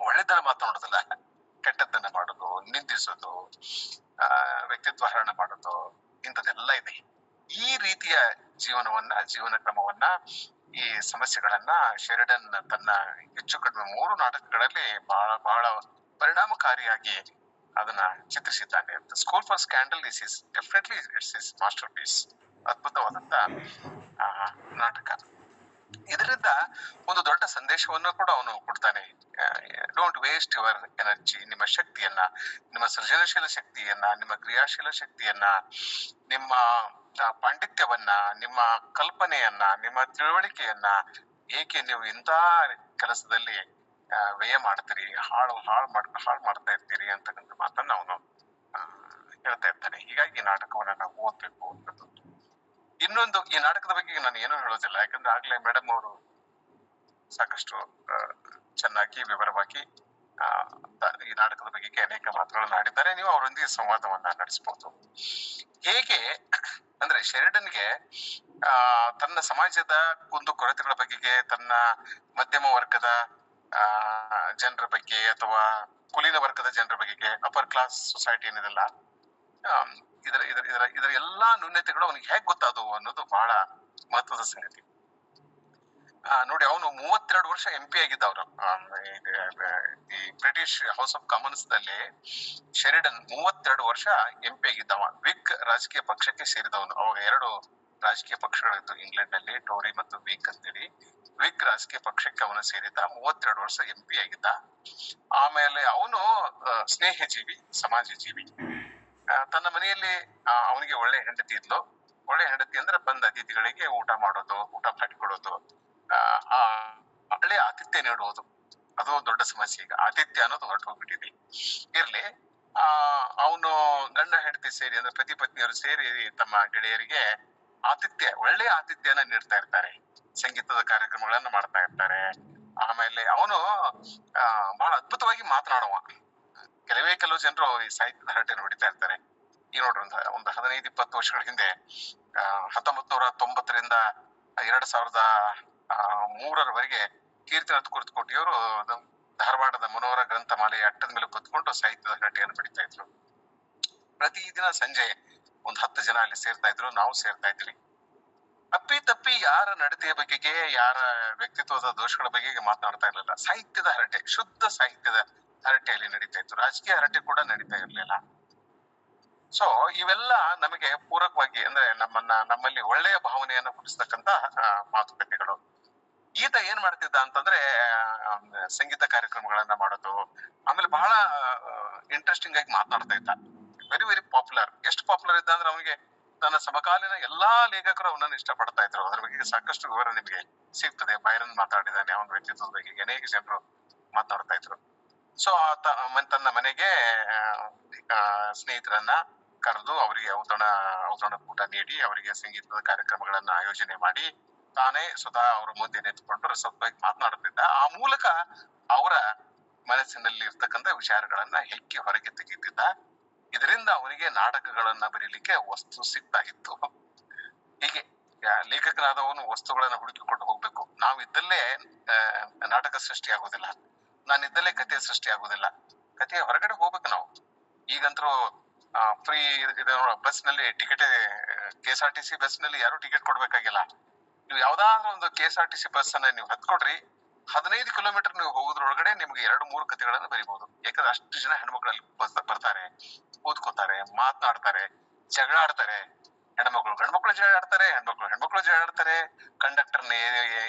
ಒಳ್ಳೆದನ್ನ ಮಾತನಾಡೋದಲ್ಲ, ಕೆಟ್ಟದ್ದನ್ನ ಮಾಡೋದು, ನಿಂದಿಸೋದು, ವ್ಯಕ್ತಿತ್ವ ಹರಣ ಮಾಡೋದು, ಇಂಥದ್ದೆಲ್ಲ ಇದೆ. ಈ ರೀತಿಯ ಜೀವನ ಕ್ರಮವನ್ನ, ಈ ಸಮಸ್ಯೆಗಳನ್ನ ಶೆರಿಡನ್ ತನ್ನ ಹೆಚ್ಚು ಕಡಿಮೆ 3 ನಾಟಕಗಳಲ್ಲಿ ಬಹಳ ಪರಿಣಾಮಕಾರಿಯಾಗಿ ಅದನ್ನ ಚಿತ್ರಿಸಿದ್ದಾನೆ. School for scandal definitely it's is masterpiece. ಅದ್ಭುತವಾದಂತ ನಾಟಕ. ಇದರಿಂದ ಒಂದು ದೊಡ್ಡ ಸಂದೇಶವನ್ನು ಕೂಡ ಅವನು ಕೊಡ್ತಾನೆ. Don't waste your energy. ನಿಮ್ಮ ಶಕ್ತಿಯನ್ನ, ನಿಮ್ಮ ಸೃಜನಶೀಲ ಶಕ್ತಿಯನ್ನ, ನಿಮ್ಮ ಕ್ರಿಯಾಶೀಲ ಶಕ್ತಿಯನ್ನ, ನಿಮ್ಮ ಪಾಂಡಿತ್ಯವನ್ನ, ನಿಮ್ಮ ಕಲ್ಪನೆಯನ್ನ, ನಿಮ್ಮ ತಿಳುವಳಿಕೆಯನ್ನ ಏಕೆ ನೀವು ಇಂಥ ಕೆಲಸದಲ್ಲಿ ವ್ಯಯ ಮಾಡ್ತೀರಿ, ಹಾಳು ಮಾಡ್ತಾ ಇರ್ತೀರಿ ಅಂತಕ್ಕಂಥ ಮಾತನ್ನ ಅವನು ಹೇಳ್ತಾ ಇರ್ತಾನೆ. ಹೀಗಾಗಿ ಈ ನಾಟಕವನ್ನ ನಾವು ಓದ್ಬೇಕು ಅನ್ನೋದು. ಇನ್ನೊಂದು, ಈ ನಾಟಕದ ಬಗ್ಗೆ ನಾನು ಏನೂ ಹೇಳೋದಿಲ್ಲ, ಯಾಕಂದ್ರೆ ಆಗ್ಲೇ ಮೇಡಮ್ ಅವರು ಸಾಕಷ್ಟು ಚೆನ್ನಾಗಿ ವಿವರವಾಗಿ ಈ ನಾಟಕದ ಬಗ್ಗೆ ಅನೇಕ ಮಾತುಗಳನ್ನು ಆಡಿದ್ದಾರೆ. ನೀವು ಅವರೊಂದಿಗೆ ಸಂವಾದವನ್ನ ನಡೆಸಬಹುದು. ಹೇಗೆ ಅಂದ್ರೆ ಶೆರಿಡನ್ಗೆ ತನ್ನ ಸಮಾಜದ ಕುಂದು ಕೊರತೆಗಳ ಬಗೆಗೆ, ತನ್ನ ಮಧ್ಯಮ ವರ್ಗದ ಜನರ ಬಗ್ಗೆ ಅಥವಾ ಕುಲೀನ ವರ್ಗದ ಜನರ ಬಗೆಗೆ, ಅಪರ್ ಕ್ಲಾಸ್ ಸೊಸೈಟಿ ಏನಿದೆಲ್ಲ, ಇದರ ಎಲ್ಲಾ ನ್ಯೂನತೆಗಳು ಅವನಿಗೆ ಹೇಗ್ ಗೊತ್ತಾದವು ಅನ್ನೋದು ಬಹಳ ಮಹತ್ವದ ಸಂಗತಿ. ನೋಡಿ, ಅವನು 32 ವರ್ಷ MP ಆಗಿದ್ದವ್ರು. ಈ ಬ್ರಿಟಿಷ್ ಹೌಸ್ ಆಫ್ ಕಾಮನ್ಸ್ ದಲ್ಲಿ ಶೆರಿಡನ್ 32 ವರ್ಷ MP ಆಗಿದ್ದವ. ವಿಗ್ ರಾಜಕೀಯ ಪಕ್ಷಕ್ಕೆ ಸೇರಿದವನು. ಅವಾಗ 2 ರಾಜಕೀಯ ಪಕ್ಷಗಳಿತ್ತು ಇಂಗ್ಲೆಂಡ್ ನಲ್ಲಿ, ಟೋರಿ ಮತ್ತು ವಿಗ್ ಅಂತೇಳಿ. ವಿಗ್ ರಾಜಕೀಯ ಪಕ್ಷಕ್ಕೆ ಅವನು ಸೇರಿದ್ದ. 32 ವರ್ಷ MP ಆಗಿದ್ದ. ಆಮೇಲೆ ಅವನು ಸ್ನೇಹಜೀವಿ, ಸಮಾಜ ಜೀವಿ. ತನ್ನ ಮನೆಯಲ್ಲಿ ಅವನಿಗೆ ಒಳ್ಳೆ ಹೆಂಡತಿ ಇದ್ಲು. ಒಳ್ಳೆ ಹೆಂಡತಿ ಅಂದ್ರೆ ಬಂದ ಅತಿಥಿಗಳಿಗೆ ಊಟ ಮಾಡಿಕೊಡೋದು, ಒಳ್ಳೆ ಆತಿಥ್ಯ ನೀಡುವುದು. ಅದು ದೊಡ್ಡ ಸಮಸ್ಯೆ. ಈಗ ಆತಿಥ್ಯ ಅನ್ನೋದು ಹೊರಟು ಹೋಗ್ಬಿಟ್ಟಿದೆ. ಇರ್ಲಿ, ಅವನು ಗಂಡ ಹೆಂಡತಿ ಸೇರಿ, ಅಂದ್ರೆ ಪತಿ ಪತ್ನಿಯರು ಸೇರಿ ತಮ್ಮ ಗೆಳೆಯರಿಗೆ ಒಳ್ಳೆ ಆತಿಥ್ಯನ ನೀಡ್ತಾ ಇರ್ತಾರೆ. ಸಂಗೀತದ ಕಾರ್ಯಕ್ರಮಗಳನ್ನ ಮಾಡ್ತಾ ಇರ್ತಾರೆ. ಆಮೇಲೆ ಅವನು ಬಹಳ ಅದ್ಭುತವಾಗಿ ಮಾತನಾಡುವ. ಕೆಲವು ಜನರು ಈ ಸಾಹಿತ್ಯದ ಹರಟೆಯನ್ನು ಹೊಡಿತಾ ಇರ್ತಾರೆ. ಈಗ ನೋಡ್ರಿ, ಒಂದು 15-20 ವರ್ಷಗಳ ಹಿಂದೆ 1990ರಿಂದ 2003ರವರೆಗೆ ಕೀರ್ತಿನಾಥ್ ಕುರ್ತಕೋಟಿಯವರು ಧಾರವಾಡದ ಮನೋಹರ ಗ್ರಂಥಮಾಲೆಯ ಅಟ್ಟದ ಮೇಲೆ ಕೂತ್ಕೊಂಡು ಸಾಹಿತ್ಯದ ಹರಟೆಯನ್ನು ಹೊಡಿತಾ ಇದ್ರು. ಪ್ರತಿದಿನ ಸಂಜೆ 10 ಜನ ಅಲ್ಲಿ ಸೇರ್ತಾ ಇದ್ರು. ನಾವು ಸೇರ್ತಾ ಇದ್ವಿ. ತಪ್ಪಿ ಯಾರ ನಡತೆಯ ಬಗೆಗೆ, ಯಾರ ವ್ಯಕ್ತಿತ್ವದ ದೋಷಗಳ ಬಗೆಗೆ ಮಾತನಾಡ್ತಾ ಇರ್ಲಿಲ್ಲ. ಸಾಹಿತ್ಯದ ಹರಟೆ, ಶುದ್ಧ ಸಾಹಿತ್ಯದ ಹರಟೆಯಲ್ಲಿ ನಡೀತಾ ಇತ್ತು. ರಾಜಕೀಯ ಹರಟೆ ಕೂಡ ನಡೀತಾ ಇರ್ಲಿಲ್ಲ. ಸೊ ಇವೆಲ್ಲ ನಮಗೆ ಪೂರಕವಾಗಿ, ಅಂದ್ರೆ ನಮ್ಮಲ್ಲಿ ಒಳ್ಳೆಯ ಭಾವನೆಯನ್ನು ಹುಟ್ಟಿಸ್ತಕ್ಕಂತ ಮಾತುಕತೆಗಳು. ಈತ ಏನ್ ಮಾಡ್ತಿದ್ದ ಅಂತಂದ್ರೆ, ಸಂಗೀತ ಕಾರ್ಯಕ್ರಮಗಳನ್ನ ಮಾಡೋದು. ಆಮೇಲೆ ಬಹಳ ಇಂಟ್ರೆಸ್ಟಿಂಗ್ ಆಗಿ ಮಾತನಾಡ್ತಾ ಇದ್ದ. Very very popular. ಎಷ್ಟು ಪಾಪ್ಯುಲರ್ ಇದ್ದ ಅಂದ್ರೆ, ಅವನಿಗೆ ತನ್ನ ಸಮಕಾಲೀನ ಎಲ್ಲಾ ಲೇಖಕರು ಅವನನ್ನು ಇಷ್ಟಪಡ್ತಾ ಇದ್ರು. ಅದ್ರ ಬಗ್ಗೆ ಸಾಕಷ್ಟು ವಿವರ ನಿಮಗೆ ಸಿಗ್ತದೆ. ಬೈರನ್ ಮಾತಾಡಿದ್ದಾನೆ ಅವನ ವ್ಯಕ್ತಿತ್ವದ ಬಗ್ಗೆ, ಅನೇಕ ಜನರು ಮಾತನಾಡ್ತಾ ಇದ್ರು. ಸೊ ತನ್ನ ಮನೆಗೆ ಸ್ನೇಹಿತರನ್ನ ಕರೆದು ಅವರಿಗೆ ಔತಣ ನೀಡಿ, ಅವರಿಗೆ ಸಂಗೀತದ ಕಾರ್ಯಕ್ರಮಗಳನ್ನ ಆಯೋಜನೆ ಮಾಡಿ, ತಾನೇ ಸ್ವತಃ ಅವರ ಮುಂದೆ ನಿಂತುಕೊಂಡು ರಸವಾಗಿ ಮಾತನಾಡುತ್ತಿದ್ದ. ಆ ಮೂಲಕ ಅವರ ಮನಸ್ಸಿನಲ್ಲಿ ಇರ್ತಕ್ಕಂಥ ವಿಚಾರಗಳನ್ನ ಹೆಕ್ಕಿ ಹೊರಗೆ ತೆಗೆಯುತ್ತಿದ್ದ. ಇದರಿಂದ ಅವನಿಗೆ ನಾಟಕಗಳನ್ನ ಬರೀಲಿಕ್ಕೆ ವಸ್ತು ಸಿಗ್ತಾ ಇತ್ತು. ಹೀಗೆ ಲೇಖಕನಾದವನು ವಸ್ತುಗಳನ್ನ ಹುಡುಕಿಕೊಂಡು ಹೋಗ್ಬೇಕು. ನಾವಿದ್ದಲ್ಲೇ ನಾಟಕ ಸೃಷ್ಟಿ ಆಗೋದಿಲ್ಲ, ನಾನಿದ್ದಲ್ಲೇ ಕಥೆ ಸೃಷ್ಟಿ ಆಗೋದಿಲ್ಲ. ಕಥೆಯ ಹೊರಗಡೆ ಹೋಗ್ಬೇಕು ನಾವು. ಈಗಂತರೂ ಫ್ರೀ ಬಸ್ ನಲ್ಲಿ ಟಿಕೆಟ್, KSRTC ಬಸ್ ನಲ್ಲಿ ಯಾರು ಟಿಕೆಟ್ ಕೊಡ್ಬೇಕಾಗಿಲ್ಲ. ನೀವು ಯಾವ್ದಾದ್ರು ಒಂದು KSRTC ಬಸ್ ಅನ್ನ ನೀವು ಹತ್ಕೊಡ್ರಿ, 15 ಕಿಲೋಮೀಟರ್ ನೀವು ಹೋಗೋದ್ರೊಳಗಡೆ ನಿಮ್ಗೆ 2-3 ಕಥೆಗಳನ್ನ ಬರಿಬಹುದು. ಯಾಕಂದ್ರೆ ಅಷ್ಟು ಜನ ಹೆಣ್ಮಕ್ಳಲ್ಲಿ ಬರ್ತಾರೆ, ಕೂತ್ಕೋತಾರೆ, ಮಾತನಾಡ್ತಾರೆ, ಜಗಳ ಆಡ್ತಾರೆ. ಹೆಣ್ಮಕ್ಳು ಗಂಡ್ಮಕ್ಳು ಜಗಳ ಆಡ್ತಾರೆ, ಹೆಣ್ಮಕ್ಳು ಜಗಳ ಆಡ್ತಾರೆ, ಕಂಡಕ್ಟರ್ನ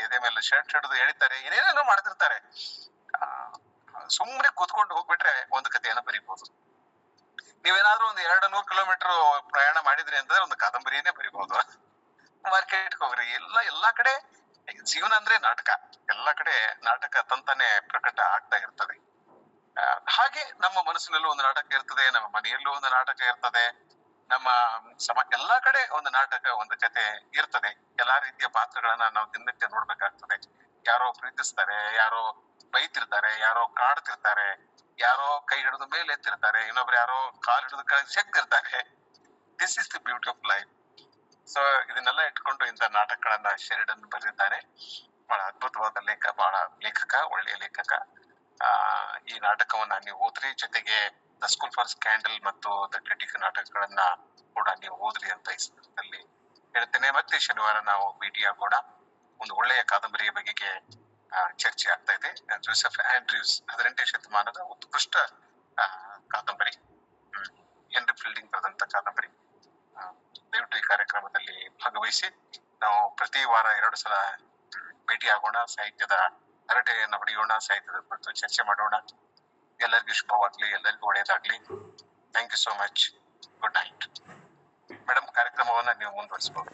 ಎದೆ ಮೇಲೆ ಶರ್ಟ್ ಹಿಡಿದು ಎಳಿತಾರೆ, ಏನೇನೇನೋ ಮಾಡ್ತಿರ್ತಾರೆ. ಸುಮ್ಮನೆ ಕೂತ್ಕೊಂಡು ಹೋಗ್ಬಿಟ್ರೆ ಒಂದು ಕಥೆಯನ್ನ ಬರಿಬಹುದು. ನೀವೇನಾದ್ರೂ ಒಂದು 200 ಕಿಲೋಮೀಟರ್ ಪ್ರಯಾಣ ಮಾಡಿದ್ರಿ ಅಂತಂದ್ರೆ ಒಂದು ಕಾದಂಬರಿಯನ್ನೇ ಬರಿಬಹುದು. ಮಾರ್ಕೆಟ್ ಹೋಗ್ರಿ, ಎಲ್ಲಾ ಕಡೆ ಜೀವನ ಅಂದ್ರೆ ನಾಟಕ. ಎಲ್ಲಾ ಕಡೆ ನಾಟಕ ತಂತಾನೆ ಪ್ರಕಟ ಆಗ್ತಾ ಇರ್ತದೆ. ಹಾಗೆ ನಮ್ಮ ಮನಸ್ಸಿನಲ್ಲೂ ಒಂದು ನಾಟಕ ಇರ್ತದೆ, ನಮ್ಮ ಮನೆಯಲ್ಲೂ ಒಂದು ನಾಟಕ ಇರ್ತದೆ, ನಮ್ಮ ಎಲ್ಲಾ ಕಡೆ ಒಂದು ನಾಟಕ, ಒಂದು ಕತೆ ಇರ್ತದೆ. ಎಲ್ಲಾ ರೀತಿಯ ಪಾತ್ರಗಳನ್ನ ನಾವು ದಿನನಿತ್ಯ ನೋಡ್ಬೇಕಾಗ್ತದೆ. ಯಾರೋ ಪ್ರೀತಿಸ್ತಾರೆ, ಯಾರೋ ಬೈತಿರ್ತಾರೆ, ಯಾರೋ ಕಾಡ್ತಿರ್ತಾರೆ, ಯಾರೋ ಕೈ ಹಿಡಿದು ಮೇಲೆ ಎತ್ತಿರ್ತಾರೆ, ಇನ್ನೊಬ್ರು ಯಾರೋ ಕಾಲ್ ಹಿಡಿದು ಕೆಳಗೆ ಜಗ್ತಿರ್ತಾರೆ. This is the beauty of life. So ಇದನ್ನೆಲ್ಲ ಇಟ್ಕೊಂಡು ಇಂಥ ನಾಟಕಗಳನ್ನ ಶೆರಿಡನ್ ಬರೆದಿದ್ದಾನೆ. ಬಹಳ ಅದ್ಭುತವಾದ ಲೇಖಕ, ಒಳ್ಳೆಯ ಲೇಖಕ. ಈ ನಾಟಕವನ್ನ ನೀವು ಓದ್ರಿ. ಜೊತೆಗೆ ದ ಸ್ಕೂಲ್ ಫಾರ್ ಸ್ಕ್ಯಾಂಡಲ್ ಮತ್ತು ದ ಕ್ರಿಟಿಕ್ ನಾಟಕಗಳನ್ನ ಕೂಡ ನೀವು ಓದ್ರಿ ಅಂತ ಈ ಸಂದರ್ಭದಲ್ಲಿ ಹೇಳ್ತೇನೆ. ಮತ್ತೆ ಶನಿವಾರ ನಾವು ಭೇಟಿಯಾಗೋಣ. ಒಂದು ಒಳ್ಳೆಯ ಕಾದಂಬರಿಯ ಬಗೆಗೆ ಚರ್ಚೆ ಆಗ್ತಾ ಇದೆ. ಜೋಸೆಫ್ ಆಂಡ್ರ್ಯೂಸ್ 18ನೇ ಶತಮಾನದ ಉತ್ಕೃಷ್ಟ ಕಾದಂಬರಿ, ಹೆನ್ರಿ ಫೀಲ್ಡಿಂಗ್ ಬರೆದಂತ ಕಾದಂಬರಿ. ದಯವಿಟ್ಟು ಈ ಕಾರ್ಯಕ್ರಮದಲ್ಲಿ ಭಾಗವಹಿಸಿ. ನಾವು ಪ್ರತಿ ವಾರ 2 ಸಲ ಭೇಟಿಯಾಗೋಣ. ಸಾಹಿತ್ಯದ ಹರಟೆಯನ್ನು ಹೊಡೆಯೋಣ, ಸಾಹಿತ್ಯದ ಕುರಿತು ಚರ್ಚೆ ಮಾಡೋಣ. ಎಲ್ಲರಿಗೂ ಶುಭವಾಗ್ಲಿ, ಎಲ್ಲರಿಗೂ ಒಳ್ಳೆಯದಾಗ್ಲಿ. Thank you so much. Good night. Madam, ಕಾರ್ಯಕ್ರಮವನ್ನ ನೀವು ಮುಂದುವರಿಸಬಹುದು.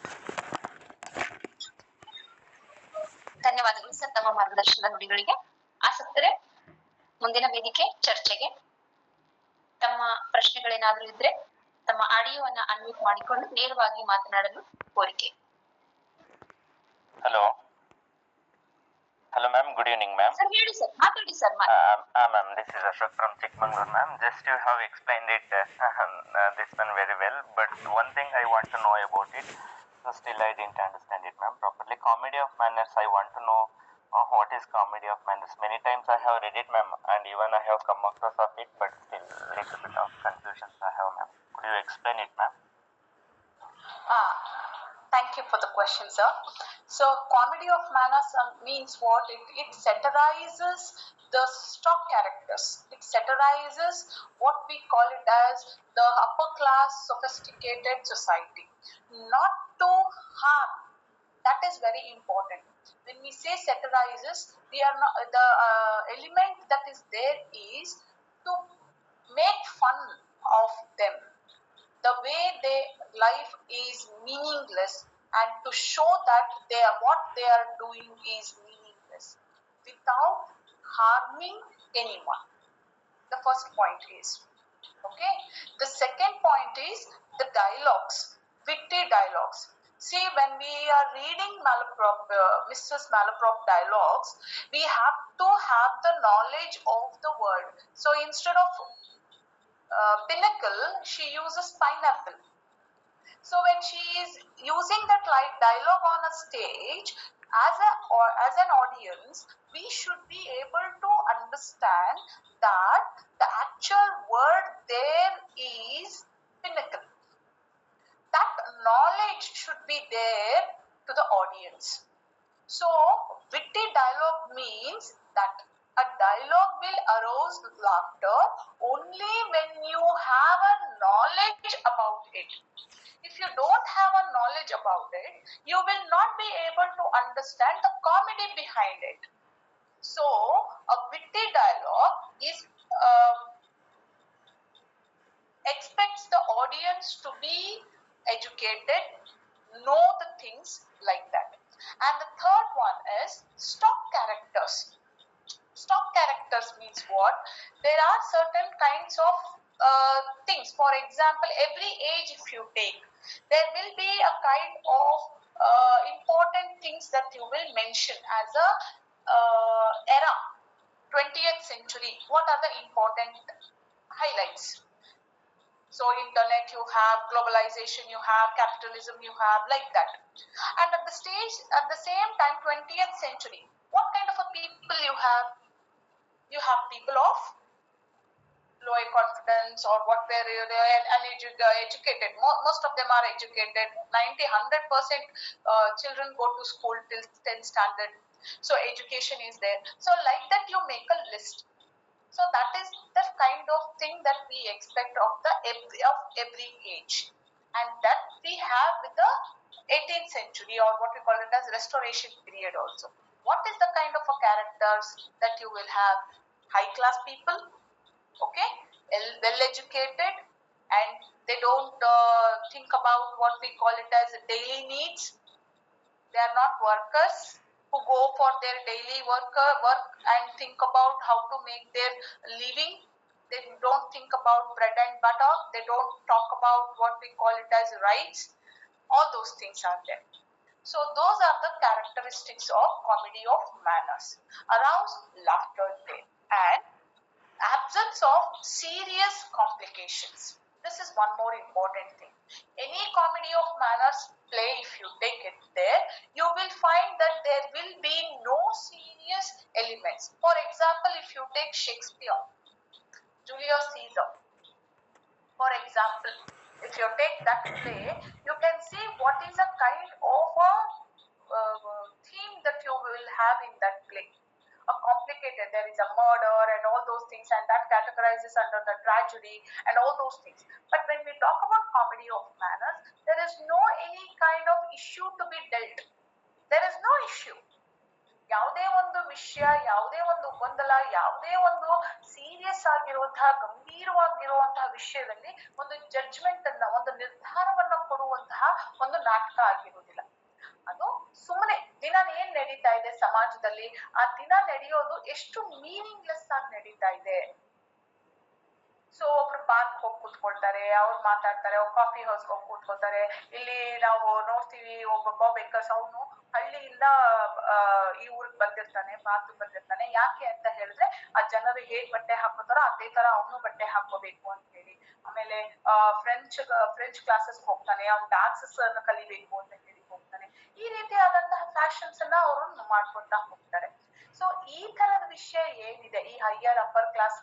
ಧನ್ಯವಾದಗಳು ಸರ್ ತಮ್ಮ ಮಾರ್ಗದರ್ಶನದ ನುಡಿಗಳಿಗೆ. ಆಸಕ್ತರೆ, ಮುಂದಿನ ವೇದಿಕೆ ಚರ್ಚೆಗೆ. ತಮ್ಮ ಪ್ರಶ್ನೆಗಳೇನಾದ್ರೂ ಇದ್ರೆ ತಮ್ಮ ಆಡಿಯೋವನ್ನ ಅನ್ಮ್ಯೂಟ್ ಮಾಡಿಕೊಂಡು ನೇರವಾಗಿ ಮಾತನಾಡಲು ಕೋರಿಕೆ. Hello. Hello, ma'am. Good evening, ma'am. Sir ಹೇಳಿ ಸರ್, ಮಾತಾಡಿ sir. Ma'am, this is Ashok from Chikmagalur, ma'am. Just you have explained it, this one very well. But one thing I want to know about it, so still I didn't understand it, ma'am, properly. Comedy of manners, I want to know what is comedy of manners. Many times I have read it, ma'am, and even I have come across of it, but still little bit of confusion I have, ma'am. Could you explain it, ma'am? Thank you for the question, sir. So, comedy of manners means what? It satirizes the stock characters. It satirizes what we call it as the upper class sophisticated society. Not to harm. That is very important. When we say satirizes, we are not, the element that is there is to make fun of them. The way their life is meaningless, and to show that what they are doing is meaningless without harming anyone. The first point is, okay. The second point is the dialogues, witty dialogues. See, when we are reading Mrs. Malaprop dialogues, we have to have the knowledge of the word. So instead of pinnacle, she uses pineapple. So when she is using that dialogue on a stage, as an audience, we should be able to understand that the actual word there is pinnacle. That knowledge should be there to the audience. So witty dialogue means that a dialogue will arouse laughter only when you have a knowledge about it. If you don't have a knowledge about it, you will not be able to understand the comedy behind it. So, a witty dialogue is expects the audience to be educated, know the things like that. And the third one is stock characters. Stock characters means what? There are certain kinds of things. For example, every age if you take, there will be a kind of important things that you will mention as a era. 20th century, what are the important highlights? So internet you have, globalization you have, capitalism you have, like that. And at the same time, 20th century, what kind of a people you have? You have people of low confidence or what were educated. Most of them are educated. 100% children go to school till 10th standard. So education is there. So like that you make a list. So that is the kind of thing that we expect of every age, and that we have with the 18th century, or what we call it as restoration period also. What is the kind of a characters that you will have? High class people, okay, well educated, and they don't think about what we call it as daily needs. They are not workers who go for their daily work and think about how to make their living. They don't think about bread and butter. They don't talk about what we call it as rights. All those things are there. So those are the characteristics of comedy of manners. Arouse laughter there, and absence of serious complications. This is one more important thing. Any comedy of manners play, if you take it there, you will find that there will be no serious elements. For example, if you take Shakespeare, Julius Caesar, for example, if you take that play, you can see what is a kind of a theme that you will have in that play. A complicated, there is a murder and all those things, and that categorizes under the tragedy and all those things. But when we talk about comedy of manners, there is no any kind of issue to be dealt. There is no issue. ಯಾವುದೇ ಒಂದು ವಿಷಯ, ಯಾವುದೇ ಒಂದು ಗೊಂದಲ, ಯಾವುದೇ ಒಂದು serious ಆಗಿರುವಂತಹ ಗಂಭೀರವಾಗಿರುವಂತಹ ವಿಷಯದಲ್ಲಿ ಒಂದು ಜಡ್ಜ್ಮೆಂಟ್ ಅನ್ನ, ಒಂದು ನಿರ್ಧಾರವನ್ನ ಕೊಡುವಂತಹ ಒಂದು ನಾಟಕ ಆಗಿರುವುದಿಲ್ಲ. ಅದು ಸುಮ್ಮನೆ ದಿನ ಏನ್ ನಡೀತಾ ಇದೆ ಸಮಾಜದಲ್ಲಿ, ಆ ದಿನ ನಡೆಯೋದು ಎಷ್ಟು ಮೀನಿಂಗ್ಲೆಸ್ ಆಗಿ ನಡೀತಾ ಇದೆ. ಸೊ ಒಬ್ರು ಪಾರ್ಕ್ ಹೋಗಿ ಕೂತ್ಕೊಳ್ತಾರೆ, ಅವ್ರು ಮಾತಾಡ್ತಾರೆ, ಅವ್ರು ಕಾಫಿ ಹೌಸ್ ಹೋಗಿ ಕೂತ್ಕೊಳ್ತಾರೆ. ಇಲ್ಲಿ ನಾವು ನೋಡ್ತೀವಿ ಒಬ್ಬ ಬೇಕರ್ಸ್, ಅವನು ಹಳ್ಳಿಯಿಂದ ಈ ಊರಿಗೆ ಬಂದಿರ್ತಾನೆ, ಪಾರ್ಕ್ ಬಂದಿರ್ತಾನೆ. ಯಾಕೆ ಅಂತ ಹೇಳಿದ್ರೆ ಆ ಜನರು ಹೇಗ್ ಬಟ್ಟೆ ಹಾಕೋತಾರೋ ಅದೇ ತರ ಅವನು ಬಟ್ಟೆ ಹಾಕೋಬೇಕು ಅಂತ ಹೇಳಿ. ಆಮೇಲೆ ಫ್ರೆಂಚ್ ಕ್ಲಾಸಸ್ ಹೋಗ್ತಾನೆ, ಅವ್ನು ಡಾನ್ಸಸ್ ಅನ್ನು ಕಲಿಬೇಕು ಅಂತ ಹೇಳಿ ಹೋಗ್ತಾನೆ. ಈ ರೀತಿಯಾದಂತಹ ಫ್ಯಾಷನ್ಸ್ ಅನ್ನ ಅವರು ಮಾಡ್ಕೊಂತ ಹೋಗ್ತಾರೆ. ಸೊ ಈ ತರದ ವಿಷಯ ಏನಿದೆ ಈ ಹೈಯರ್ ಅಪ್ಪರ್ ಕ್ಲಾಸ್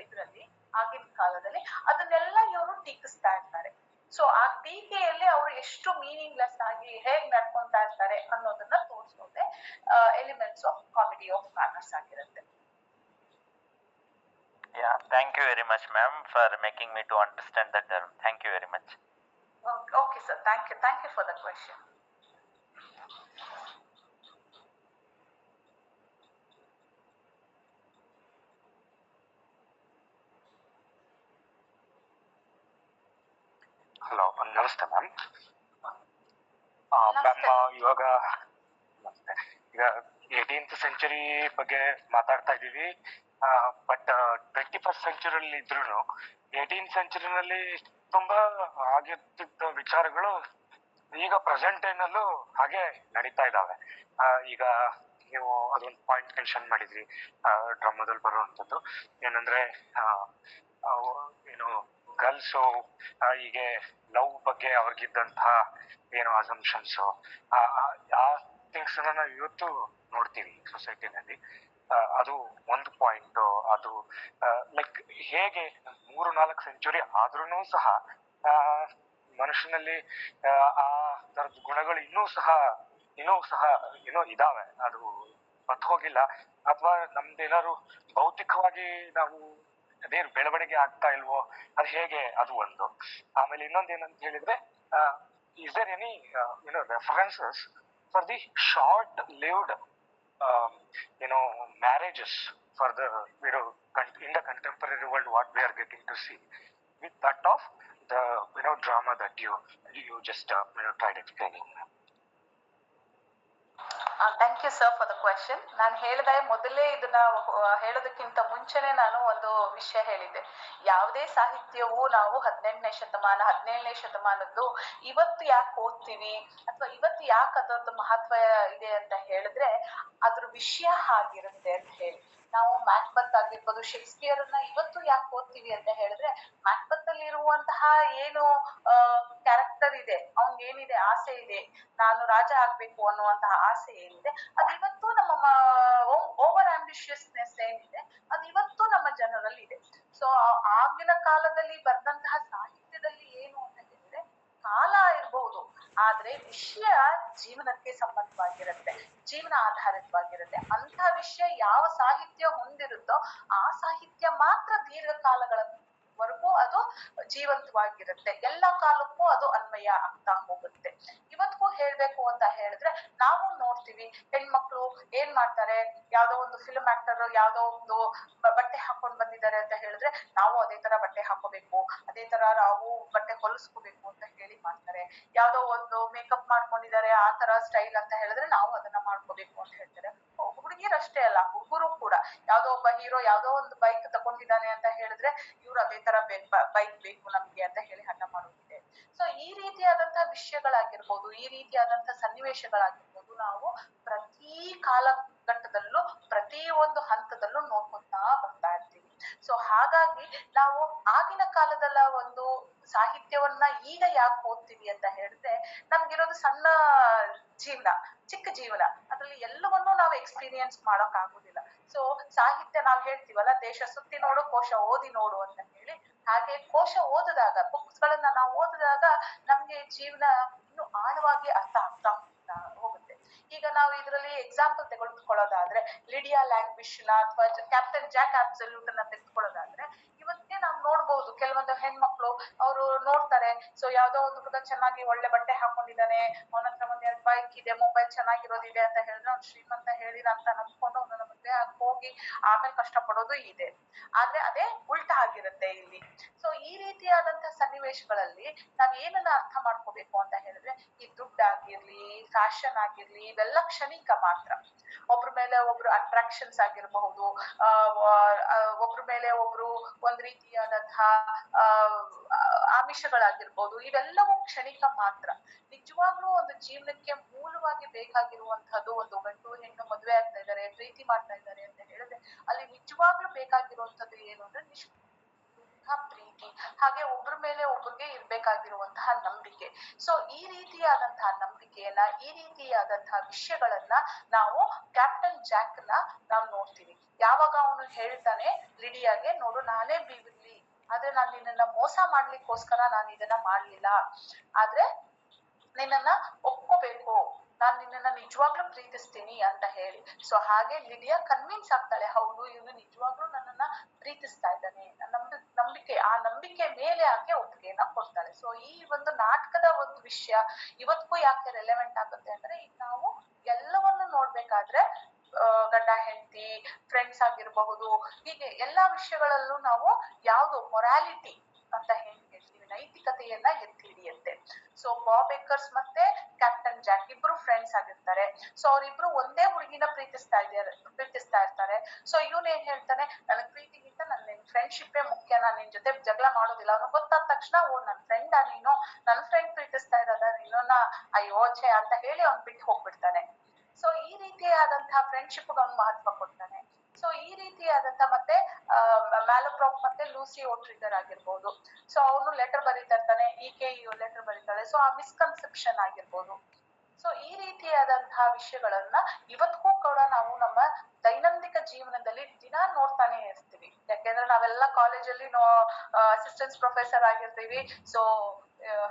ಇದ್ರಲ್ಲಿ ಆಗಿನ ಕಾಲದಲ್ಲಿ, ಅದನ್ನೆಲ್ಲ ಇವರು ಟೀಕಿಸ್ತಾ ಇರ್ತಾರೆ. ಸೊ ಆ ಟೀಕೆಯಲ್ಲಿ ಅವರು ಎಷ್ಟು ಮೀನಿಂಗ್ಲೆಸ್ ಆಗಿ ಹೇಗ್ ನಡ್ಕೊಂತಾ ಇರ್ತಾರೆ ಅನ್ನೋದನ್ನ ತೋರಿಸೋದೆ elements of comedy of manners ಆಗಿರುತ್ತೆ. Yeah, thank you very much, ma'am, for making me to understand the term. Thank you very much. Okay, sir. Thank you for the question. Hello, ನಮಸ್ತೆ ma'am. Ma'am, ಇವಾಗ ಈಗ 18th century ಬಗ್ಗೆ ಮಾತಾಡ್ತಾ ಇದ್ದೀವಿ. But 21st ಸೆಂಚುರಿಯಲ್ಲಿ ಇದ್ರು 18th ಸೆಂಚುರಿನಲ್ಲಿ ತುಂಬಾ ಆಗಿರ್ತಿದ್ದ ವಿಚಾರಗಳು ಈಗ ಪ್ರೆಸೆಂಟ್ ಟೈಮ್ನಲ್ಲೂ ಹಾಗೆ ನಡೀತಾ ಇದ್ದಾವೆ. ಈಗ ನೀವು ಅದೊಂದು ಪಾಯಿಂಟ್ ಮೆನ್ಷನ್ ಮಾಡಿದ್ರಿ, ಡ್ರಾಮಾದಲ್ಲಿ ಬರುವಂಥದ್ದು ಏನಂದ್ರೆ ಏನು ಗರ್ಲ್ಸು ಹೀಗೆ ಲವ್ ಬಗ್ಗೆ ಅವ್ರಿಗಿದ್ದಂತಹ ಏನು ಅಸಂಪ್ಷನ್ಸ್, ಆ ಥಿಂಗ್ಸ್ ನಾವು ಇವತ್ತು ನೋಡ್ತೀವಿ ಸೊಸೈಟಿನಲ್ಲಿ. ಅದು ಒಂದು ಪಾಯಿಂಟ್. ಅದು ಲೈಕ್ ಹೇಗೆ 3-4 ಸೆಂಚುರಿ ಆದ್ರೂ ಸಹ ಮನುಷ್ಯನಲ್ಲಿ ಆ ತರದ ಗುಣಗಳು ಇನ್ನೂ ಸಹ ಏನೋ ಇದಾವೆ, ಅದು ಮತ್ ಹೋಗಿಲ್ಲ. ಅಥವಾ ನಮ್ದೇನಾದ್ರು ಭೌತಿಕವಾಗಿ ನಾವು ಅದೇನು ಬೆಳವಣಿಗೆ ಆಗ್ತಾ ಇಲ್ವೋ, ಅದು ಹೇಗೆ, ಅದು ಒಂದು. ಆಮೇಲೆ ಇನ್ನೊಂದೇನಂತ ಹೇಳಿದ್ರೆ, is there any references for the short lived marriages for the in the contemporary world, what we are getting to see with that of the drama that you just tried explaining. Thank you sir for the question. ನಾನು ಹೇಳಿದೆ ಮೊದಲೇ, ಇದನ್ನ ಹೇಳೋದಕ್ಕಿಂತ ಮುಂಚೆನೆ ನಾನು ಒಂದು ವಿಷಯ ಹೇಳಿದ್ದೆ. ಯಾವುದೇ ಸಾಹಿತ್ಯವು ನಾವು 18ನೇ ಶತಮಾನ 17ನೇ ಶತಮಾನದ್ದು ಇವತ್ತು ಯಾಕೆ ಓದ್ತೀವಿ ಅಥವಾ ಇವತ್ತು ಯಾಕೆ ಅದರದ್ದು ಮಹತ್ವ ಇದೆ ಅಂತ ಹೇಳಿದ್ರೆ ಅದ್ರ ವಿಷಯ ಹಾಗಿರುತ್ತೆ ಅಂತ ಹೇಳಿ. ನಾವು ಮ್ಯಾಕ್ಬತ್ ಆಗಿರ್ಬೋದು, ಶೇಕ್ಸ್ಪಿಯರ್ ಅನ್ನ ಇವತ್ತು ಯಾಕೆ ಓದ್ತೀವಿ ಅಂತ ಹೇಳಿದ್ರೆ ಮ್ಯಾಕ್ಬತ್ ಅಲ್ಲಿ ಇರುವಂತಹ ಏನು ಕ್ಯಾರೆಕ್ಟರ್ ಇದೆ, ಅವ್ನ್ ಏನಿದೆ ಆಸೆ ಇದೆ, ನಾನು ರಾಜ ಆಗ್ಬೇಕು ಅನ್ನುವಂತಹ ಆಸೆ ಏನಿದೆ ಅದು ಇವತ್ತು ನಮ್ಮ ಓವರ್ ಆಂಬಿಷಿಯಸ್ನೆಸ್ ಏನಿದೆ ಅದು ಇವತ್ತು ನಮ್ಮ ಜನರಲ್ಲಿ ಇದೆ. ಸೊ ಆಗಿನ ಕಾಲದಲ್ಲಿ ಬರೆದಂತಹ ಸಾಹಿತ್ಯದಲ್ಲಿ ಏನು ಅಂತ ಹೇಳಿದ್ರೆ ಕಾಲ ಇರಬಹುದು, ಆದ್ರೆ ವಿಷಯ ಜೀವನಕ್ಕೆ ಸಂಬಂಧವಾಗಿರುತ್ತೆ, ಜೀವನ ಆಧಾರಿತವಾಗಿರುತ್ತೆ. ಅಂತ ವಿಷಯ ಯಾವ ಸಾಹಿತ್ಯ ಹೊಂದಿರುತ್ತೋ ಆ ಸಾಹಿತ್ಯ ಮಾತ್ರ ದೀರ್ಘಕಾಲಗಳವರೆಗೂ ಅದು ಜೀವಂತವಾಗಿರುತ್ತೆ, ಎಲ್ಲಾ ಕಾಲಕ್ಕೂ ಅದು ಅನ್ವಯ ಆಗ್ತಾ ಹೋಗುತ್ತೆ. ಇವತ್ತಿಗೂ ಹೇಳ್ಬೇಕು ಅಂತ ಹೇಳಿದ್ರೆ ನಾವು ನೋಡ್ತೀವಿ ಹೆಣ್ಮಕ್ಳು ಏನ್ ಮಾಡ್ತಾರೆ, ಯಾವ್ದೋ ಒಂದು ಫಿಲ್ಮ್ ಆಕ್ಟರ್ ಯಾವ್ದೋ ಒಂದು ಬಟ್ಟೆ ಹಾಕೊಂಡ್ ಬಂದಿದ್ದಾರೆ ಅಂತ ಹೇಳಿದ್ರೆ ನಾವು ಅದೇ ತರ ಬಟ್ಟೆ ಹಾಕೋಬೇಕು, ಅದೇ ತರ ನಾವು ಬಟ್ಟೆ ಹೊಲಿಸ್ಕೋಬೇಕು ಅಂತ ಹೇಳಿ ಮಾಡ್ತಾರೆ. ಯಾವ್ದೋ ಒಂದು ಮೇಕಪ್ ಮಾಡ್ಕೊಂಡಿದ್ದಾರೆ ಆ ತರ ಸ್ಟೈಲ್ ಅಂತ ಹೇಳಿದ್ರೆ ನಾವು ಅದನ್ನ ಮಾಡ್ಕೋಬೇಕು ಅಂತ ಹೇಳ್ತಾರೆ. ಹುಡುಗಿರಷ್ಟೇ ಅಲ್ಲ, ಹುಡುಗರು ಕೂಡ ಯಾವ್ದೋ ಒಬ್ಬ ಹೀರೋ ಯಾವ್ದೋ ಒಂದು ಬೈಕ್ ತಗೊಂಡಿದ್ದಾನೆ ಅಂತ ಹೇಳಿದ್ರೆ ಇವ್ರು ಅದೇ ತರ ಬೈಕ್ ಬೇಕು ನಮ್ಗೆ ಅಂತ ಹೇಳಿ ಹಠ ಮಾಡುತ್ತಿದೆ. ಸೊ ಈ ರೀತಿಯಾದಂತಹ ವಿಷಯಗಳಾಗಿರ್ಬೋದು, ಈ ರೀತಿಯಾದಂತಹ ಸನ್ನಿವೇಶಗಳಾಗಿರ್ಬೋದು ನಾವು ಪ್ರತಿ ಕಾಲಘಟ್ಟದಲ್ಲೂ ಪ್ರತಿ ಒಂದು ಹಂತದಲ್ಲೂ ನೋಡ್ಕೊತಾ ಬರ್ತಾ ಇರ್ತೀವಿ. ಸೊ ಹಾಗಾಗಿ ನಾವು ಆಗಿನ ಕಾಲದಲ್ಲ ಒಂದು ಸಾಹಿತ್ಯವನ್ನ ಈಗ ಯಾಕೆ ಓದ್ತೀವಿ ಅಂತ ಹೇಳಿದ್ರೆ ನಮ್ಗಿರೋದು ಸಣ್ಣ ಜೀವನ, ಚಿಕ್ಕ ಜೀವನ, ಅದ್ರಲ್ಲಿ ಎಲ್ಲವನ್ನೂ ನಾವು ಎಕ್ಸ್ಪೀರಿಯನ್ಸ್ ಮಾಡೋಕ್ ಆಗುದಿಲ್ಲ. ಸೊ ಸಾಹಿತ್ಯ ನಾವ್ ಹೇಳ್ತೀವಲ್ಲ, ದೇಶ ಸುತ್ತಿ ನೋಡು ಕೋಶ ಓದಿ ನೋಡು ಅಂತ ಹೇಳಿ, ಹಾಗೆ ಕೋಶ ಓದಿದಾಗ ಬುಕ್ಸ್ ಗಳನ್ನ ನಾವು ಓದಿದಾಗ ನಮ್ಗೆ ಜೀವನ ಇನ್ನು ಆಳವಾಗಿ ಅರ್ಥ ಆಗ್ತಾ ಹೋಗುತ್ತೆ. ಈಗ ನಾವು ಇದರಲ್ಲಿ ಎಕ್ಸಾಂಪಲ್ ತೆಗೆದುಕೊಳ್ಳೋದಾದ್ರೆ ಲಿಡಿಯಾ ಲ್ಯಾಂಗ್ವಿಶ್ ನ ಅಥವಾ ಕ್ಯಾಪ್ಟನ್ ಜಾಕ್ ಅಬ್ಸಲ್ಯೂಟ್ ಅನ್ನ ತೆಗೆದುಕೊಳ್ಳೋದಾದ್ರೆ ಇವತ್ತೇ ನಾವು ನೋಡ್ಬಹುದು ಕೆಲವೊಂದು ಹೆಣ್ಮಕ್ಳು ಅವರು ನೋಡ್ತಾರೆ. ಸೊ ಯಾವ್ದೋ ಒಂದು ಹುಡುಗ ಚೆನ್ನಾಗಿ ಒಳ್ಳೆ ಬಟ್ಟೆ ಹಾಕೊಂಡಿದ್ದಾನೆ, ಅವನ ಹತ್ರ ಒಂದ್ 2 ಬೈಕ್ ಇದೆ, ಮೊಬೈಲ್ ಚೆನ್ನಾಗಿರೋದಿದೆ ಅಂತ ಹೇಳಿದ್ರೆ ಅವ್ನು ಶ್ರೀಮಂತ ಹೇಳಿದ ಅಂತ ನಂಬ್ಕೊಂಡು ಅವನನ್ನ ಮದ್ವೆ ಹೋಗಿ ಆಮೇಲೆ ಕಷ್ಟ ಪಡೋದು ಇದೆ. ಆದ್ರೆ ಅದೇ ಉಲ್ಟಾ ಆಗಿರುತ್ತೆ ಇಲ್ಲಿ. ಸೊ ಈ ರೀತಿಯಾದಂತಹ ಸನ್ನಿವೇಶಗಳಲ್ಲಿ ನಾವ್ ಏನನ್ನ ಅರ್ಥ ಮಾಡ್ಕೋಬೇಕು ಅಂತ ಹೇಳಿದ್ರೆ ಈ ದುಡ್ಡಾಗಿರ್ಲಿ, ಫ್ಯಾಷನ್ ಆಗಿರ್ಲಿ, ಇವೆಲ್ಲ ಕ್ಷಣಿಕ ಮಾತ್ರ. ಒಬ್ರ ಮೇಲೆ ಒಬ್ರು ಅಟ್ರಾಕ್ಷನ್ಸ್ ಆಗಿರಬಹುದು, ಒಬ್ರ ಮೇಲೆ ಒಬ್ರು ಒಂದ್ ರೀತಿಯಾದಂತಹ ಆಮಿಷಗಳಾಗಿರ್ಬೋದು, ಇವೆಲ್ಲವೂ ಕ್ಷಣಿಕ ಮಾತ್ರ. ನಿಜವಾಗ್ಲೂ ಒಂದು ಜೀವನಕ್ಕೆ ಮೂಲವಾಗಿ ಬೇಕಾಗಿರುವಂತಹದ್ದು ಒಂದು ಗಂಡು ಹೆಣ್ಣು ಮದುವೆ ಆಗ್ತಾ ಇದ್ದಾರೆ, ಪ್ರೀತಿ ಮಾಡ್ತಾ ಇದ್ದಾರೆ ಅಂತ ಹೇಳಿದ್ರೆ ಅಲ್ಲಿ ನಿಜವಾಗ್ಲೂ ಬೇಕಾಗಿರುವಂತದ್ದು ಏನು ಅಂದ್ರೆ ಪ್ರೀತಿ, ಹಾಗೆ ಒಬ್ರ ಮೇಲೆ ಒಬ್ರಿಗೆ ಇರ್ಬೇಕಾಗಿರುವಂತಹ ನಂಬಿಕೆ. ಸೊ ಈ ರೀತಿಯಾದಂತಹ ನಂಬಿಕೆಯನ್ನ, ಈ ರೀತಿಯಾದಂತಹ ವಿಷಯಗಳನ್ನ ನಾವು ಕ್ಯಾಪ್ಟನ್ ಜಾಕ್ ನ ನಾವು ನೋಡ್ತೀವಿ. ಯಾವಾಗ ಅವನು ಹೇಳ್ತಾನೆ ಲಿಡಿಯಾಗೆ, ನೋಡು ನಾನೇ ಬಿರ್ಲಿ, ಆದ್ರೆ ನಾನು ನಿನ್ನನ್ನ ಮೋಸ ಮಾಡ್ಲಿಕ್ಕೋಸ್ಕರ ನಾನು ಇದನ್ನ ಮಾಡ್ಲಿಲ್ಲ, ಆದ್ರೆ ನಿನ್ನನ್ನ ಒಪ್ಕೋಬೇಕು, ನಾನ್ ನಿನ್ನನ್ನ ನಿಜವಾಗ್ಲೂ ಪ್ರೀತಿಸ್ತೀನಿ ಅಂತ ಹೇಳಿ. ಸೊ ಹಾಗೆ ಲಿಡಿಯಾ ಕನ್ವಿನ್ಸ್ ಆಗ್ತಾಳೆ, ಹೌದು ಇವನು ನಿಜವಾಗ್ಲೂ ನನ್ನನ್ನ ಪ್ರೀತಿಸ್ತಾ ಇದ್ದಾನೆ, ನಂಬಿಕೆ, ಆ ನಂಬಿಕೆ ಮೇಲೆ ಆಕೆ ಒಪ್ಪಿಗೆಯನ್ನ ಕೊಡ್ತಾಳೆ. ಸೊ ಈ ಒಂದು ನಾಟಕದ ಒಂದು ವಿಷಯ ಇವತ್ತಿಗೂ ಯಾಕೆ ರೆಲೆವೆಂಟ್ ಆಗುತ್ತೆ ಅಂದ್ರೆ ಈಗ ನಾವು ಎಲ್ಲವನ್ನು ನೋಡ್ಬೇಕಾದ್ರೆ ಗಂಡ ಹೆಂಡತಿ ಫ್ರೆಂಡ್ಸ್ ಆಗಿರಬಹುದು, ಹೀಗೆ ಎಲ್ಲಾ ವಿಷಯಗಳಲ್ಲೂ ನಾವು ಯಾವ್ದು ಮೊರಾಲಿಟಿ ಅಂತ ಹೇಳ್ತೀವಿ, ನೈತಿಕತೆಯನ್ನ ಎತ್ತಿ ಹಿಡಿಯುತ್ತೆ. ಸೊ ಬಾಬ್ ಏಕರ್ಸ್ ಮತ್ತೆ ಕ್ಯಾಪ್ಟನ್ ಜಾಕ್ ಇಬ್ರು ಫ್ರೆಂಡ್ಸ್ ಆಗಿರ್ತಾರೆ. ಸೊ ಅವ್ರಿಬ್ರು ಒಂದೇ ಹುಡುಗಿನ ಪ್ರೀತಿಸ್ತಾ ಇರ್ತಾರೆ. ಸೊ ಇವನ್ ಏನ್ ಹೇಳ್ತಾನೆ, ನನಗ್ ಪ್ರೀತಿಗಿಂತ ನನ್ನ ಫ್ರೆಂಡ್ಶಿಪ್ಪೇ ಮುಖ್ಯ, ನಾನ್ ನಿನ್ ಜೊತೆ ಜಗಳ ಮಾಡೋದಿಲ್ಲ. ಅವ್ನು ಗೊತ್ತಾದ ತಕ್ಷಣ ಓ ನನ್ ಫ್ರೆಂಡ್ ನೀನು, ನನ್ ಫ್ರೆಂಡ್ ಪ್ರೀತಿಸ್ತಾ ಇರೋದ ನೀನನ್ನ, ಅಯ್ಯೋ ಛೆ ಅಂತ ಹೇಳಿ ಅವ್ನ್ ಬಿಟ್ಟು ಹೋಗ್ಬಿಡ್ತಾನೆ. ಸೊ ಈ ರೀತಿಯಾದಂತಹ ಫ್ರೆಂಡ್ಶಿಪ್ ಅವ್ನು ಮಹತ್ವ ಕೊಡ್ತಾನೆ. ಸೊ ಈ ರೀತಿಯಾದಂತ ಮತ್ತೆ ಮ್ಯಾಲೋಪ್ರಾಪ್ ಮತ್ತೆ ಲೂಸಿ ಓಟ್ರಿಗರ್ ಆಗಿರ್ಬೋದು. ಸೊ ಅವನು ಲೆಟರ್ ಬರೀತಾ ಇರ್ತಾನೆ, ಈಕೆ ಲೆಟರ್ ಬರೀತಾಳೆ. ಸೊ ಆ ಮಿಸ್ಕನ್ಸೆಪ್ಷನ್ ಆಗಿರ್ಬೋದು. ಸೊ ಈ ರೀತಿಯಾದಂತಹ ವಿಷಯಗಳನ್ನ ಇವತ್ತಿಗೂ ಕೂಡ ನಾವು ನಮ್ಮ ದೈನಂದಿಕ ಜೀವನದಲ್ಲಿ ದಿನ ನೋಡ್ತಾನೆ ಇರ್ತೀವಿ. ಯಾಕೆಂದ್ರೆ ನಾವೆಲ್ಲ ಕಾಲೇಜಲ್ಲಿ ಅಸಿಸ್ಟೆಂಟ್ ಪ್ರೊಫೆಸರ್ ಆಗಿರ್ತೀವಿ. ಸೊ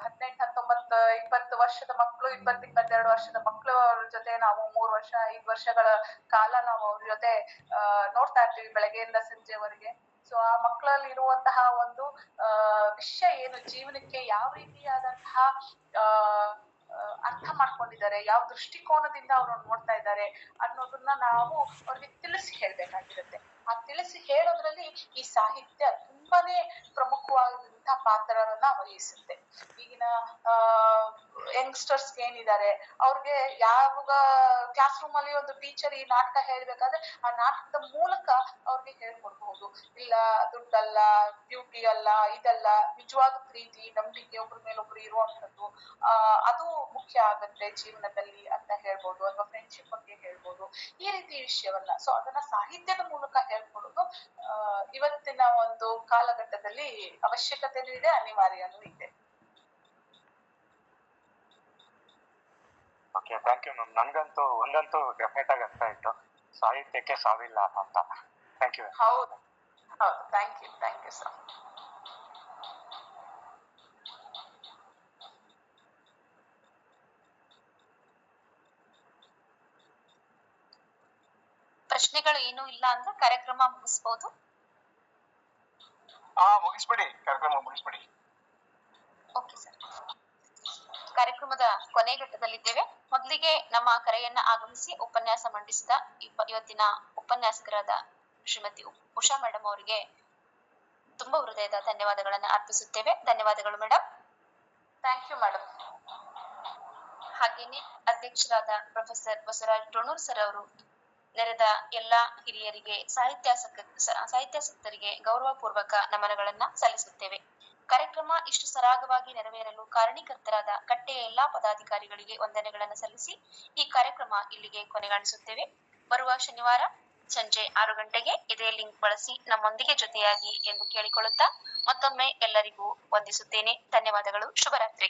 18, 19, 20 ವರ್ಷದ ಮಕ್ಕಳು, 20, 22 ವರ್ಷದ ಮಕ್ಕಳು ಅವ್ರ ಜೊತೆ ನಾವು 3 ವರ್ಷ 5 ವರ್ಷಗಳ ಕಾಲ ನಾವು ಅವ್ರ ಜೊತೆ ನೋಡ್ತಾ ಇರ್ತೀವಿ ಬೆಳಗ್ಗೆಯಿಂದ ಸಂಜೆವರೆಗೆ. ಸೊ ಆ ಮಕ್ಕಳಲ್ಲಿ ಇರುವಂತಹ ಒಂದು ವಿಷಯ ಏನು, ಜೀವನಕ್ಕೆ ಯಾವ ರೀತಿಯಾದಂತಹ ಅರ್ಥ ಮಾಡ್ಕೊಂಡಿದ್ದಾರೆ, ಯಾವ ದೃಷ್ಟಿಕೋನದಿಂದ ಅವ್ರು ನೋಡ್ತಾ ಇದ್ದಾರೆ ಅನ್ನೋದನ್ನ ನಾವು ಅವ್ರಿಗೆ ತಿಳಿಸಿ ಹೇಳ್ಬೇಕಾಗಿರುತ್ತೆ. ಆ ತಿಳಿಸಿ ಹೇಳೋದ್ರಲ್ಲಿ ಈ ಸಾಹಿತ್ಯ ತುಂಬಾನೇ ಪ್ರಮುಖವಾದಂತಹ ಪಾತ್ರವನ್ನ ವಹಿಸುತ್ತೆ. ಈಗಿನ ಯಂಗ್ಸ್ಟರ್ಸ್ ಏನಿದ್ದಾರೆ ಅವ್ರಿಗೆ ಯಾವಾಗ ಕ್ಲಾಸ್ ರೂಮ್ ಅಲ್ಲಿ ಒಂದು ಟೀಚರ್ ಈ ನಾಟಕ ಹೇಳ್ಬೇಕಾದ್ರೆ ಆ ನಾಟಕದ ಮೂಲಕ ಅವ್ರಿಗೆ ಹೇಳ್ಕೊಡ್ಬಹುದು. ಇಲ್ಲ ದುಡ್ಡಲ್ಲ, ಬ್ಯೂಟಿ ಅಲ್ಲ, ಇದಲ್ಲ, ನಿಜವಾದ ಪ್ರೀತಿ, ನಂಬಿಕೆ, ಒಬ್ರ ಮೇಲೆ ಒಬ್ರು ಇರುವಂತದ್ದು ಅದು ಮುಖ್ಯ ಆಗತ್ತೆ ಜೀವನದಲ್ಲಿ ಅಂತ ಹೇಳ್ಬೋದು, ಅಥವಾ ಫ್ರೆಂಡ್ಶಿಪ್ ಬಗ್ಗೆ ಹೇಳ್ಬೋದು, ಈ ರೀತಿ ವಿಷಯವನ್ನ. ಸೊ ಅದನ್ನ ಸಾಹಿತ್ಯದ ಮೂಲಕ ಹೇಳ್ಕೊಡೋದು ಇವತ್ತಿನ ಒಂದು ಕಾಲಘಟ್ಟದಲ್ಲಿ ಅವಶ್ಯಕತೆನೂ ಇದೆ, ಅನಿವಾರ್ಯನೂ ಇದೆ. Okay, thank you ma'am. ನನ್ಗಂತೂ ಒಂದಂತೂ ಡೆಫಿನೆಟ್ ಆಗಿ ಅರ್ಥ ಆಯ್ತು, ಸಾಹಿತ್ಯಕ್ಕೆ ಸಾವಿಲ್ಲ ಅಂತ. Thank you. ಹೌದು ಹೌದು, ಥ್ಯಾಂಕ್ ಯು ಸರ್. ಪ್ರಶ್ನೆಗಳು ಏನೂ ಇಲ್ಲ ಅಂದ್ರೆ ಕಾರ್ಯಕ್ರಮ ಮುಗಿಸ್ಬೋದು. ಮುಗಿಸ್ಬಿಡಿ, ಕಾರ್ಯಕ್ರಮ ಮುಗಿಸ್ಬಿಡಿ. ಓಕೆ ಸರ್, ಕಾರ್ಯಕ್ರಮದ ಕೊನೆ ಘಟ್ಟದಲ್ಲಿದ್ದೇವೆ. ಮೊದಲಿಗೆ ನಮ್ಮ ಕರೆಯನ್ನ ಆಗಮಿಸಿ ಉಪನ್ಯಾಸ ಮಂಡಿಸಿದ ಇವತ್ತಿನ ಉಪನ್ಯಾಸಕರಾದ ಶ್ರೀಮತಿ ಉಷಾ ಮೇಡಮ್ ಅವರಿಗೆ ತುಂಬಾ ಹೃದಯದ ಧನ್ಯವಾದಗಳನ್ನ ಅರ್ಪಿಸುತ್ತೇವೆ. ಧನ್ಯವಾದಗಳು ಮೇಡಮ್. Thank you madam. ಹಾಗೇನೆ ಅಧ್ಯಕ್ಷರಾದ ಪ್ರೊಫೆಸರ್ ಬಸವರಾಜ್ ಡೋಣೂರ್ ಸರ್ ಅವರು ನೆರೆದ ಎಲ್ಲಾ ಹಿರಿಯರಿಗೆ, ಸಾಹಿತ್ಯಾಸಕ್ತರಿಗೆ ಗೌರವಪೂರ್ವಕ ನಮನಗಳನ್ನ ಸಲ್ಲಿಸುತ್ತೇವೆ. ಕಾರ್ಯಕ್ರಮ ಇಷ್ಟು ಸರಾಗವಾಗಿ ನೆರವೇರಲು ಕಾರಣೀಕರ್ತರಾದ ಕಟ್ಟೆಯ ಎಲ್ಲಾ ಪದಾಧಿಕಾರಿಗಳಿಗೆ ವಂದನೆಗಳನ್ನು ಸಲ್ಲಿಸಿ ಈ ಕಾರ್ಯಕ್ರಮ ಇಲ್ಲಿಗೆ ಕೊನೆಗಾಣಿಸುತ್ತೇವೆ. ಬರುವ ಶನಿವಾರ ಸಂಜೆ 6 ಗಂಟೆಗೆ ಇದೇ ಲಿಂಕ್ ಬಳಸಿ ನಮ್ಮೊಂದಿಗೆ ಜೊತೆಯಾಗಿ ಎಂದು ಕೇಳಿಕೊಳ್ಳುತ್ತಾ ಮತ್ತೊಮ್ಮೆ ಎಲ್ಲರಿಗೂ ವಂದಿಸುತ್ತೇನೆ. ಧನ್ಯವಾದಗಳು. ಶುಭರಾತ್ರಿ.